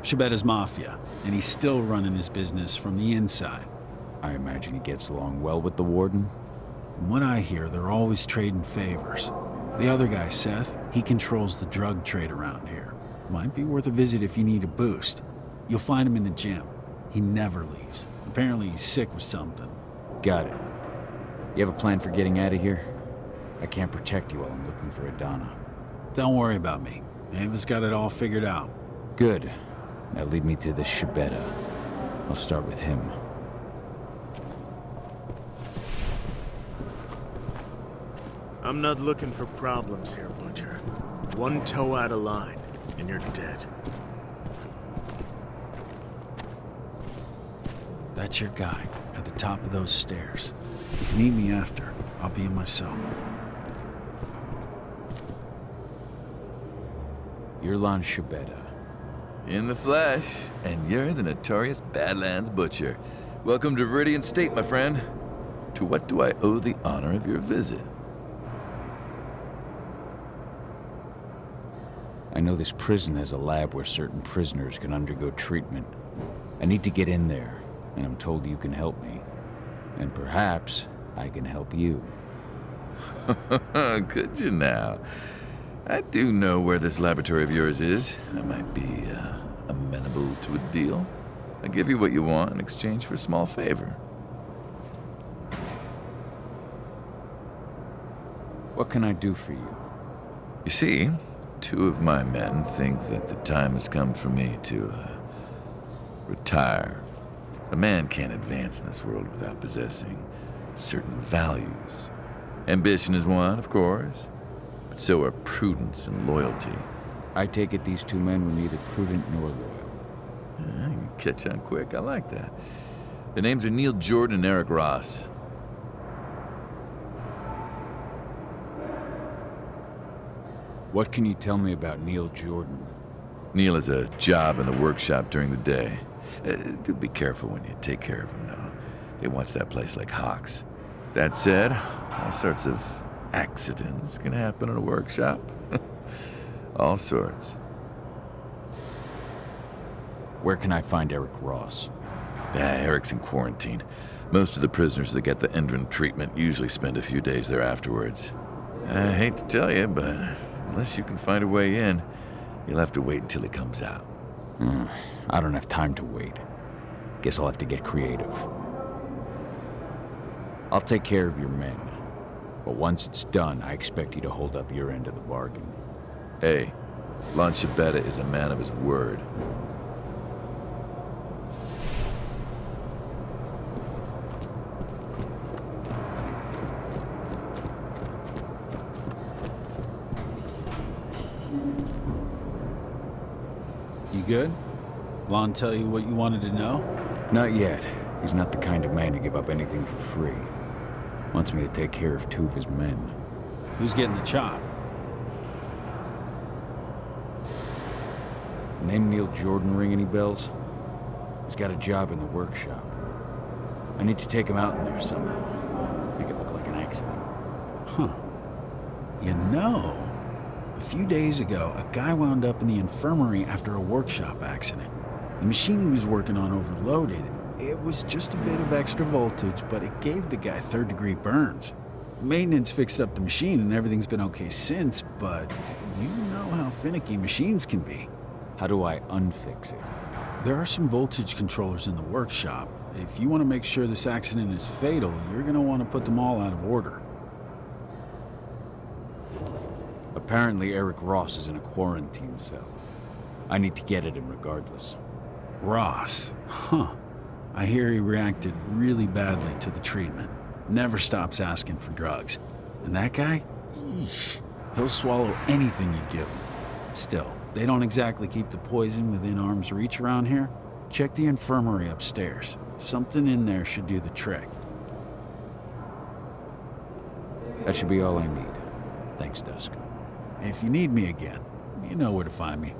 Shabetta's mafia, and he's still running his business from the inside. I imagine he gets along well with the warden? From what I hear, they're always trading favors. The other guy, Seth, he controls the drug trade around here. Might be worth a visit if you need a boost. You'll find him in the gym. He never leaves. Apparently he's sick with something. Got it. You have a plan for getting out of here? I can't protect you while I'm looking for Aedana. Don't worry about me. Ava's got it all figured out. Good. Now lead me to the Shabeta. I'll start with him. I'm not looking for problems here, Butcher. One toe out of line, and you're dead. That's your guy, at the top of those stairs. Meet me after. I'll be in my cell. You're Lon Shabeta. In the flesh, and you're the notorious Badlands Butcher. Welcome to Viridian State, my friend. To what do I owe the honor of your visit? I know this prison has a lab where certain prisoners can undergo treatment. I need to get in there, and I'm told you can help me. And perhaps I can help you. Could you now? I do know where this laboratory of yours is. I might be amenable to a deal. I give you what you want in exchange for a small favor. What can I do for you? You see, 2 of my men think that the time has come for me to retire. A man can't advance in this world without possessing certain values. Ambition is one, of course, but so are prudence and loyalty. I take it these 2 men were neither prudent nor loyal. You catch on quick. I like that. Their names are Neil Jordan and Eric Ross. What can you tell me about Neil Jordan? Neil has a job in the workshop during the day. Do be careful when you take care of him, though. They watch that place like hawks. That said, all sorts of accidents can happen in a workshop. All sorts. Where can I find Eric Ross? Eric's in quarantine. Most of the prisoners that get the Endron treatment usually spend a few days there afterwards. I hate to tell you, but unless you can find a way in, you'll have to wait until he comes out. I don't have time to wait. Guess I'll have to get creative. I'll take care of your men. But once it's done, I expect you to hold up your end of the bargain. Hey, Lon Shabetta is a man of his word. You good? Lon tell you what you wanted to know? Not yet. He's not the kind of man to give up anything for free. Wants me to take care of 2 of his men. Who's getting the chop? Name Neil Jordan ring any bells? He's got a job in the workshop. I need to take him out in there somehow. Make it look like an accident. Huh. You know, a few days ago, a guy wound up in the infirmary after a workshop accident. The machine he was working on overloaded. It was just a bit of extra voltage, but it gave the guy 3rd-degree burns. Maintenance fixed up the machine and everything's been okay since, but you know how finicky machines can be. How do I unfix it? There are some voltage controllers in the workshop. If you want to make sure this accident is fatal, you're going to want to put them all out of order. Apparently Eric Ross is in a quarantine cell. I need to get at him regardless. Ross? Huh. I hear he reacted really badly to the treatment. Never stops asking for drugs. And that guy? Eesh. He'll swallow anything you give him. Still, they don't exactly keep the poison within arm's reach around here. Check the infirmary upstairs. Something in there should do the trick. That should be all I need. Thanks, Dusk. If you need me again, you know where to find me.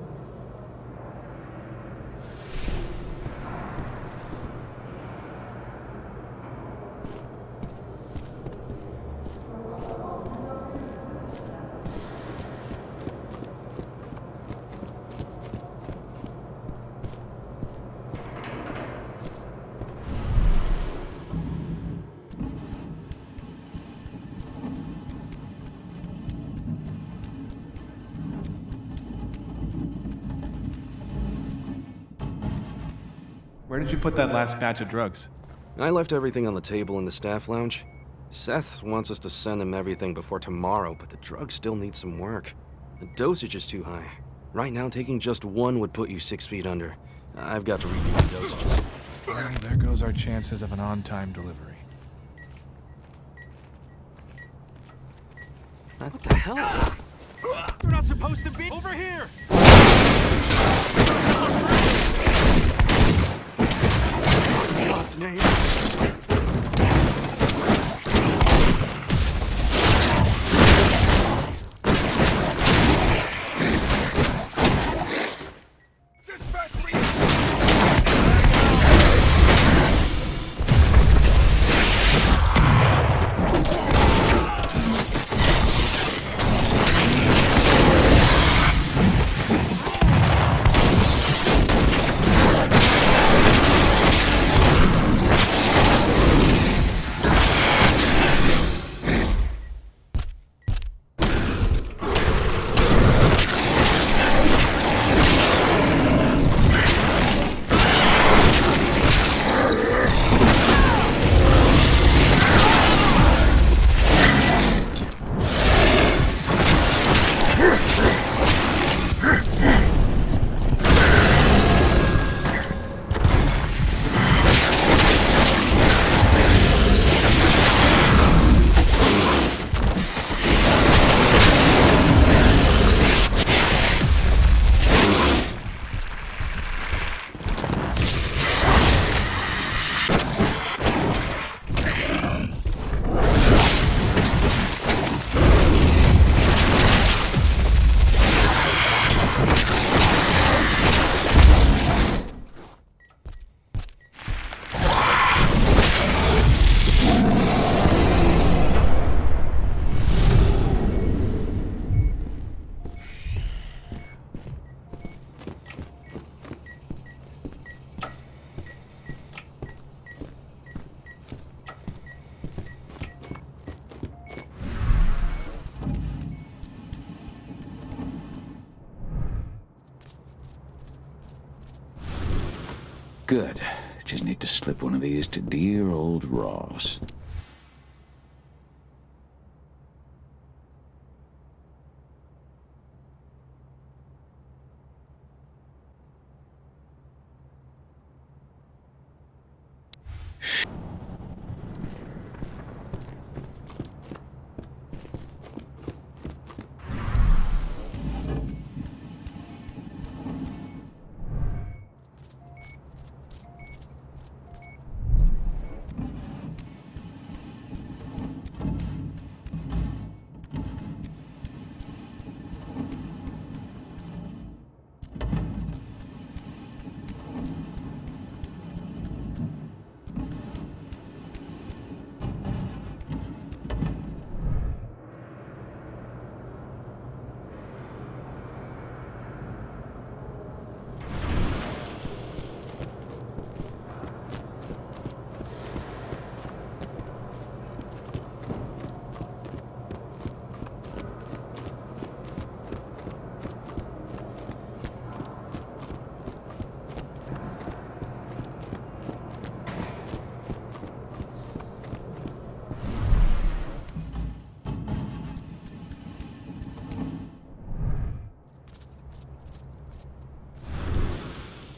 Where did you put that last batch of drugs? I left everything on the table in the staff lounge. Seth wants us to send him everything before tomorrow, but the drugs still need some work. The dosage is too high. Right now, taking just 1 would put you 6 feet under. I've got to redo the dosages. Well, there goes our chances of an on-time delivery. What the hell? You're not supposed to be over here! In God's name. Good. Just need to slip one of these to dear old Ross.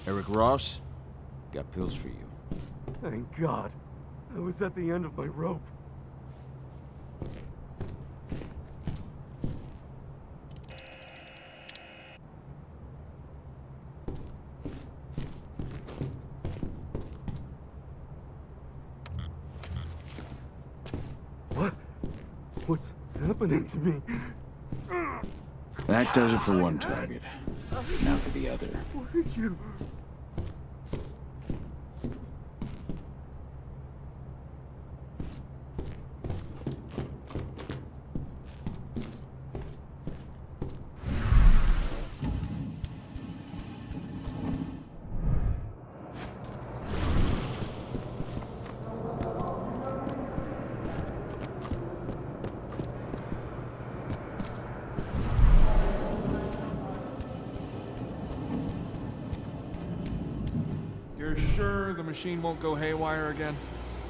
Eric Ross, got pills for you. Thank God. I was at the end of my rope. What? What's happening to me? That does it for one target. Now for the other. What did you... You're sure the machine won't go haywire again?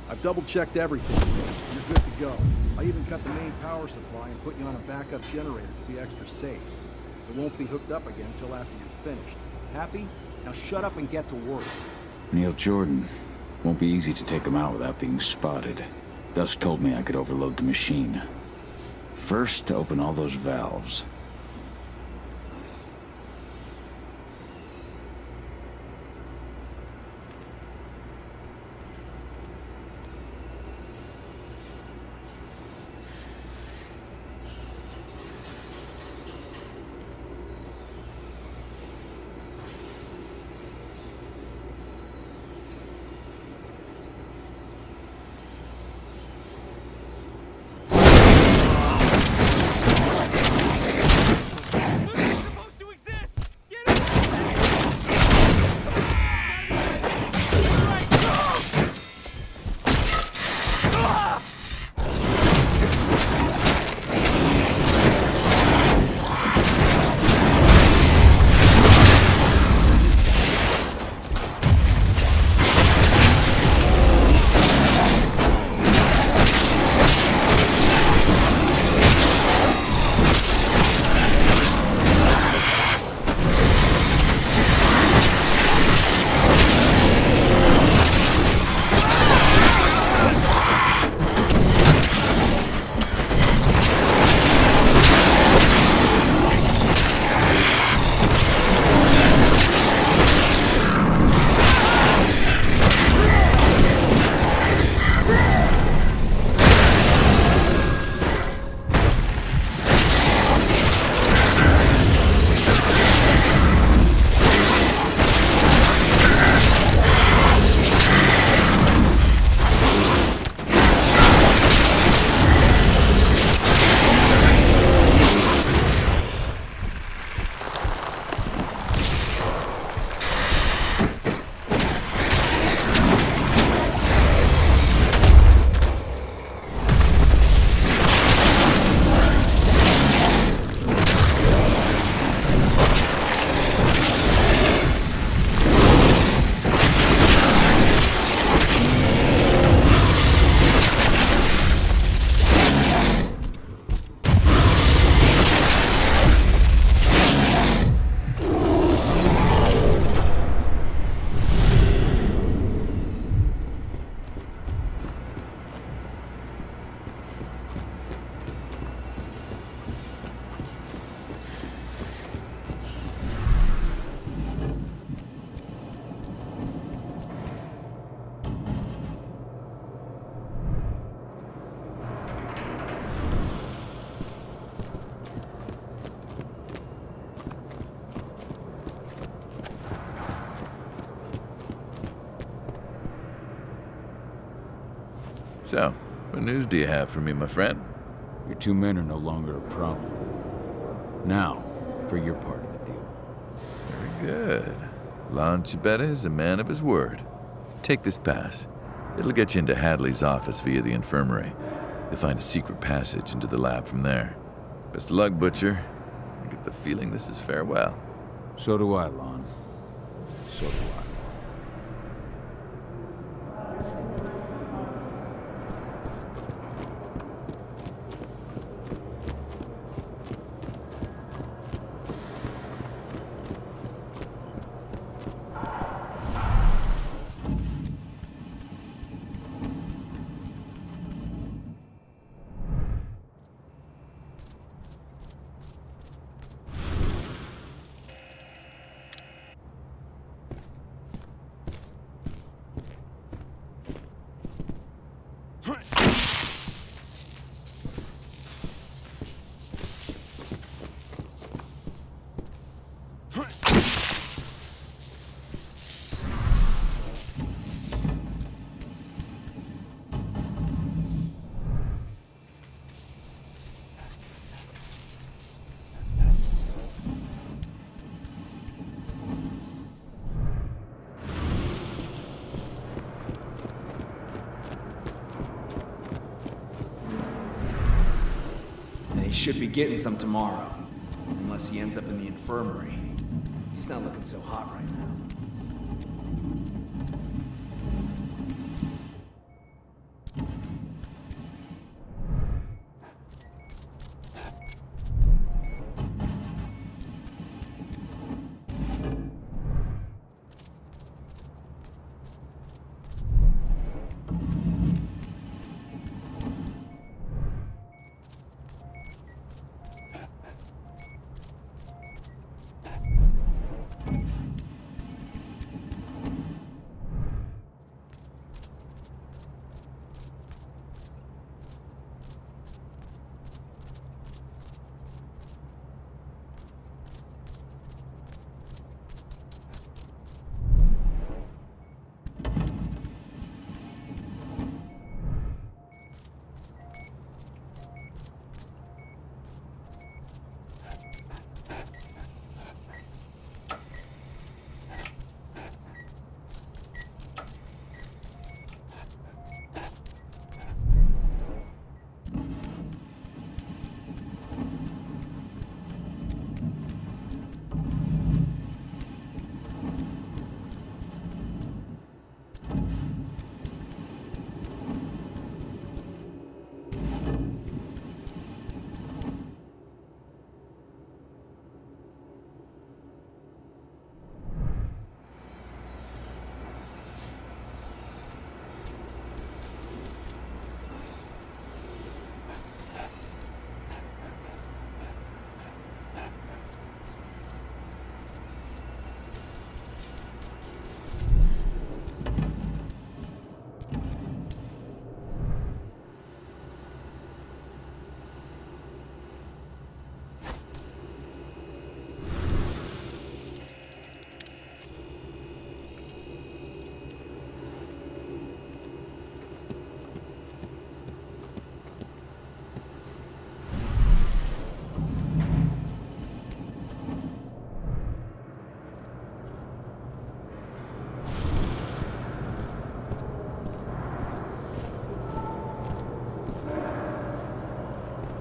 I've double-checked everything. You're good to go. I even cut the main power supply and put you on a backup generator to be extra safe. It won't be hooked up again until after you're finished. Happy? Now shut up and get to work. Neil Jordan. Won't be easy to take him out without being spotted. Dusk told me I could overload the machine. First, to open all those valves. So, what news do you have for me, my friend? Your 2 men are no longer a problem. Now, for your part of the deal. Very good. Lon Chibetta is a man of his word. Take this pass. It'll get you into Hadley's office via the infirmary. You'll find a secret passage into the lab from there. Best of luck, Butcher. I get the feeling this is farewell. So do I, Lon. So do I. He should be getting some tomorrow. Unless he ends up in the infirmary. He's not looking so hot right now.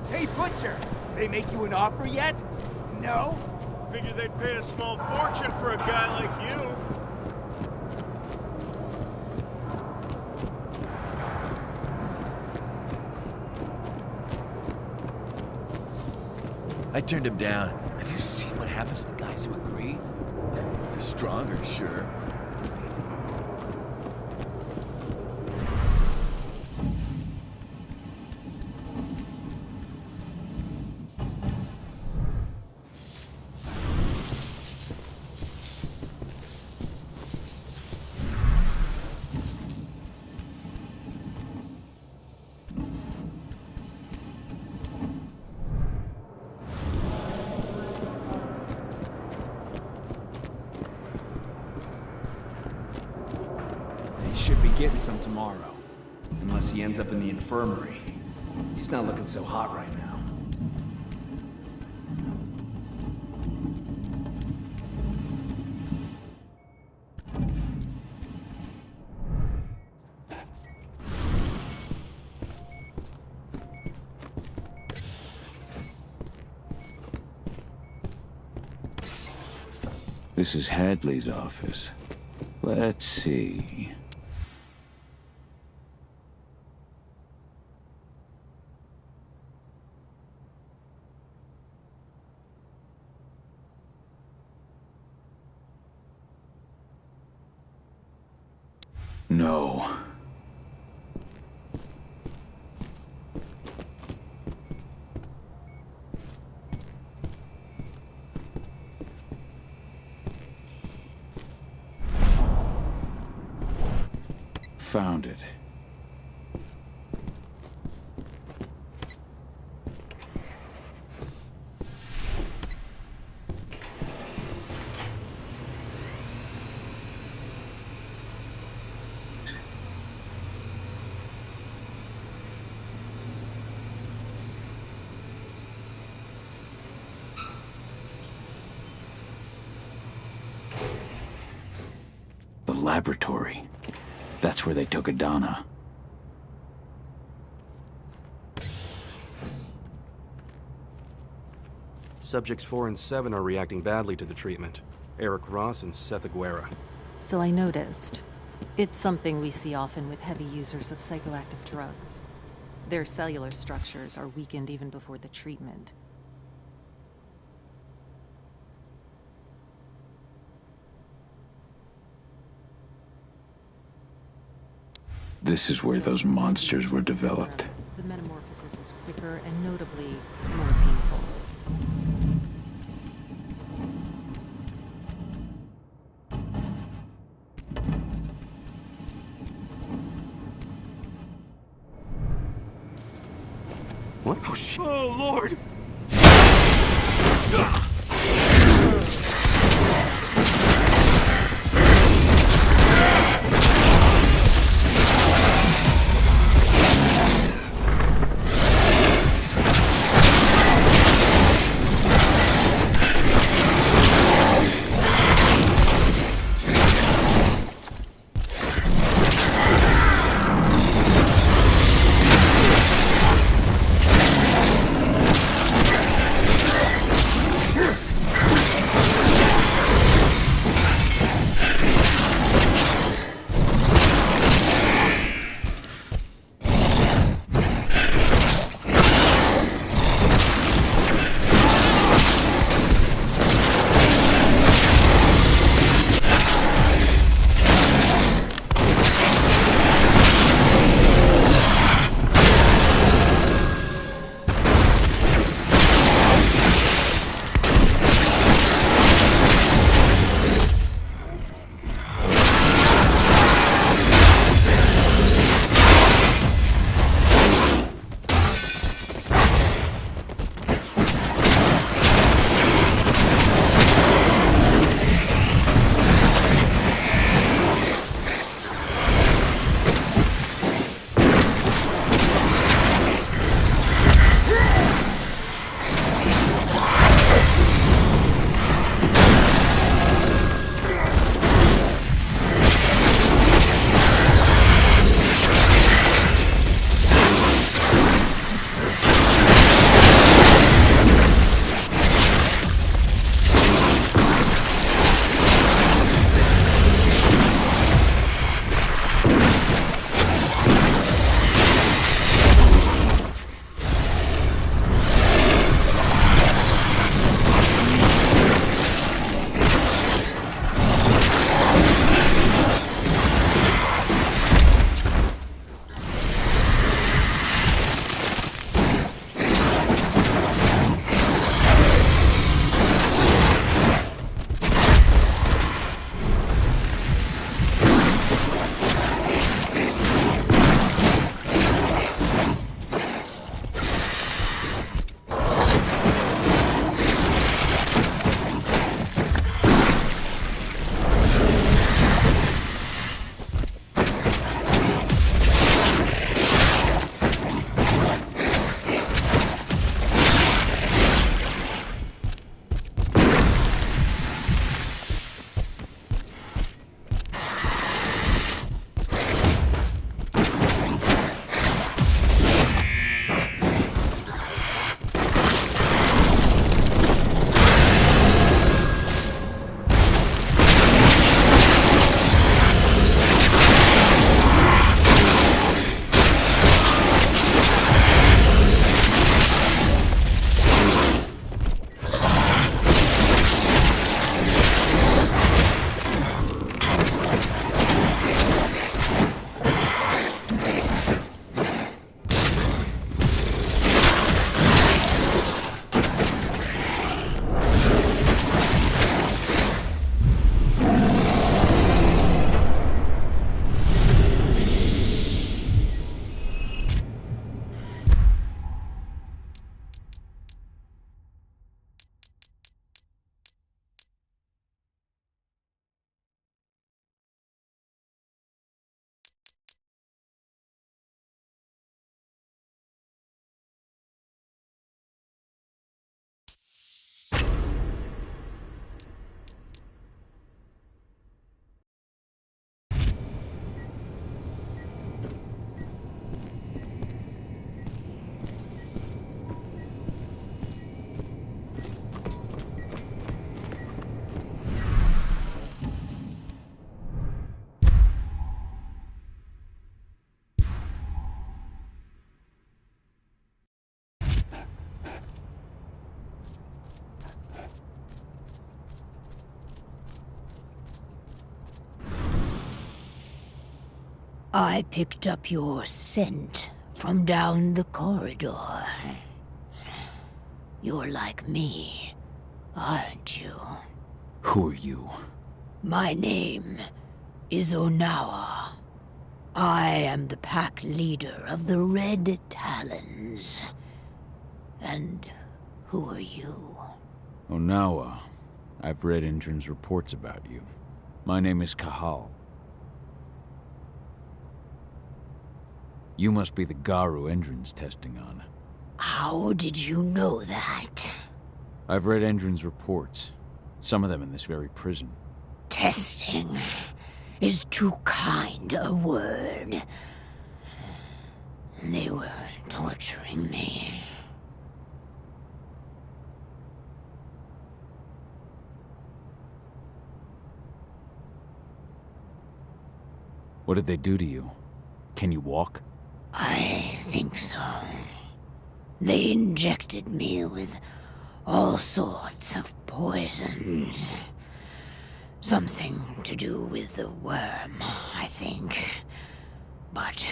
Hey, Butcher! They make you an offer yet? No? Figured they'd pay a small fortune for a guy like you. I turned him down. Have you seen what happens to the guys who agree? They're stronger, sure. Should be getting some tomorrow. Unless unless he ends up in the infirmary. He's not looking so hot right now. This is Hadley's office. Let's see. No. Found it. The laboratory. That's where they took Aedana. Subjects 4 and 7 are reacting badly to the treatment. Eric Ross and Seth Aguera. So I noticed. It's something we see often with heavy users of psychoactive drugs. Their cellular structures are weakened even before the treatment. This is where those monsters were developed. The metamorphosis is quicker and notably more painful. What? Oh, shit. Oh, Lord! I picked up your scent from down the corridor. You're like me, aren't you? Who are you? My name is Onawa. I am the pack leader of the Red Talons. And who are you? Onawa. I've read Endron's reports about you. My name is Cahal. You must be the Garou Endron's testing on. How did you know that? I've read Endron's reports. Some of them in this very prison. Testing is too kind a word. They were torturing me. What did they do to you? Can you walk? I think so. They injected me with all sorts of poison. Something to do with the worm, I think. But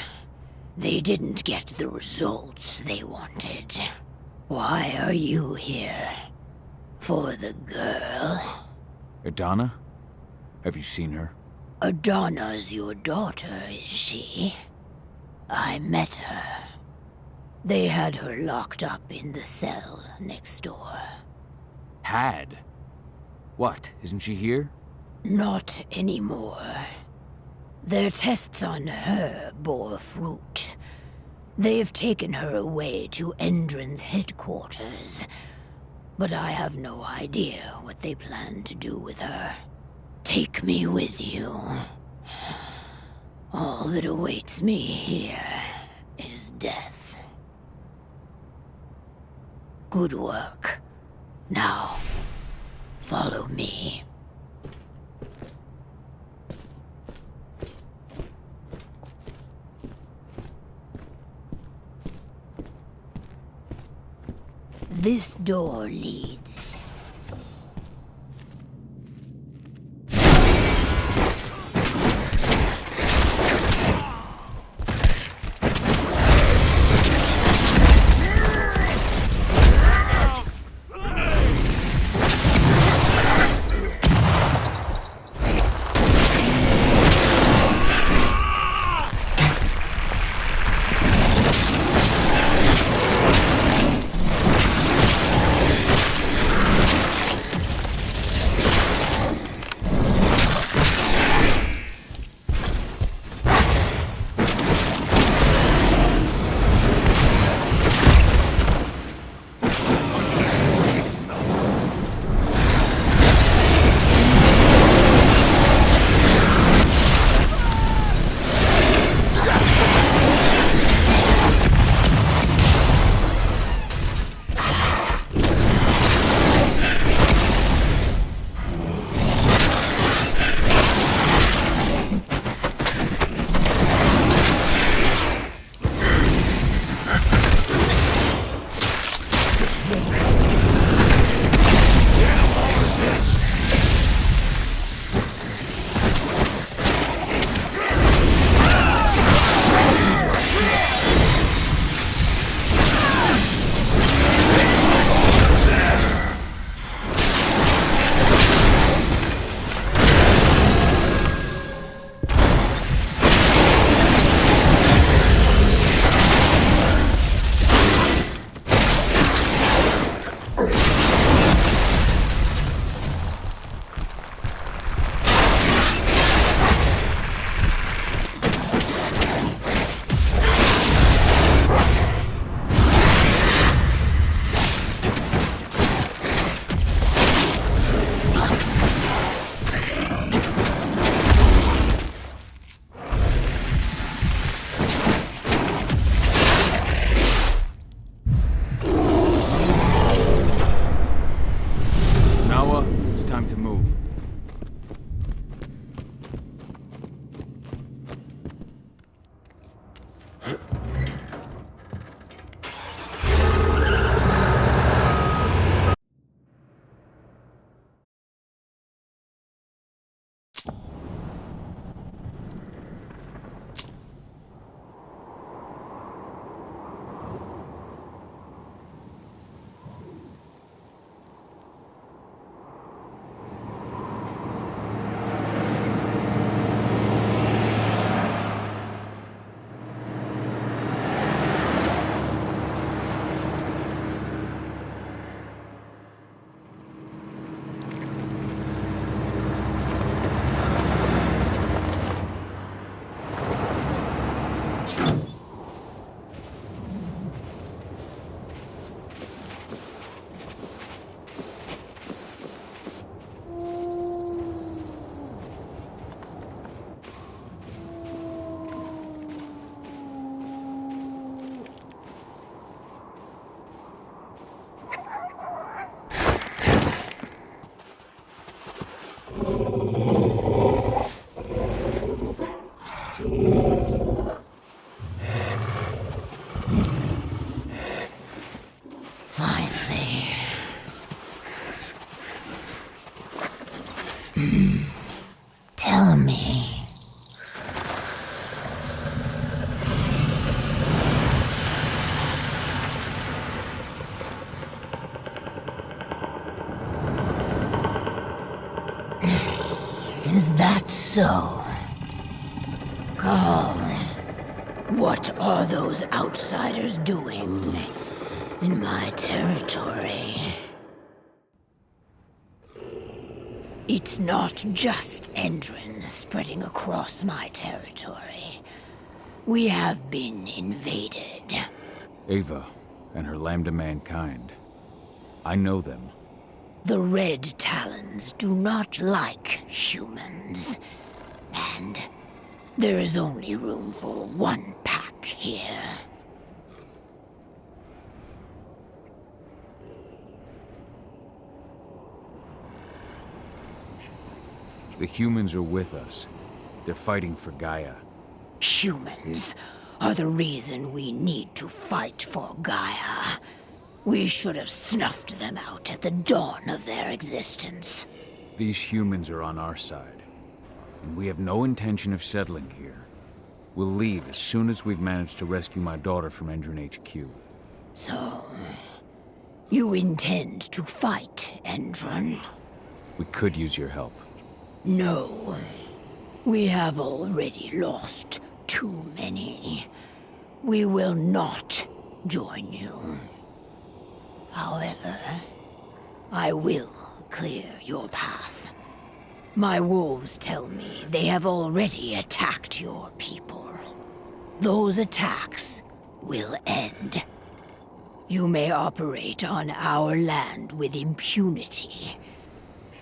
they didn't get the results they wanted. Why are you here? For the girl? Aedana? Have you seen her? Aedana's your daughter, is she? I met her. They had her locked up in the cell next door. Had? What, isn't she here? Not anymore. Their tests on her bore fruit. They've taken her away to Endron's headquarters. But I have no idea what they plan to do with her. Take me with you. All that awaits me here is death. Good work. Now, follow me. This door leads. Tell me. Is that so? Cahal, what are those outsiders doing in my territory? It's not just Endron spreading across my territory. We have been invaded. Ava and her Lambda Mankind. I know them. The Red Talons do not like humans. And there is only room for one pack here. The humans are with us. They're fighting for Gaia. Humans are the reason we need to fight for Gaia. We should have snuffed them out at the dawn of their existence. These humans are on our side, and we have no intention of settling here. We'll leave as soon as we've managed to rescue my daughter from Endron HQ. So, you intend to fight Endron? We could use your help. No. We have already lost too many. We will not join you. However, I will clear your path. My wolves tell me they have already attacked your people. Those attacks will end. You may operate on our land with impunity.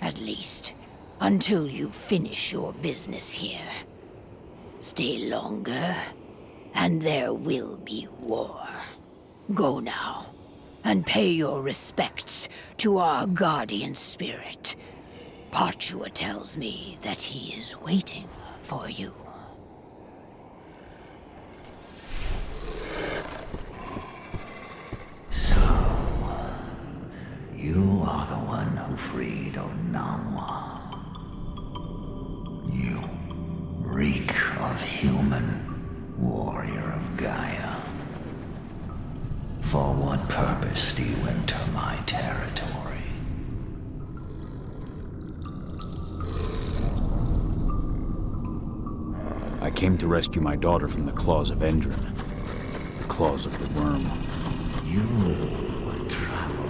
At least, until you finish your business here. Stay longer, and there will be war. Go now, and pay your respects to our guardian spirit. Parchua tells me that he is waiting for you. So, you are the one who freed Onawa. You reek of human, warrior of Gaia. For what purpose do you enter my territory? I came to rescue my daughter from the claws of Endron. The claws of the worm. You would travel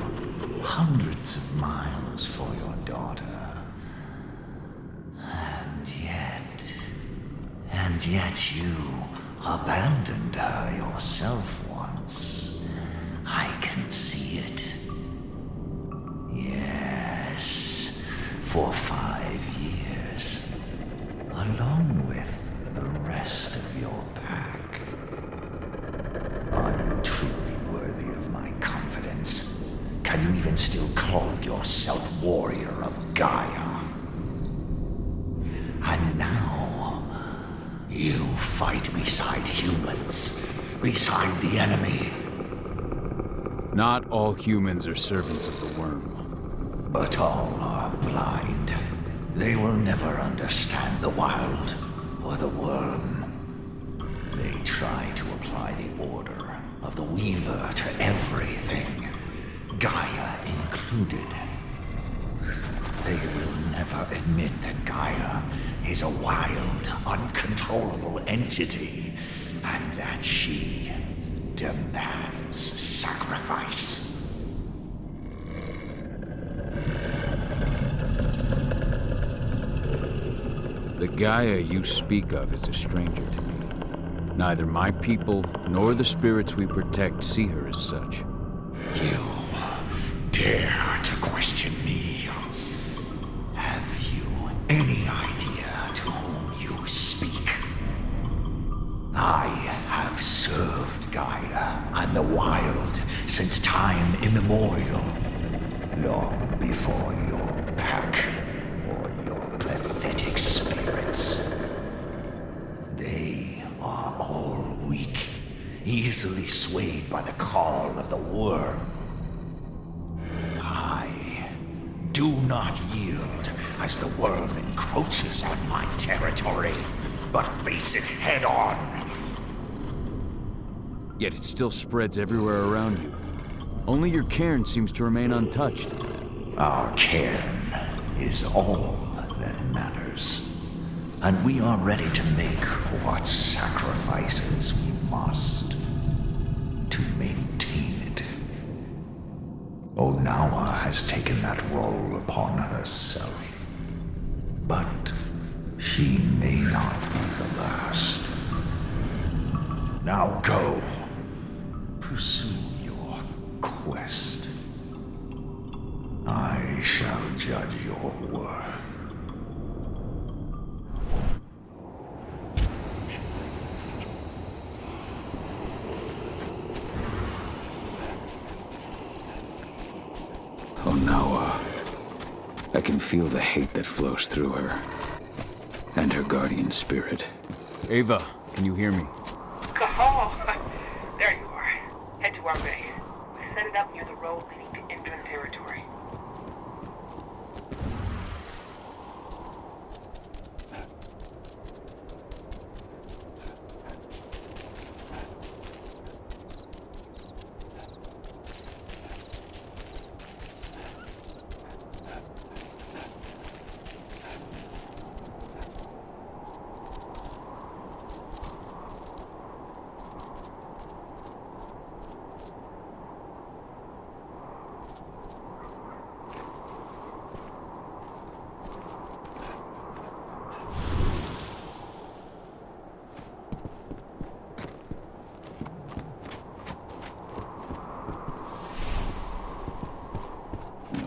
hundreds of miles for your daughter. And yet you abandoned her yourself once. I can see it. Yes, for 5 years. Along with the rest of your pack. Are you truly worthy of my confidence? Can you even still call yourself warrior of Gaia? And now, you fight beside humans, beside the enemy. Not all humans are servants of the worm. But all are blind. They will never understand the wild or the worm. They try to apply the order of the Weaver to everything, Gaia included. They will never admit that Gaia is a wild, uncontrollable entity, and that she demands sacrifice. The Gaia you speak of is a stranger to me. Neither my people nor the spirits we protect see her as such. You dare to question me? Have you any idea to whom you speak? I have served Gaia and the wild since time immemorial, long before your pack or your pathetic spirits. They are all weak, easily swayed by the call of the worm. I Do not yield as the worm encroaches on my territory, but face it head on. Yet it still spreads everywhere around you. Only your Cairn seems to remain untouched. Our Cairn is all that matters. And we are ready to make what sacrifices we must to maintain it. Onawa has taken that role upon herself. But she may not be the last. Now go. Pursue your quest. I shall judge your worth. Onawa. I can feel the hate that flows through her. And her guardian spirit. Ava, can you hear me? Cahal! There you are. Head to our base. We set it up near the road leading to Endron territory.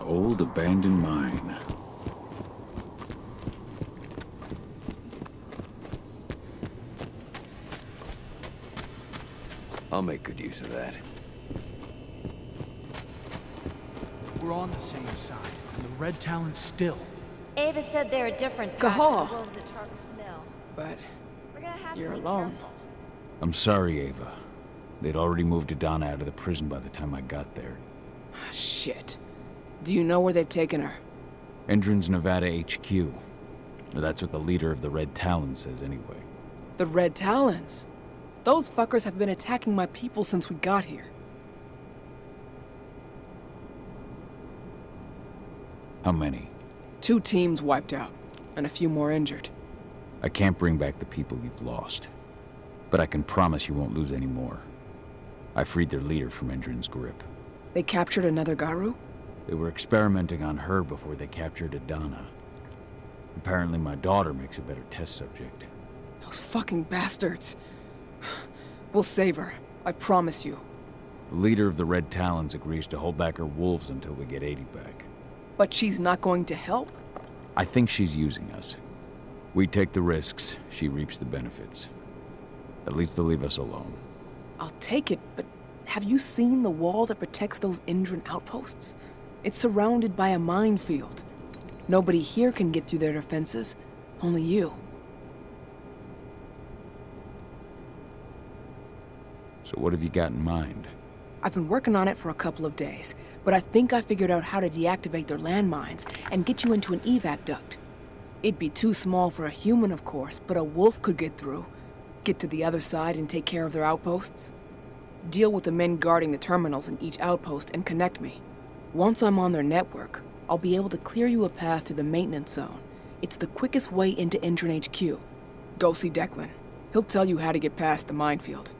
Old abandoned mine. I'll make good use of that. We're on the same side, and the Red Talon still. Ava said they're a different Cahal. pack than the wolves at Tarker's Mill. But We're gonna have you're to be alone. careful. I'm sorry, Ava. They'd already moved Aedana out of the prison by the time I got there. Ah, shit. Do you know where they've taken her? Endron's Nevada HQ. Or that's what the leader of the Red Talon says anyway. The Red Talons? Those fuckers have been attacking my people since we got here. How many? 2 teams wiped out, and a few more injured. I can't bring back the people you've lost. But I can promise you won't lose any more. I freed their leader from Endron's grip. They captured another Garou? They were experimenting on her before they captured Aedana. Apparently my daughter makes a better test subject. Those fucking bastards. We'll save her, I promise you. The leader of the Red Talons agrees to hold back her wolves until we get 80 back. But she's not going to help? I think she's using us. We take the risks, she reaps the benefits. At least they'll leave us alone. I'll take it, but have you seen the wall that protects those Endron outposts? It's surrounded by a minefield. Nobody here can get through their defenses. Only you. So what have you got in mind? I've been working on it for a couple of days, but I think I figured out how to deactivate their landmines and get you into an evac duct. It'd be too small for a human, of course, but a wolf could get through. Get to the other side and take care of their outposts. Deal with the men guarding the terminals in each outpost and connect me. Once I'm on their network, I'll be able to clear you a path through the maintenance zone. It's the quickest way into Endron HQ. Go see Declan. He'll tell you how to get past the minefield.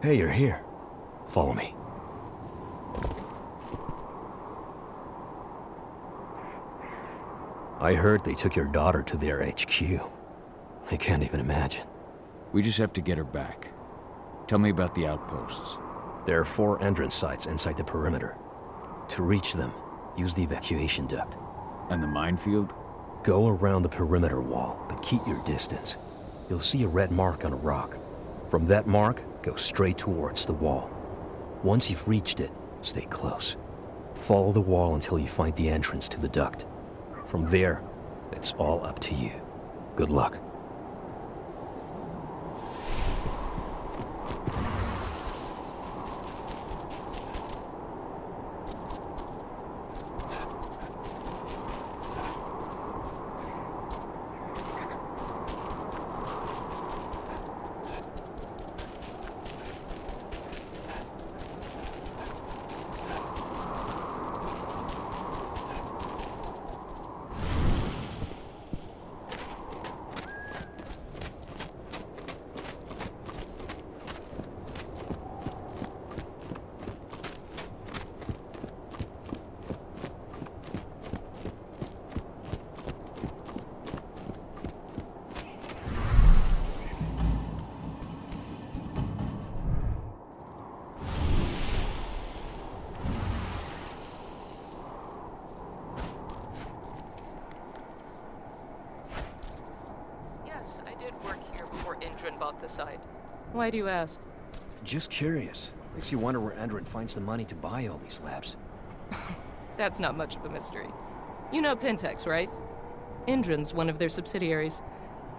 Hey, you're here. Follow me. I heard they took your daughter to their HQ. I can't even imagine. We just have to get her back. Tell me about the outposts. There are 4 entrance sites inside the perimeter. To reach them, use the evacuation duct. And the minefield? Go around the perimeter wall, but keep your distance. You'll see a red mark on a rock. From that mark, go straight towards the wall. Once you've reached it, stay close. Follow the wall until you find the entrance to the duct. From there, it's all up to you. Good luck. Bought the site. Why do you ask? Just curious. Makes you wonder where Endron finds the money to buy all these labs. That's not much of a mystery. You know Pentex, right? Endron's one of their subsidiaries.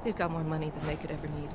They've got more money than they could ever need.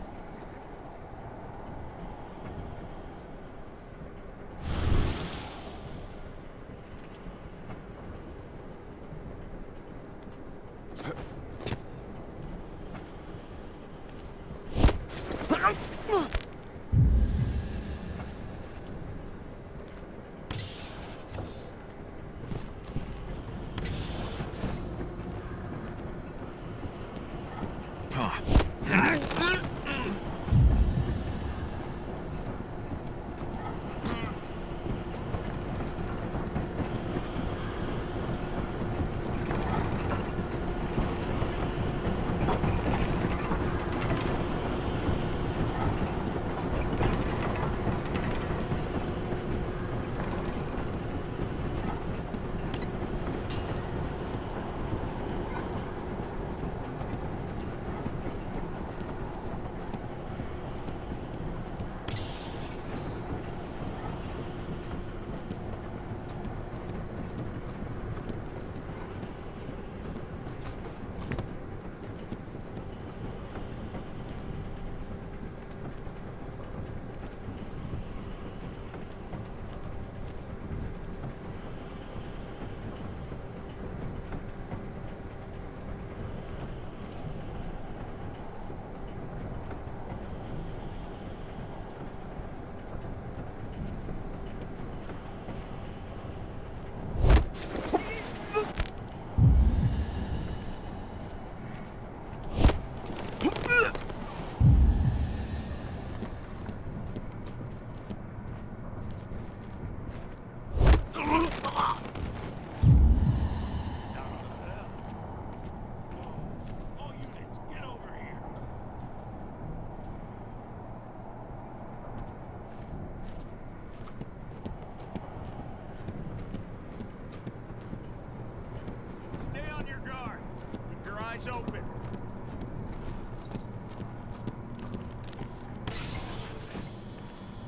Eyes open.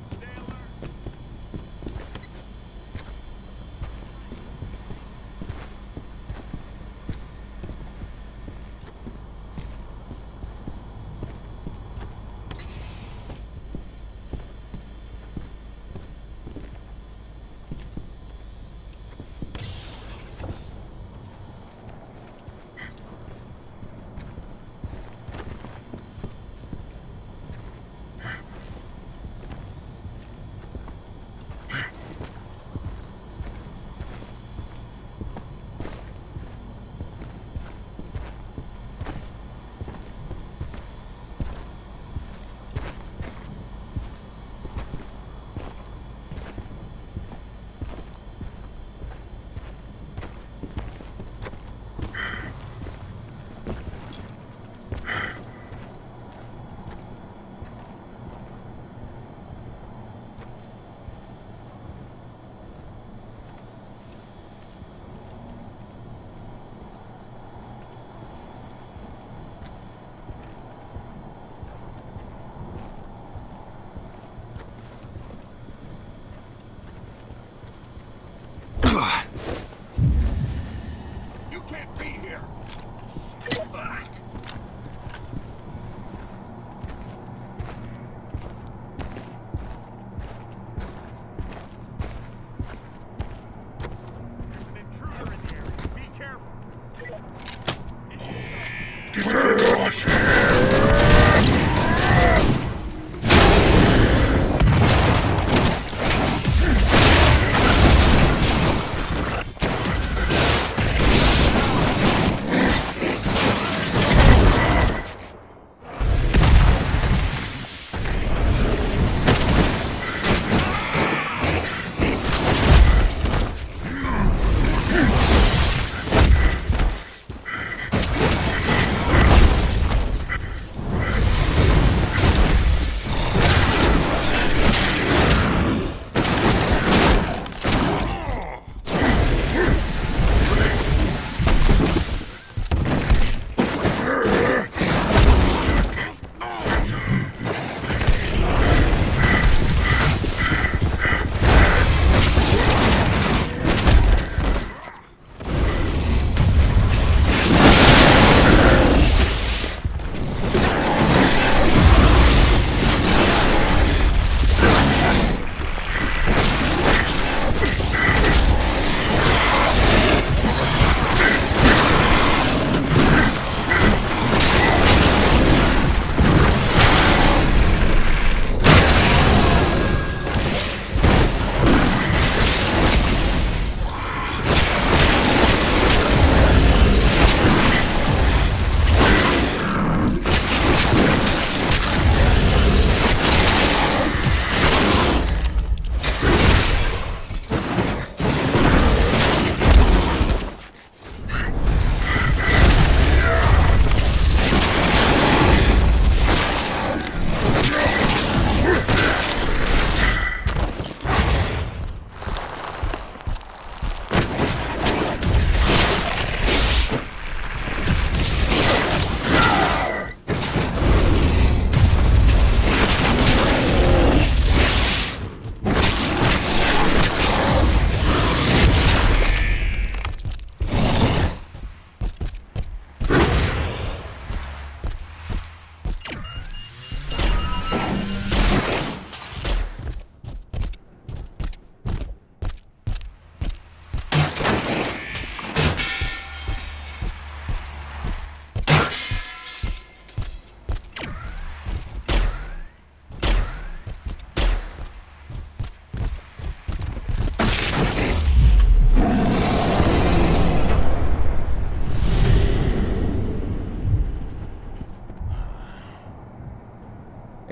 Stay alert.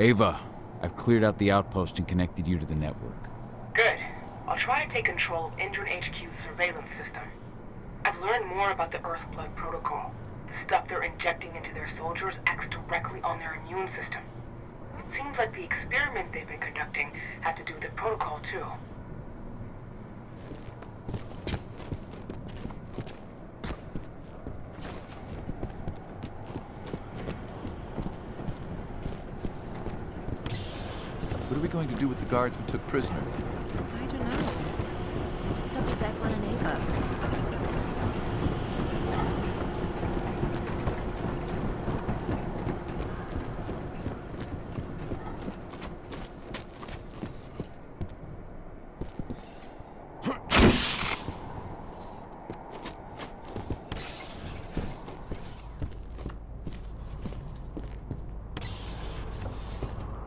Ava, I've cleared out the outpost and connected you to the network. Good. I'll try to take control of Endron HQ's surveillance system. I've learned more about the Earthblood protocol. The stuff they're injecting into their soldiers acts directly on their immune system. It seems like the experiment they've been conducting had to do with the protocol, too. What are we going to do with the guards we took prisoner? I don't know. It's up to Declan and Ava.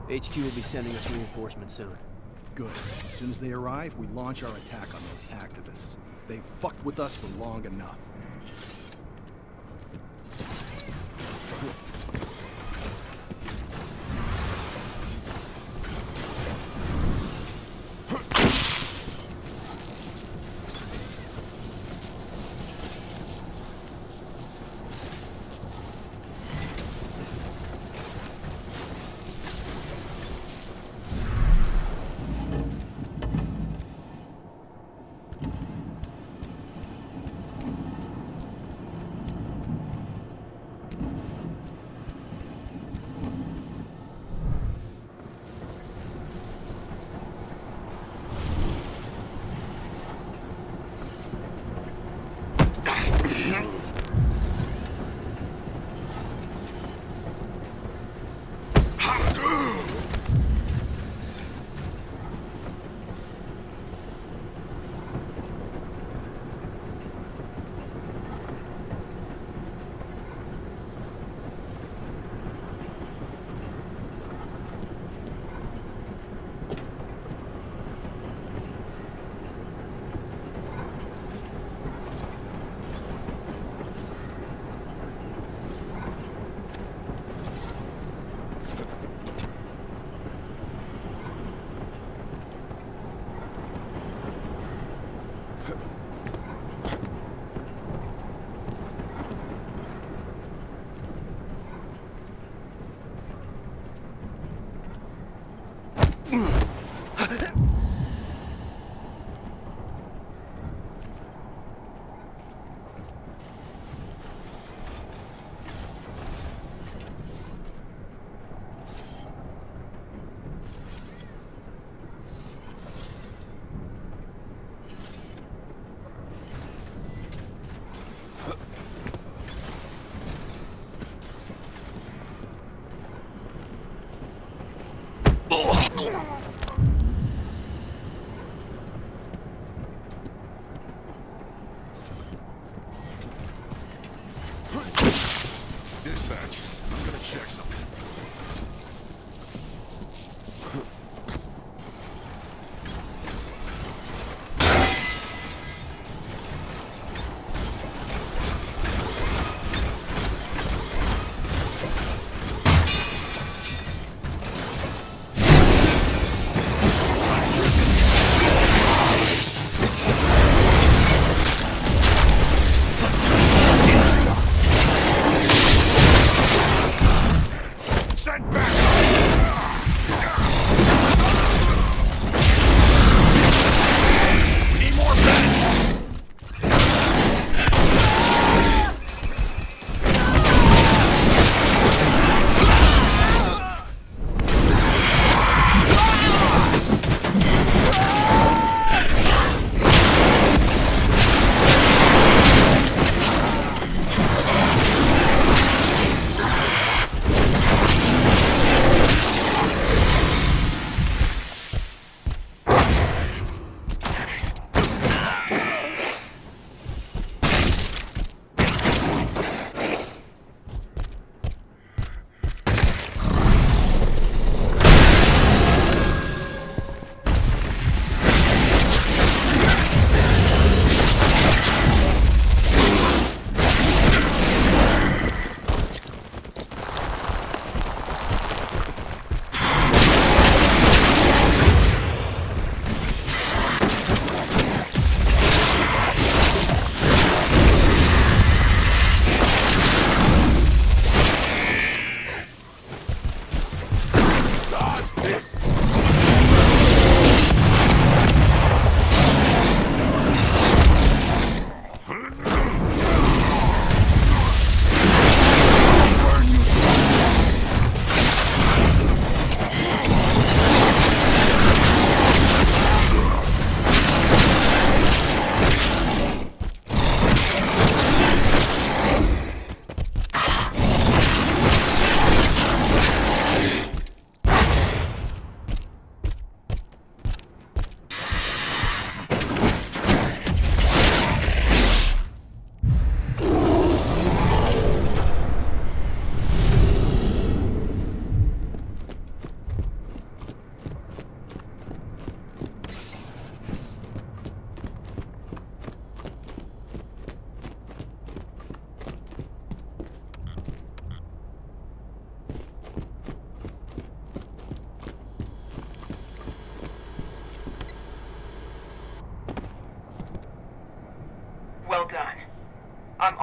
HQ will be sending us reinforcements soon. Good. As soon as they arrive, we launch our attack on those activists. They've fucked with us for long enough.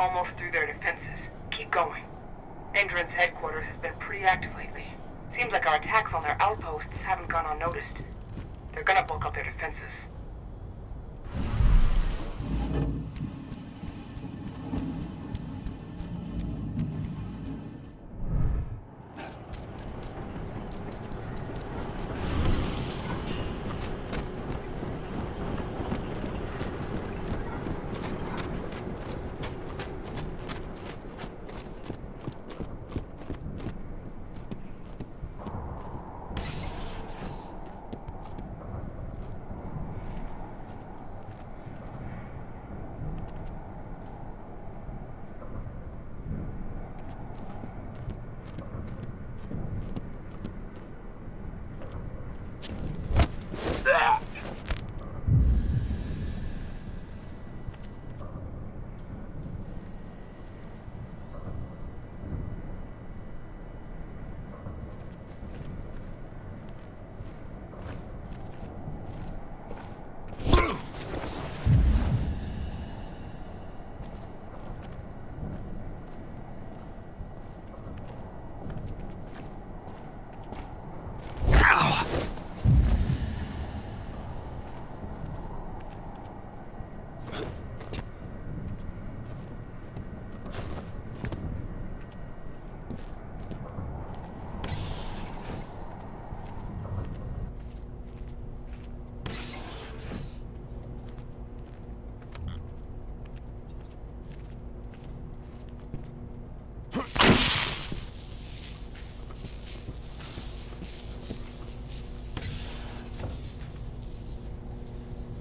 almost through their defenses. Keep going. Endron's headquarters has been pretty active lately. Seems like our attacks on their outposts haven't gone unnoticed. They're gonna bulk up their defenses.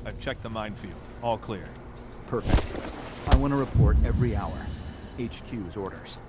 I've checked the minefield. All clear. Perfect. I want to report every hour. HQ's orders.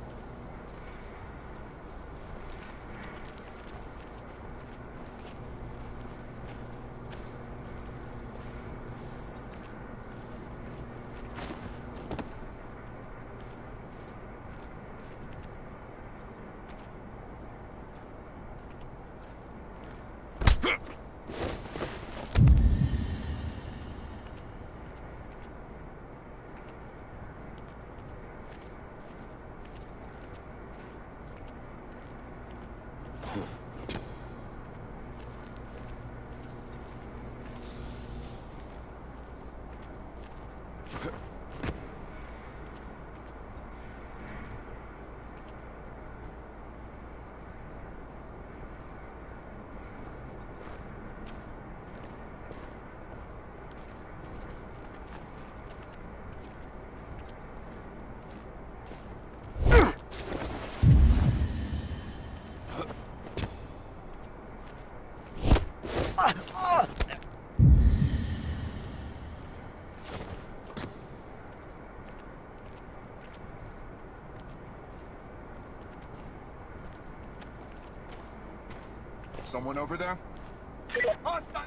Someone over there? Hostile!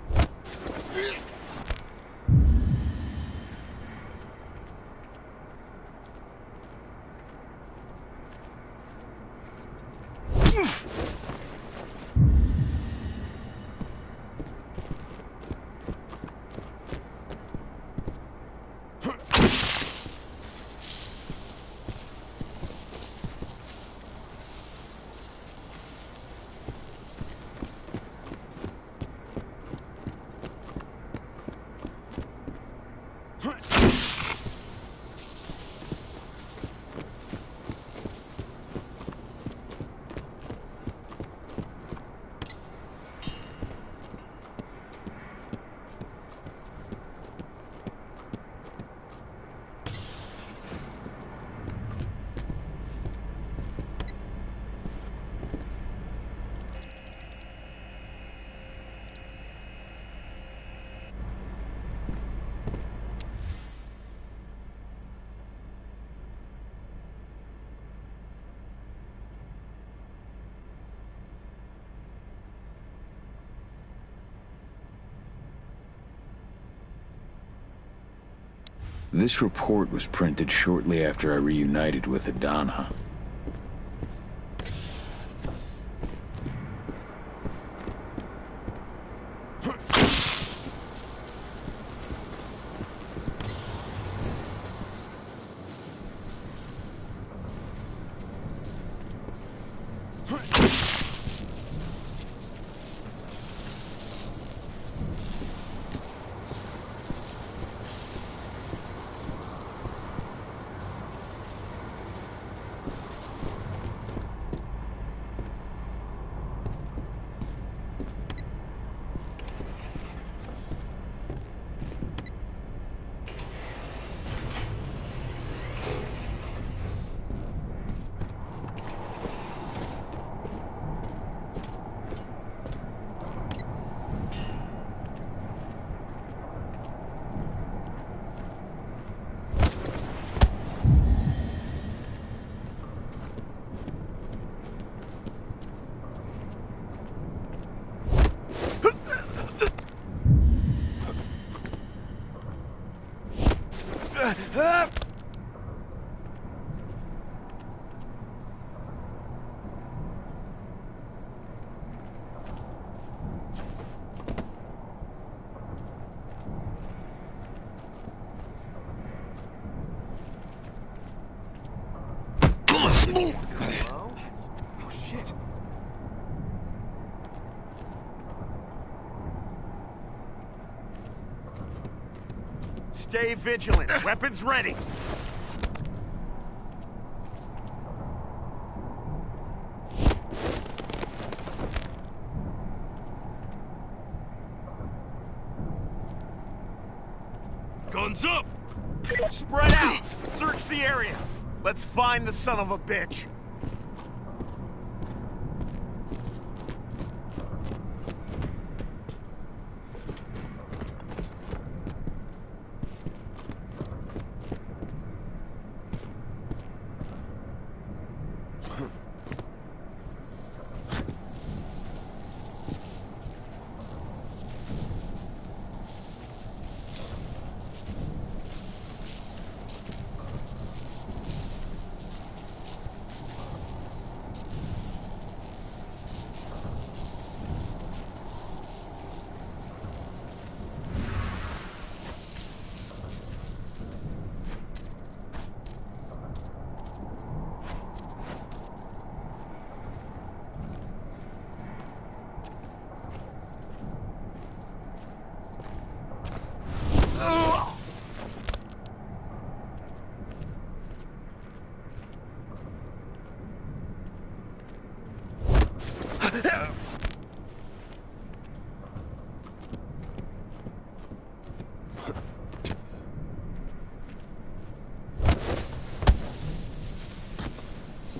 This report was printed shortly after I reunited with Aedana. Oh, shit. Stay vigilant. Weapons ready. Guns up! Spread out! Search the area! Let's find the son of a bitch!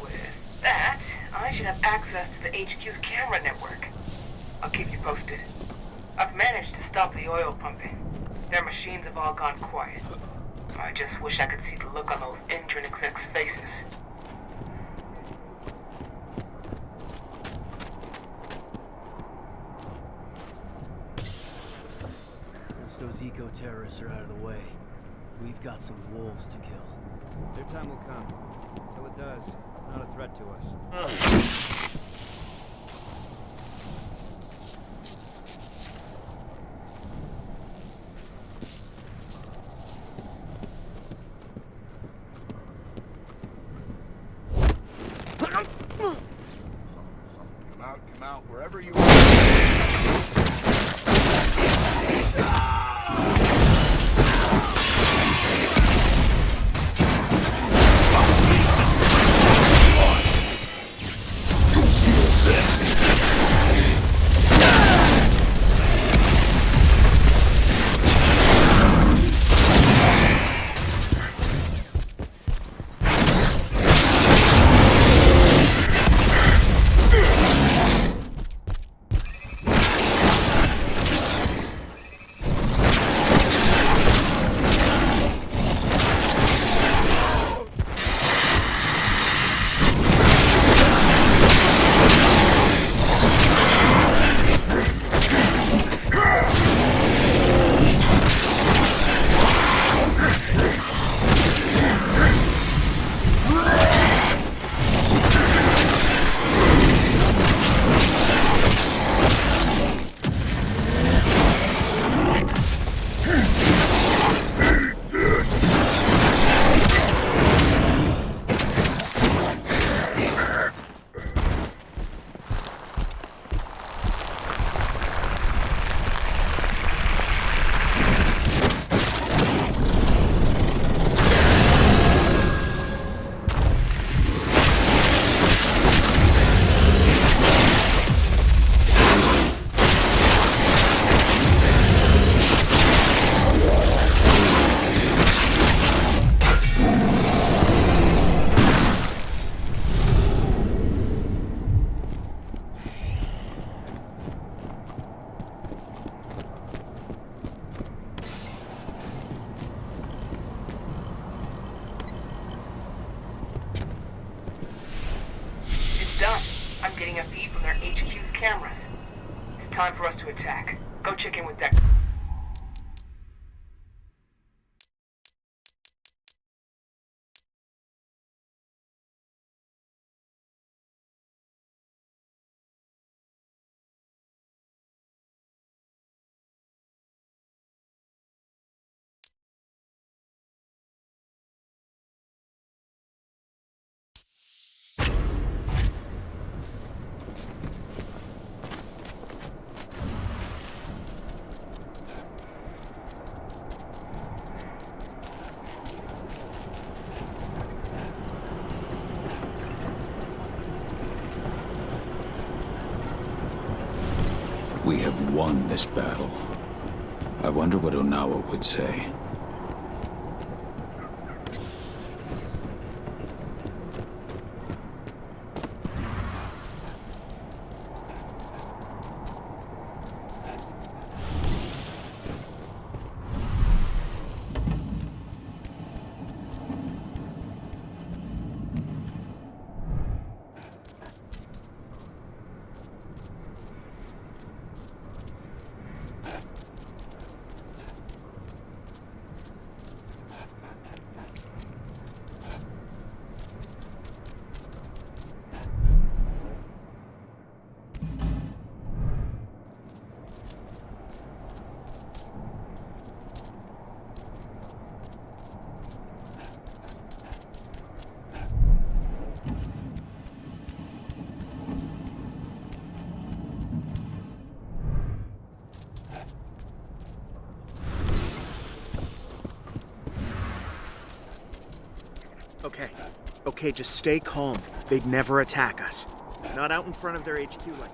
With that, I should have access to the HQ's camera network. I'll keep you posted. I've managed to stop the oil pumping. Their machines have all gone quiet. I just wish I could see the look on those Endron execs' faces. Once those eco-terrorists are out of the way, we've got some wolves to kill. Their time will come. Until it does, not a threat to us. Come out, wherever you are. getting a feed from their HQ's cameras. It's time for us to attack. Go check in with Deck. We have won this battle. I wonder what Onawa would say. Okay, just stay calm. They'd never attack us. Not out in front of their HQ like...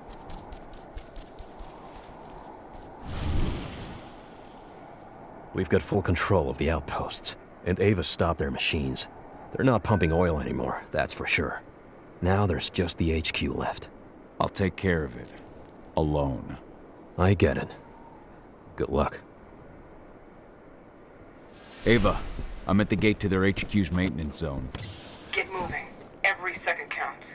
We've got full control of the outposts, and Ava stopped their machines. They're not pumping oil anymore, that's for sure. Now there's just the HQ left. I'll take care of it. Alone. I get it. Good luck. Ava, I'm at the gate to their HQ's maintenance zone. Get moving. Every second counts.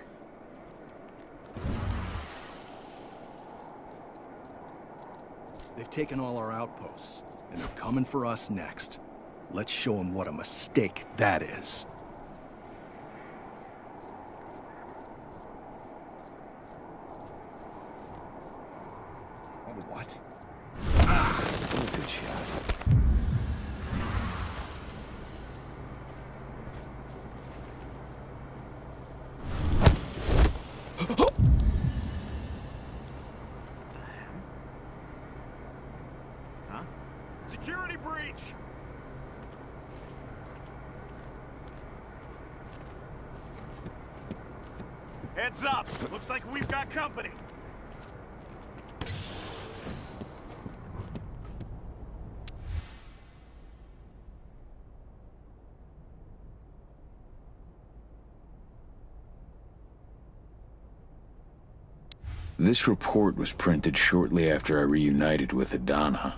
They've taken all our outposts, and they're coming for us next. Let's show them what a mistake that is. What? Good shot. Security breach! Heads up! Looks like we've got company. This report was printed shortly after I reunited with Aedana.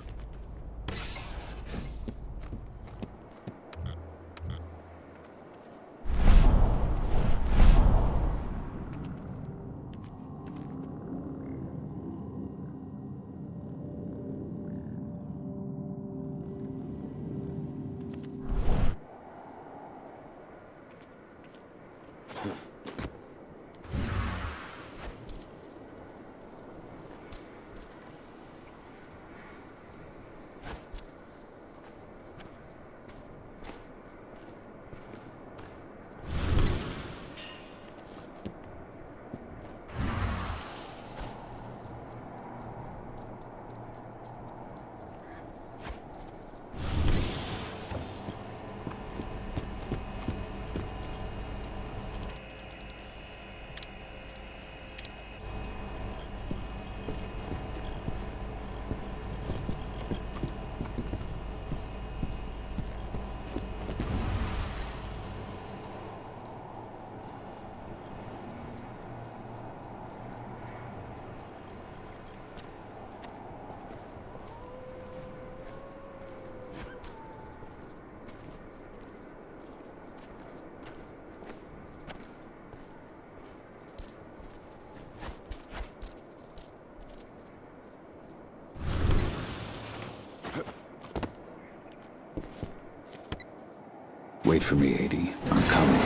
Wait for me, AD. I'm coming.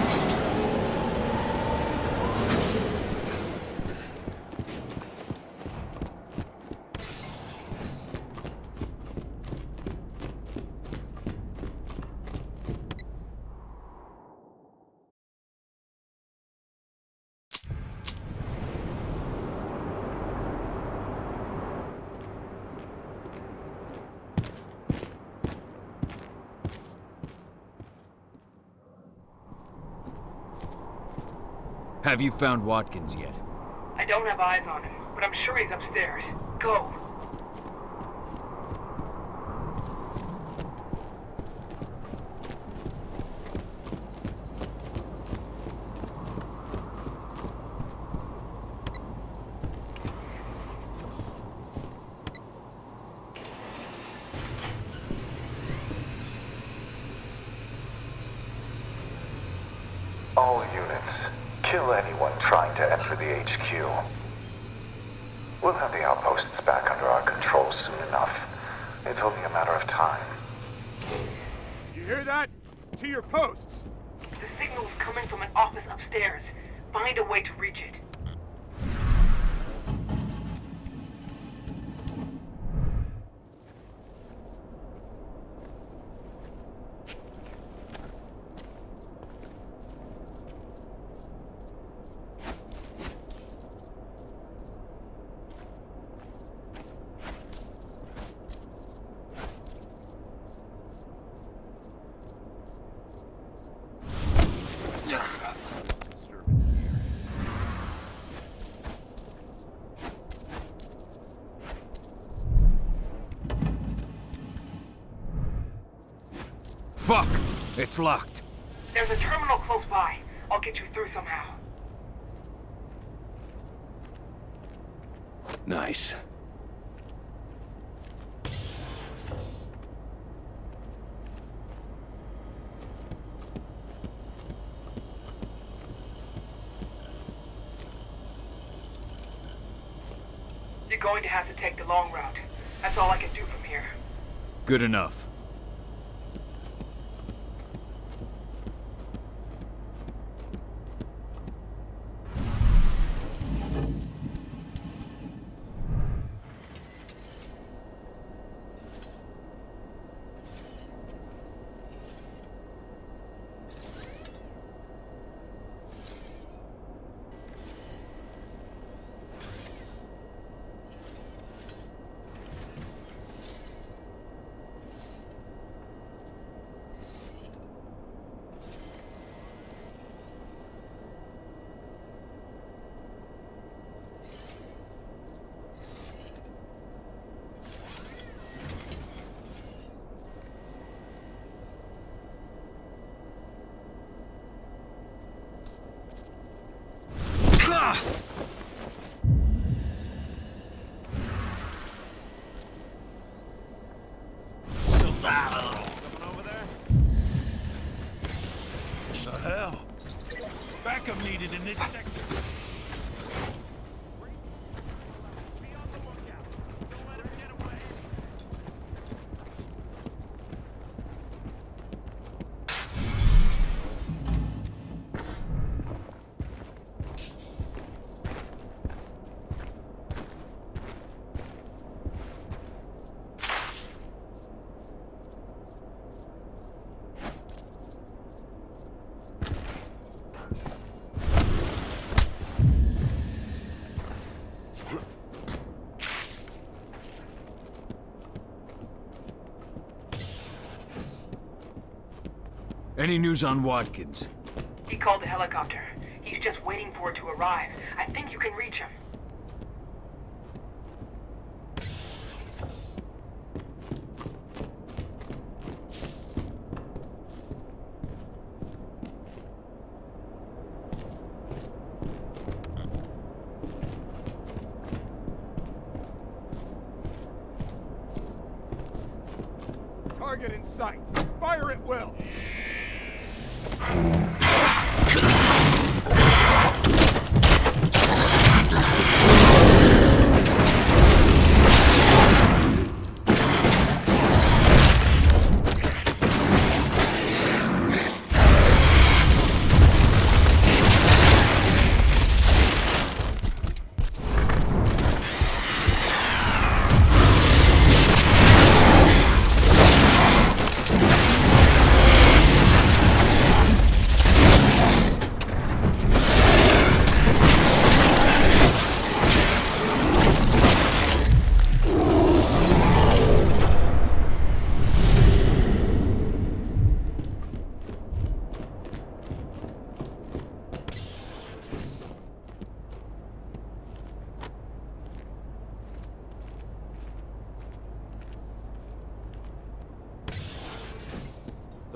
Have you found Watkins yet? I don't have eyes on him, but I'm sure he's upstairs. go. All units, kill anyone trying to enter the HQ. We'll have the outposts back under our control soon enough. It's only a matter of time. You hear that? To your posts! The signal's coming from an office upstairs. Find a way to reach it. Fuck! It's locked. There's a terminal close by. I'll get you through somehow. Nice. You're going to have to take the long route. That's all I can do from here. Good enough. What the hell? Backup needed in this sector. Any news on Watkins? He called the helicopter. He's just waiting for it to arrive. I think you can reach him. Target in sight. Fire at will.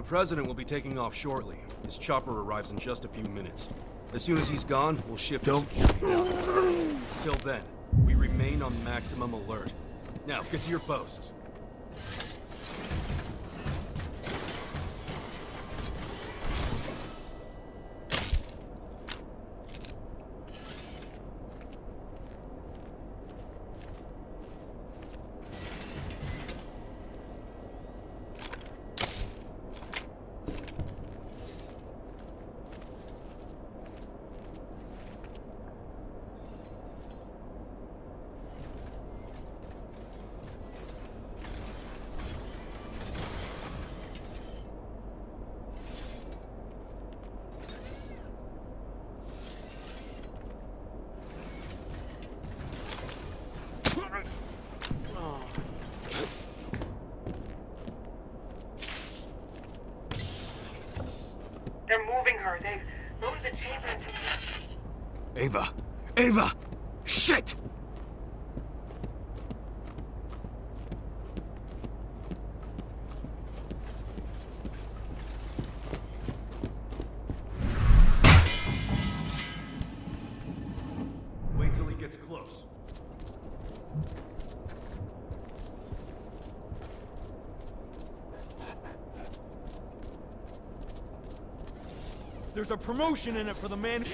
President will be taking off shortly. His chopper arrives in just a few minutes. As soon as he's gone, we'll shift the security down. Till then, we remain on maximum alert. Now, get to your posts. They're moving her. They've loaded the chamber into... Ava! Ava! Shit! Wait till he gets close. There's a promotion in it for the man.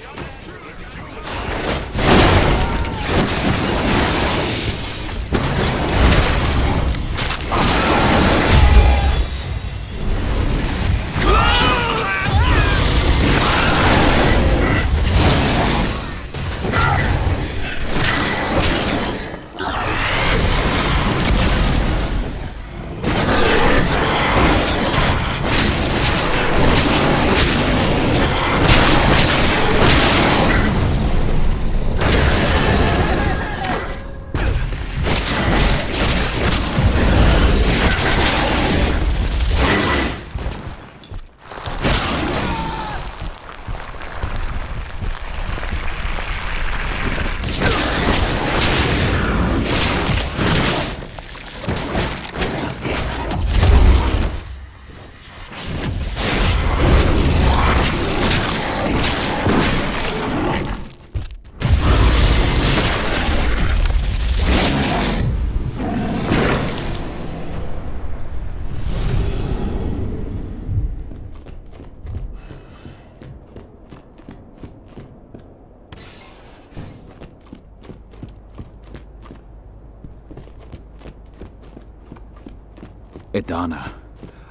Aedana.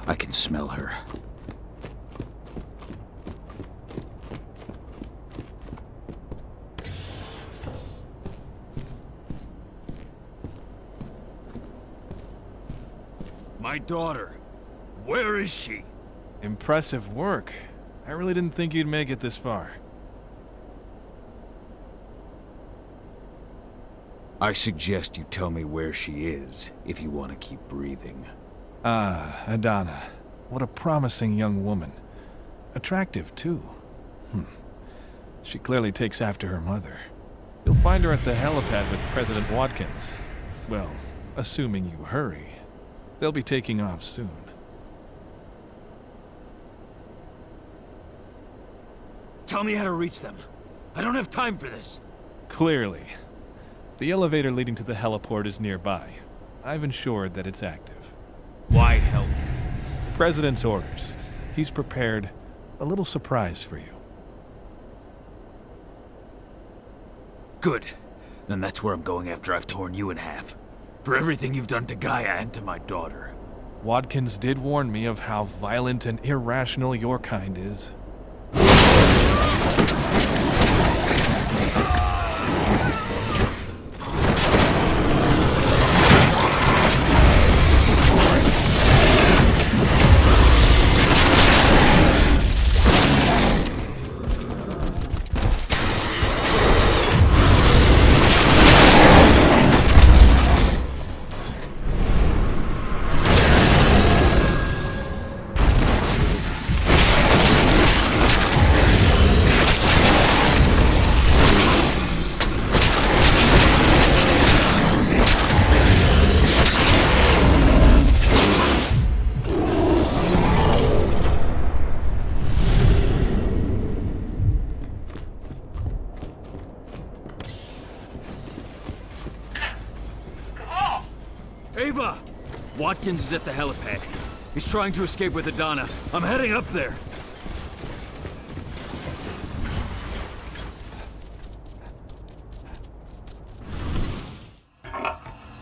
I can smell her. My daughter. Where is she? Impressive work. I really didn't think you'd make it this far. I suggest you tell me where she is, if you want to keep breathing. Ah, Aedana. What a promising young woman. Attractive, too. She clearly takes after her mother. You'll find her at the helipad with President Watkins. Well, assuming you hurry. They'll be taking off soon. Tell me how to reach them. I don't have time for this. Clearly. The elevator leading to the heliport is nearby. I've ensured that it's active. Why help? President's orders. He's prepared a little surprise for you. Good. Then that's where I'm going after I've torn you in half. For everything you've done to Gaia and to my daughter. Watkins did warn me of how violent and irrational your kind is. Watkins is at the helipad. He's trying to escape with Aedana. I'm heading up there.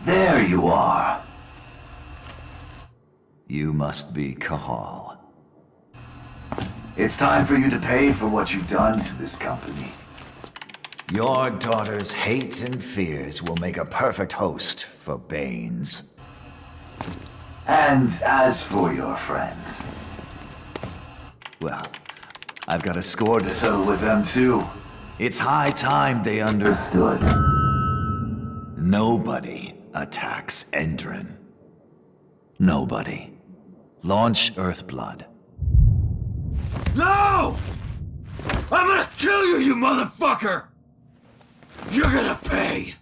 There you are. You must be Cahal. It's time for you to pay for what you've done to this company. Your daughter's hate and fears will make a perfect host for Banes. And as for your friends... well, I've got a score to settle with them too. It's high time they understood. Nobody attacks Endron. Nobody. Launch Earthblood. No! I'm gonna kill you, you motherfucker! You're gonna pay!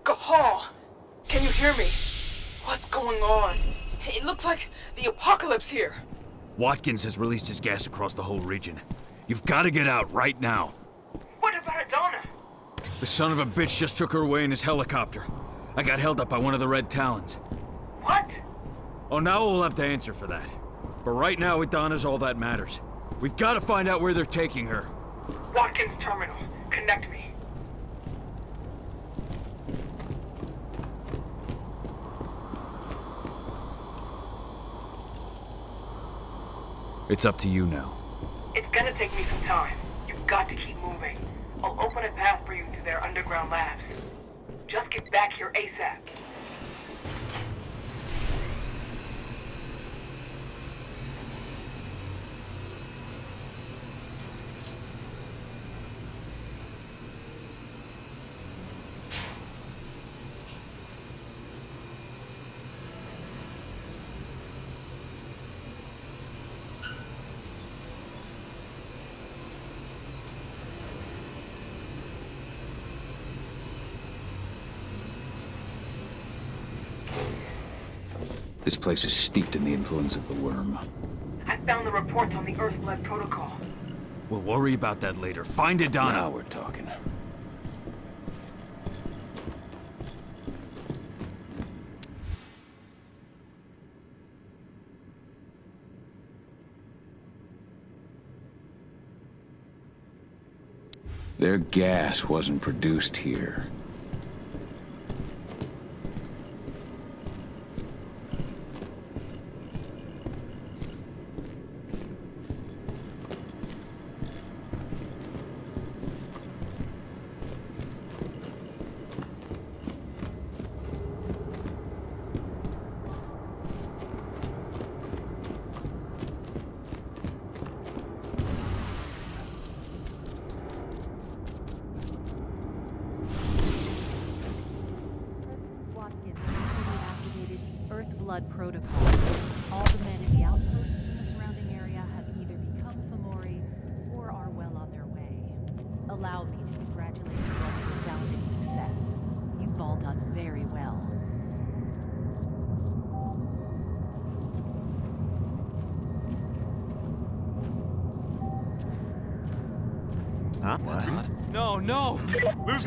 Cahal! Can you hear me? What's going on? It looks like the apocalypse here. Watkins has released his gas across the whole region. You've got to get out right now. What about Aedana? The son of a bitch just took her away in his helicopter. I got held up by one of the Red Talons. What? Onawa will have to answer for that. But right now, Aedana's all that matters. We've got to find out where they're taking her. Watkins Terminal. Connect me. It's up to you now. It's gonna take me some time. You've got to keep moving. I'll open a path for you to their underground labs. Just get back here ASAP. This place is steeped in the influence of the worm. I found the reports on the Earthblood protocol. We'll worry about that later. Find Aedana. Now we're talking. Their gas wasn't produced here. Earthblood protocol. All the men in the outposts in the surrounding area have either become Fomori or are well on their way. Allow me to congratulate you on your resounding success. You've all done very well. Huh? What? No, no! Lose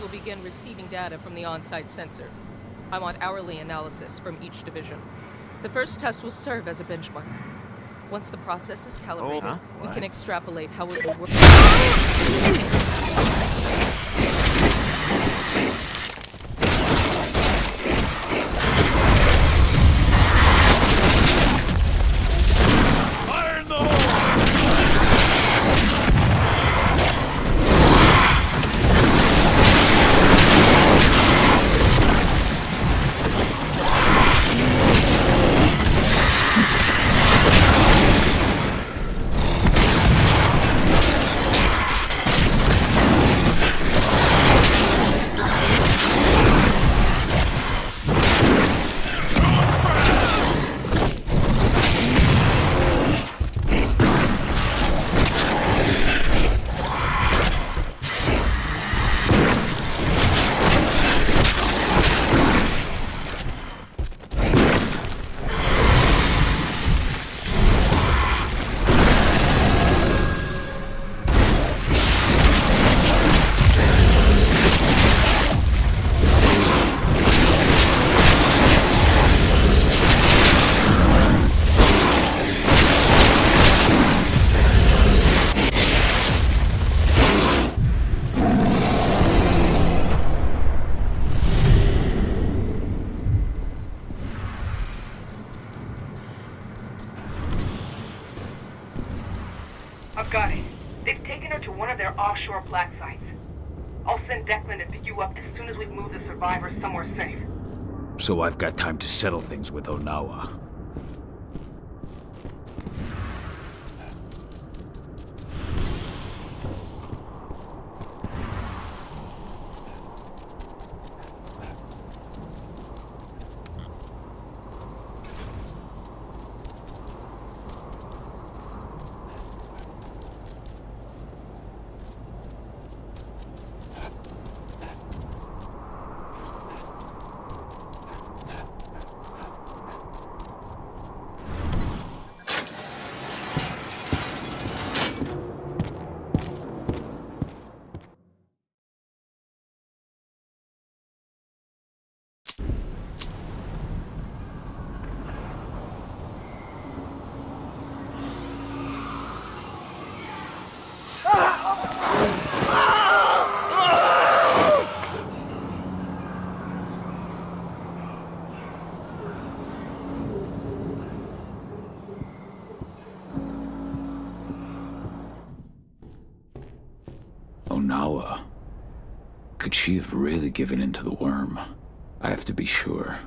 will begin receiving data from the on-site sensors. I want hourly analysis from each division. The first test will serve as a benchmark. Once the process is calibrated, we can extrapolate how it will work. I've got it. They've taken her to one of their offshore black sites. I'll send Declan to pick you up as soon as we've moved the survivors somewhere safe. So I've got time to settle things with Onawa. Onawa. Could she have really given in to the worm? I have to be sure.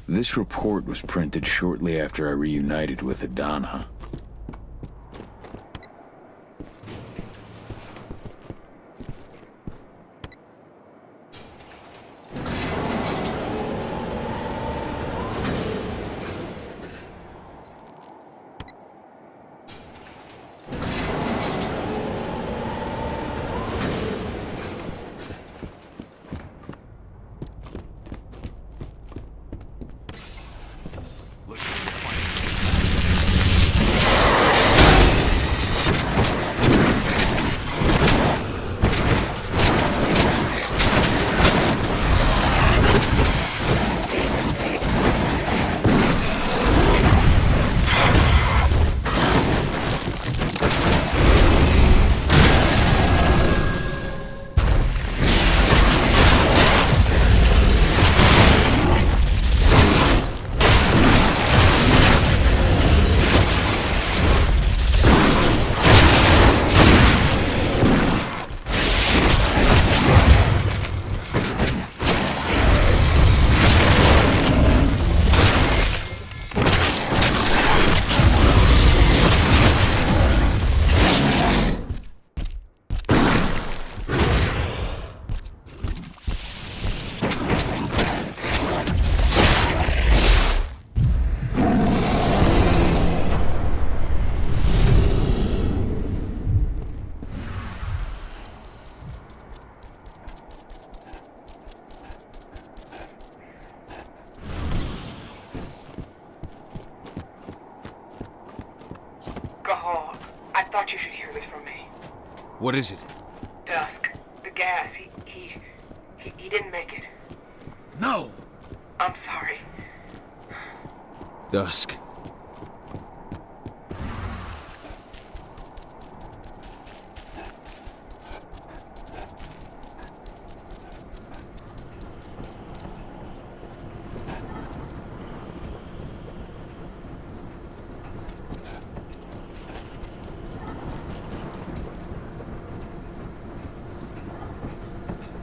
This report was printed shortly after I reunited with Aedana. Cahal, I thought you should hear this from me. What is it? Dusk. The gas. He didn't make it. No! I'm sorry. Dusk.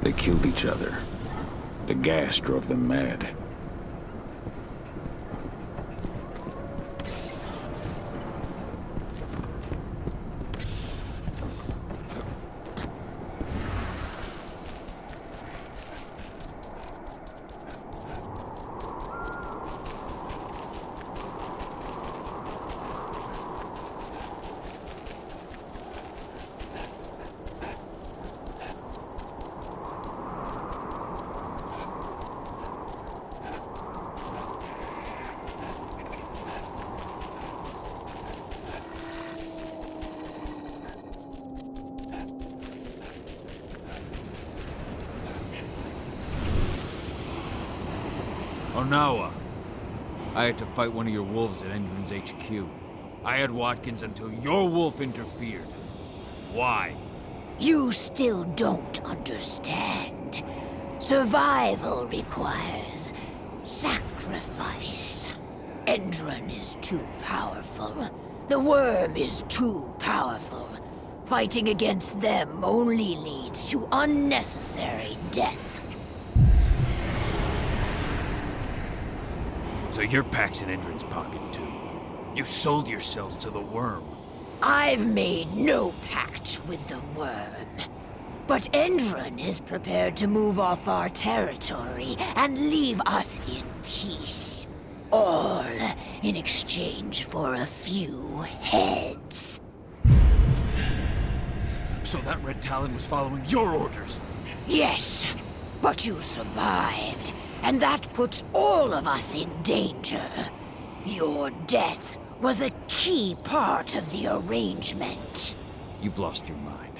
They killed each other. The gas drove them mad. Onawa. I had to fight one of your wolves at Endron's HQ. I had Watkins until your wolf interfered. Why? You still don't understand. Survival requires sacrifice. Endron is too powerful. The worm is too powerful. Fighting against them only leads to unnecessary death. So your pack's in Endron's pocket, too. You sold yourselves to the worm. I've made no pact with the worm. But Endron is prepared to move off our territory and leave us in peace. All in exchange for a few heads. So that Red Talon was following your orders? Yes, but you survived. And that puts all of us in danger. Your death was a key part of the arrangement. You've lost your mind.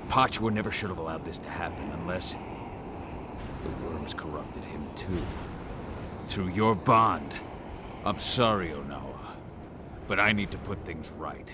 Pachwa never should have allowed this to happen unless the worms corrupted him too. Through your bond. I'm sorry, Onawa, but I need to put things right.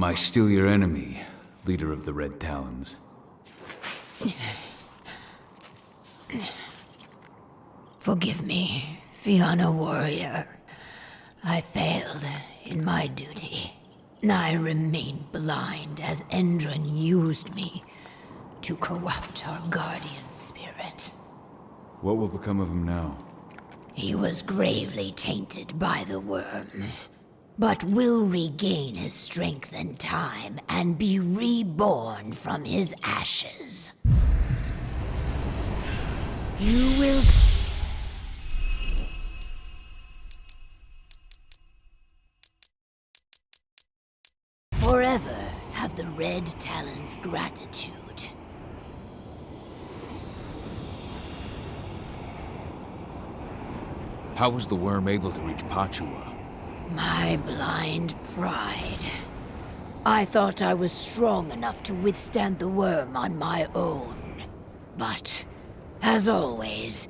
I still your enemy, leader of the Red Talons? Forgive me, Fianna warrior. I failed in my duty. I remained blind as Endron used me to corrupt our guardian spirit. What will become of him now? He was gravely tainted by the worm, but will regain his strength in time and be reborn from his ashes. You will... forever have the Red Talon's gratitude. How was the worm able to reach Pachua? My blind pride. I thought I was strong enough to withstand the worm on my own. But, as always,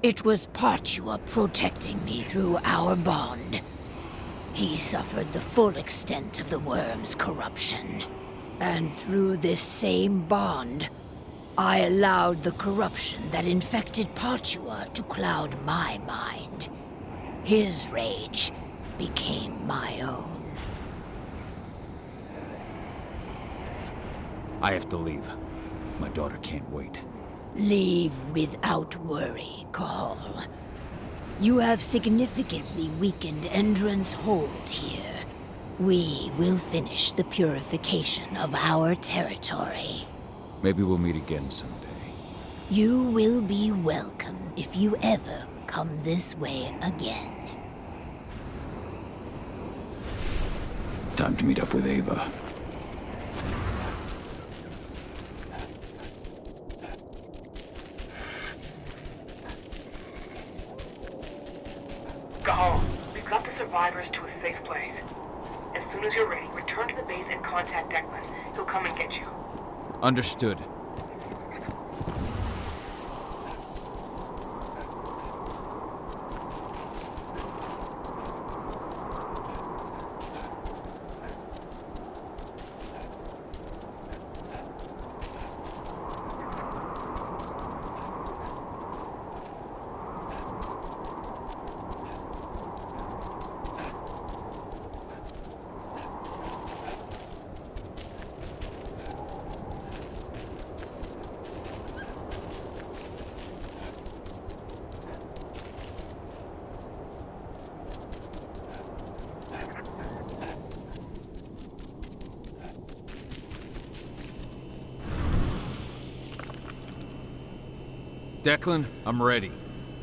it was Pachua protecting me through our bond. He suffered the full extent of the worm's corruption. And through this same bond, I allowed the corruption that infected Pachua to cloud my mind. His rage became my own. I have to leave. My daughter can't wait. Leave without worry, Cahal. You have significantly weakened Endron's hold here. We will finish the purification of our territory. Maybe we'll meet again someday. You will be welcome if you ever come this way again. Time to meet up with Ava. Cahal, we've got the survivors to a safe place. As soon as you're ready, return to the base and contact Declan. He'll come and get you. Understood. Declan, I'm ready.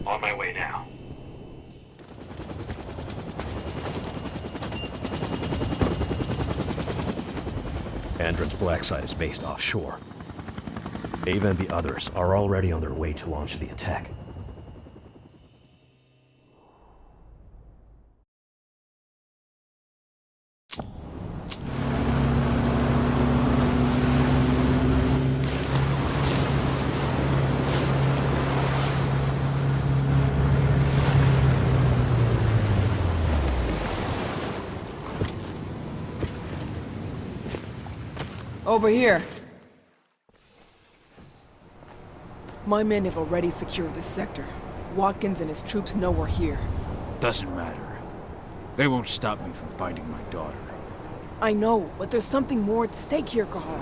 On my way now. Endron's black site is based offshore. Ava and the others are already on their way to launch the attack. Over here. My men have already secured this sector. Watkins and his troops know we're here. Doesn't matter. They won't stop me from finding my daughter. I know, but there's something more at stake here, Cahal.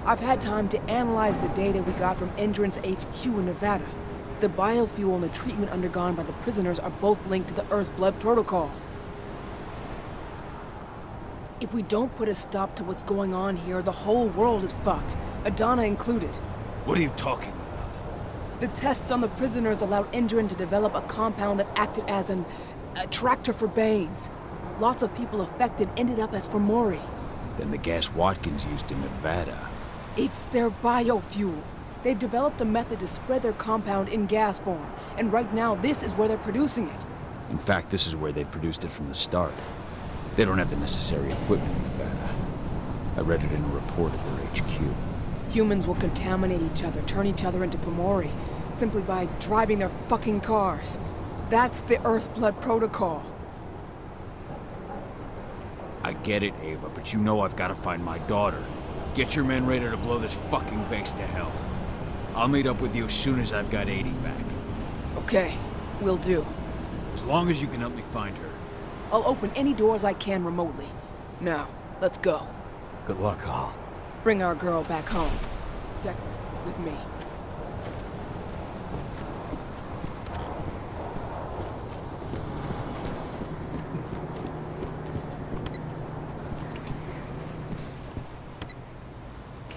I've had time to analyze the data we got from Endron's HQ in Nevada. The biofuel and the treatment undergone by the prisoners are both linked to the Earthblood protocol. If we don't put a stop to what's going on here, the whole world is fucked, Aedana included. What are you talking about? The tests on the prisoners allowed Endron to develop a compound that acted as an attractor for Banes. Lots of people affected ended up as Fomori. Then the gas Watkins used in Nevada. It's their biofuel. They've developed a method to spread their compound in gas form, and right now this is where they're producing it. In fact, this is where they produced it from the start. They don't have the necessary equipment in Nevada. I read it in a report at their HQ. Humans will contaminate each other, turn each other into Fomori, simply by driving their fucking cars. That's the Earthblood protocol. I I get it, Ava, but you know I've got to find my daughter. Get your men ready to blow this fucking base to hell. I'll meet up with you as soon as I've got 80 back. Okay, will do. As long as you can help me find her. I'll open any doors I can remotely. Now, let's go. Good luck, Cahal. Bring our girl back home. Declan, with me.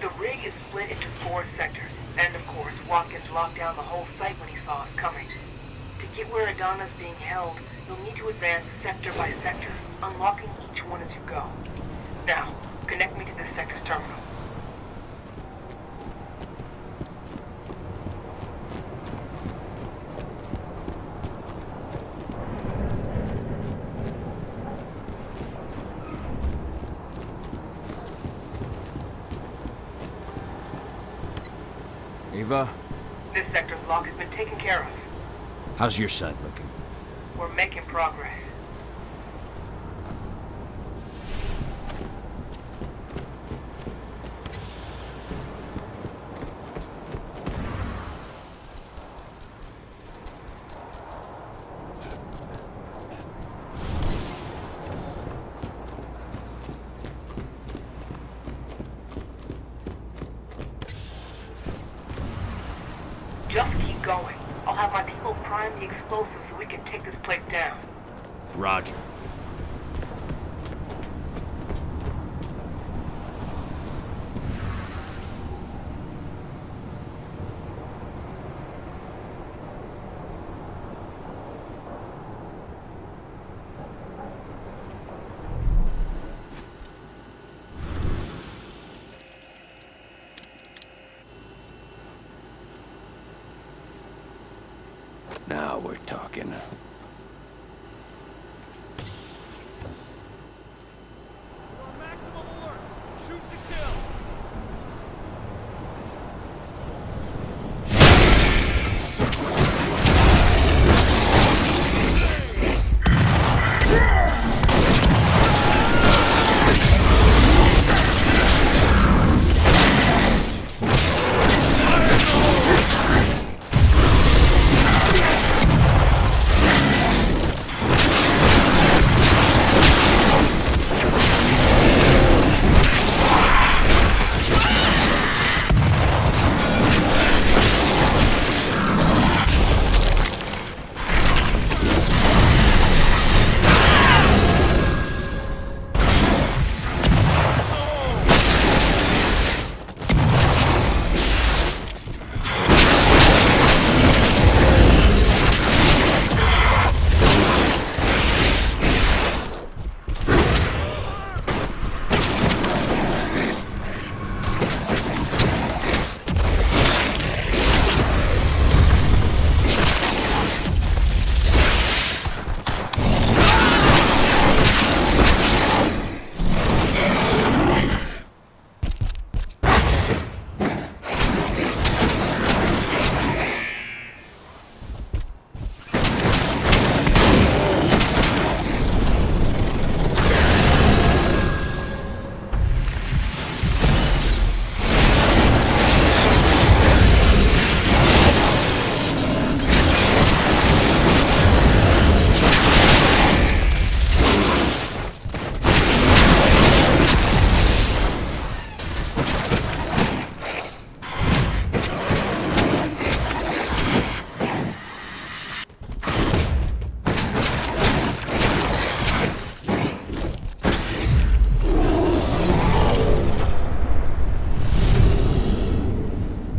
The rig is split into 4 sectors, and of course, Watkins locked down the whole site when he saw us coming. To get where Aedana's being held, you'll need to advance sector by sector, unlocking each one as you go. Now, connect me to this sector's terminal. Ava? This sector's lock has been taken care of. How's your side looking? We're making progress. Just keep going. I'll have my people prime the explosives so we can take this place down. Roger. Now we're talking.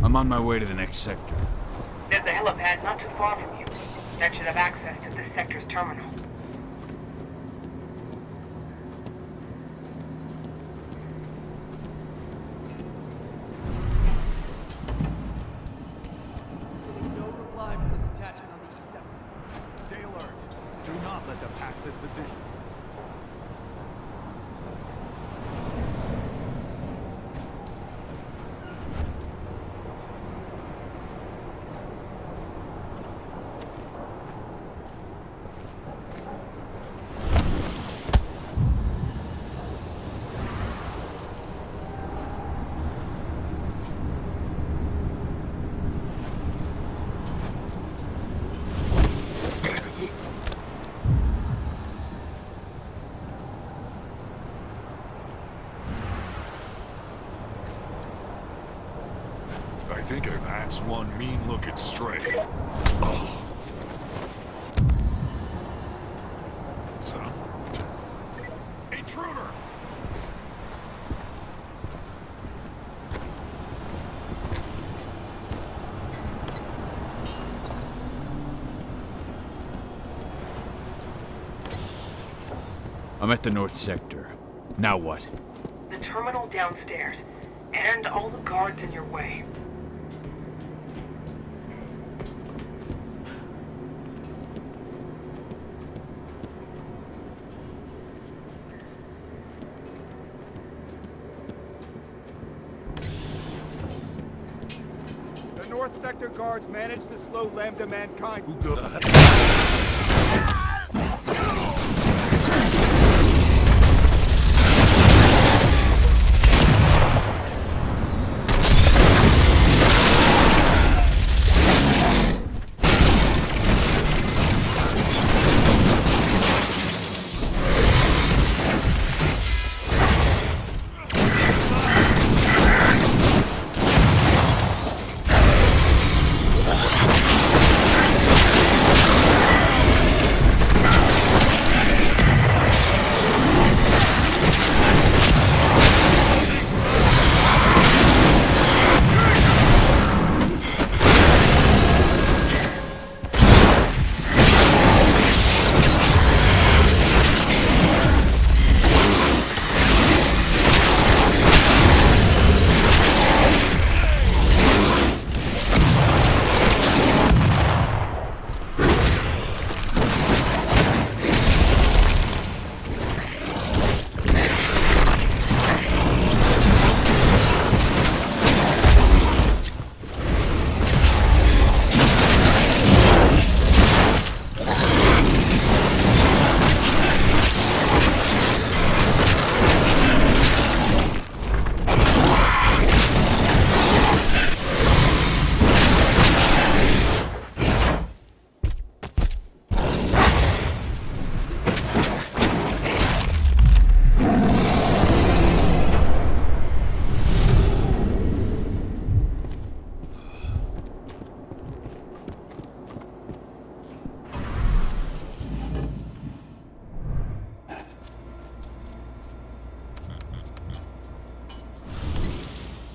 I'm on my way to the next sector. There's a helipad not too far from you. That should have access to this sector's terminal. No reply from the detachment on the east sector. Stay alert. Do not let them pass this position. think that's one mean-looking stray. Oh. Son. Intruder! I'm at the north sector. Now what? The terminal downstairs, and all the guards in your way. The North Sector guards managed to slow Lambda Mankind.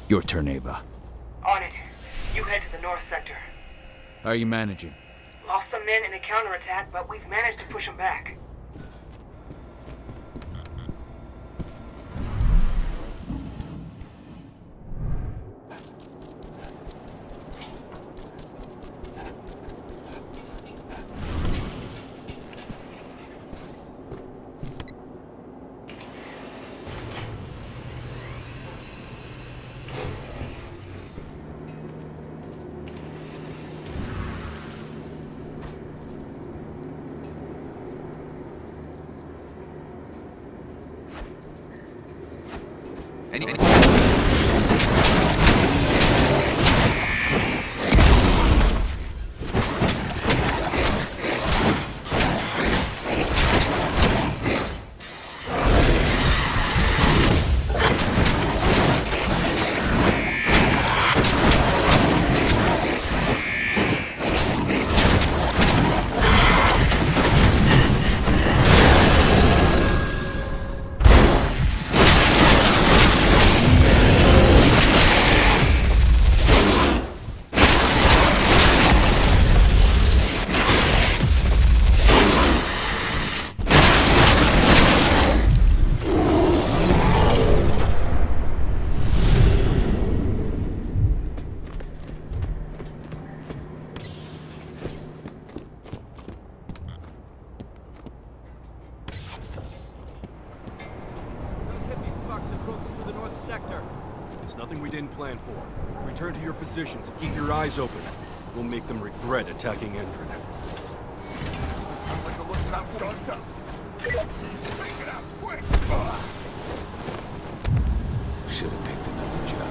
Your turn, Ava. On it. You head to the North Sector. How are you managing? Lost some men in a counterattack, but we've managed to push them back. It's nothing we didn't plan for. Return to your positions and keep your eyes open. We'll make them regret attacking Endron. Sounds like the looks of that guns up. Take it out, quick! Should have picked another job.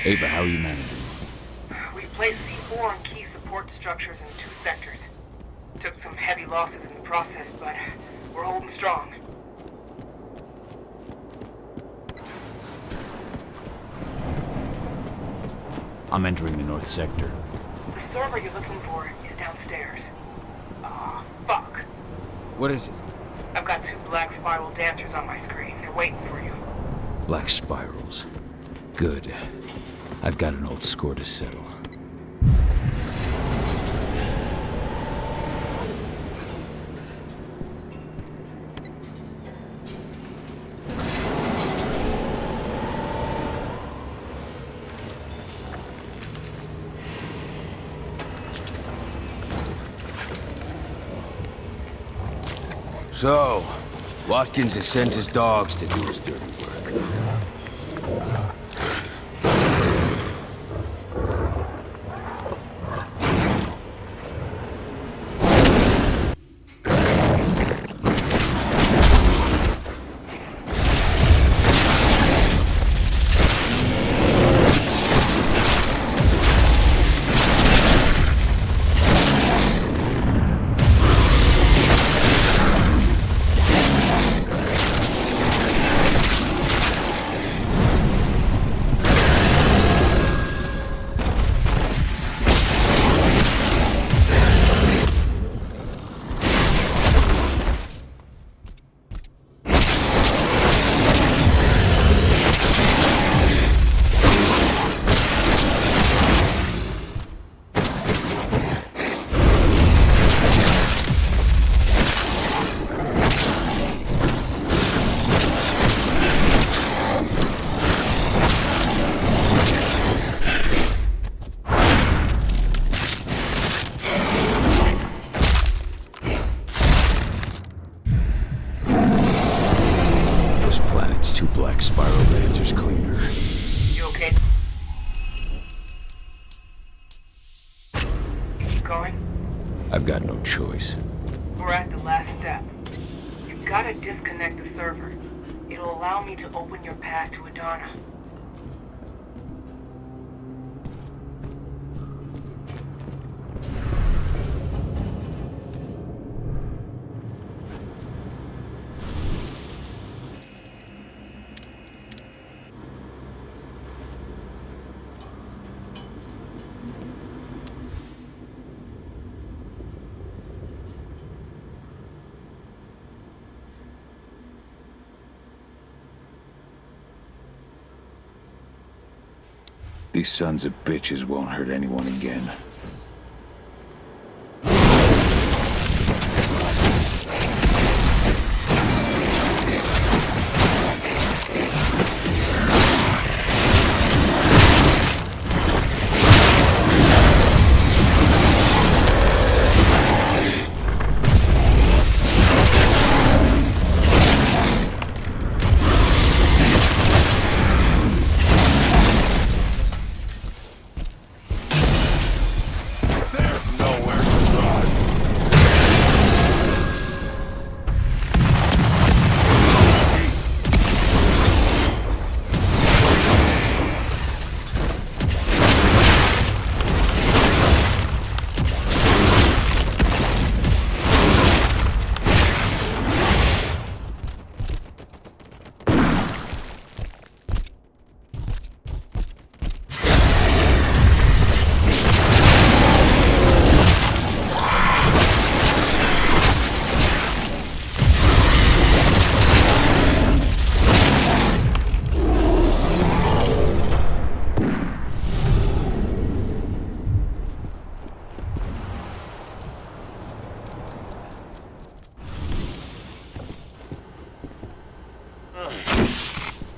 Ava, how are you managing? We placed C4 on key support structures in 2 sectors. Took some heavy losses in the process, but we're holding strong. I'm entering the north sector. The server you're looking for is downstairs. Fuck. What is it? I've got 2 black spiral dancers on my screen. They're waiting for you. Black spirals. Good. I've got an old score to settle. So, Watkins has sent his dogs to do his dirty work. I've got no choice. We're at the last step. You've got to disconnect the server. It'll allow me to open your path to Aedana. These sons of bitches won't hurt anyone again.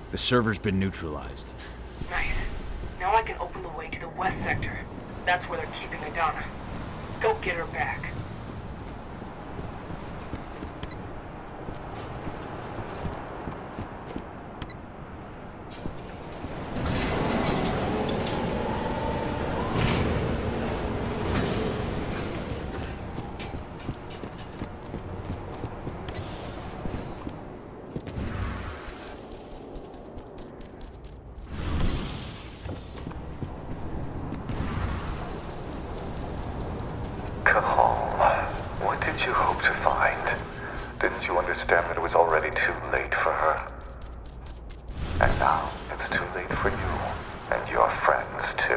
The server's been neutralized. Nice. Now I can open the way to the west sector. That's where they're keeping Aedana. Go get her back. you hope to find? Didn't you understand that it was already too late for her? And now, it's too late for you, and your friends too.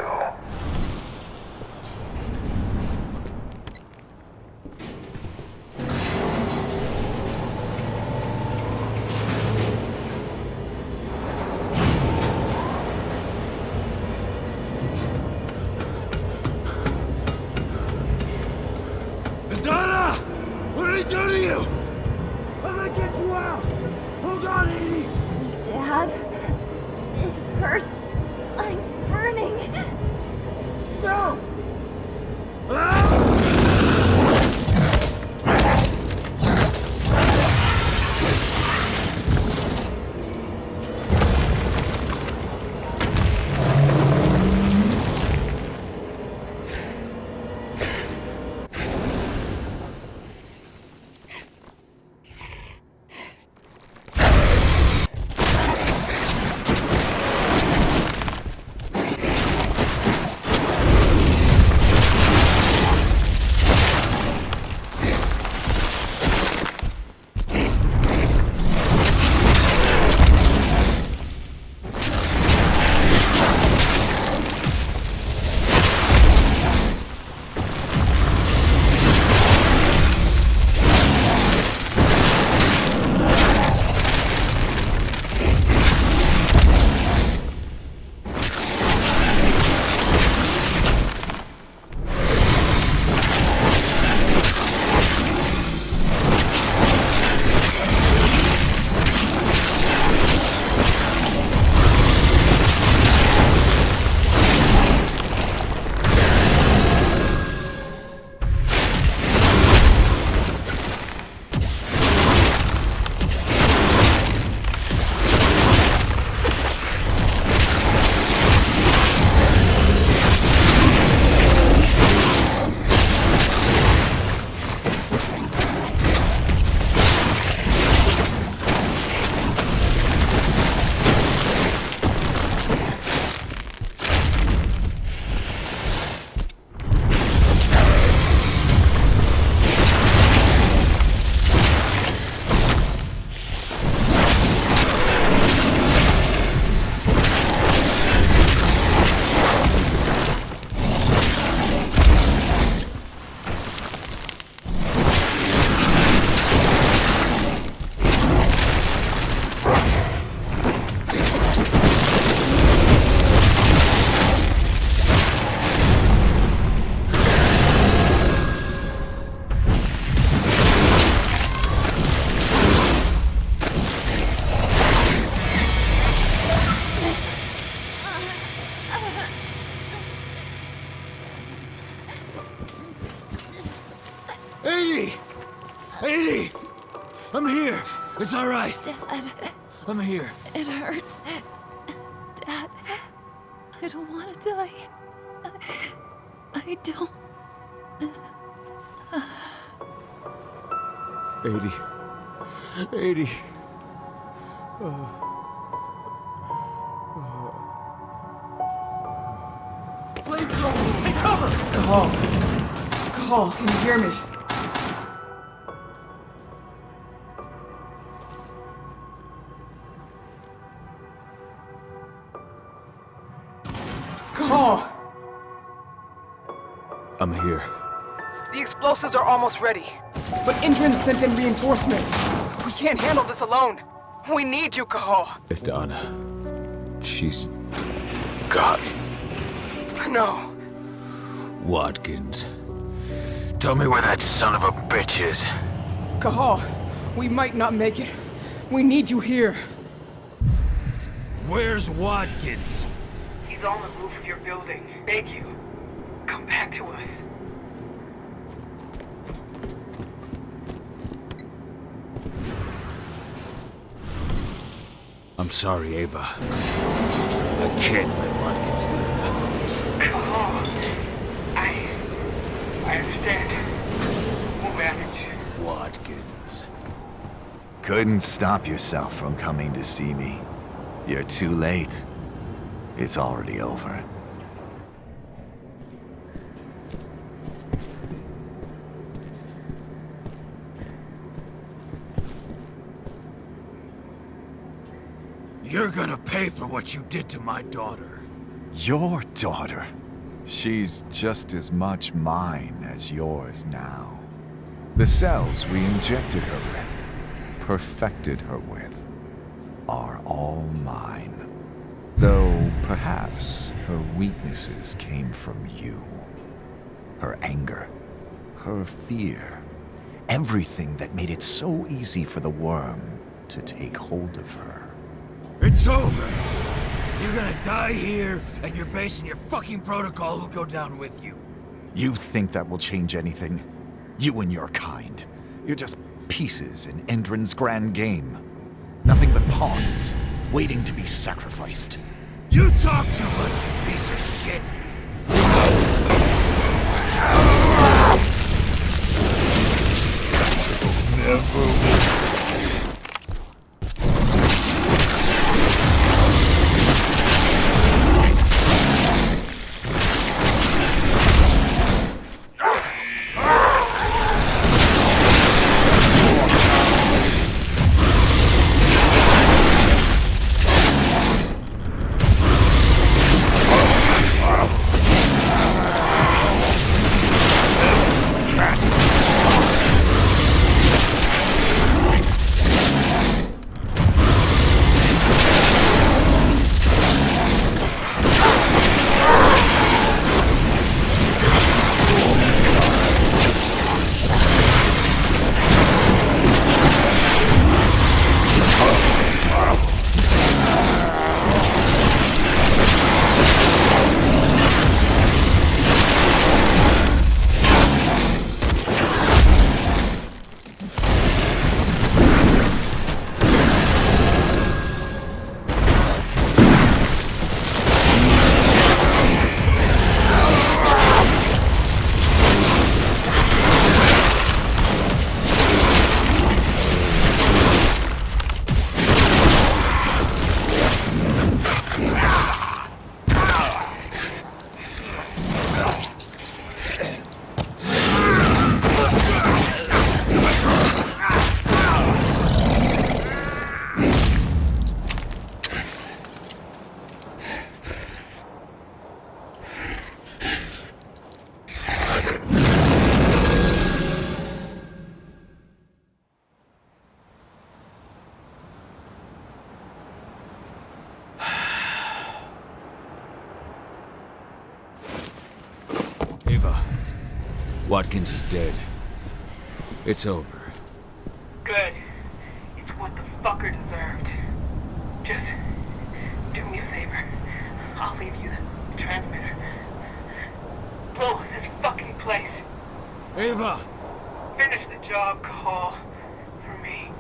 Aedana! What did he do to you? I'm gonna get you out! Hold on, Edie! Dad, it hurts. I'm burning. No! Edie! I'm here! It's alright! Dad. I'm here. It hurts. Dad, I don't want to die. I don't... Edie. Flamethrower! Take cover! Cahal, can you hear me? Cahal! I'm here. The explosives are almost ready. But Endron sent in reinforcements. We can't handle this alone. We need you, Cahal. Aedana. She's... gone. No. Watkins. Tell me where that son of a bitch is. Cahal, we might not make it. We need you here. Where's Watkins? He's on the roof of your building. Beg you. Come back to us. I'm sorry, Ava. I can't let Watkins live. Come on. I understand. We'll manage. Watkins. Couldn't stop yourself from coming to see me. You're too late. It's already over. You're gonna pay for what you did to my daughter. Your daughter? She's just as much mine as yours now. The cells we injected her with, perfected her with, are all mine. Though perhaps her weaknesses came from you. Her anger, her fear, everything that made it so easy for the worm to take hold of her. It's over. You're gonna die here, and your base and your fucking protocol will go down with you. You think that will change anything? You and your kind. You're just pieces in Endron's grand game. Nothing but pawns, waiting to be sacrificed. You talk too much, you piece of shit! Never. Watkins is dead. It's over. Good. It's what the fucker deserved. Just do me a favor. I'll leave you the transmitter. Blow this fucking place. Ava! Finish the job, Cahal. For me.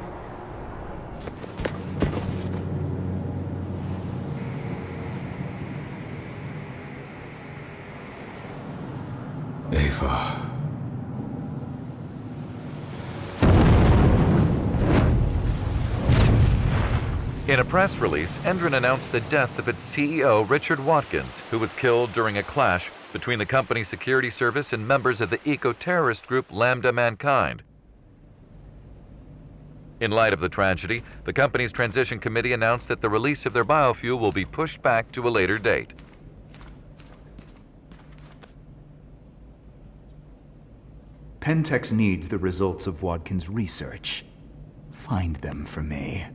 Ava. In a press release, Endron announced the death of its CEO, Richard Watkins, who was killed during a clash between the company's security service and members of the eco-terrorist group Lambda Mankind. In light of the tragedy, the company's transition committee announced that the release of their biofuel will be pushed back to a later date. Pentex needs the results of Watkins' research. Find them for me.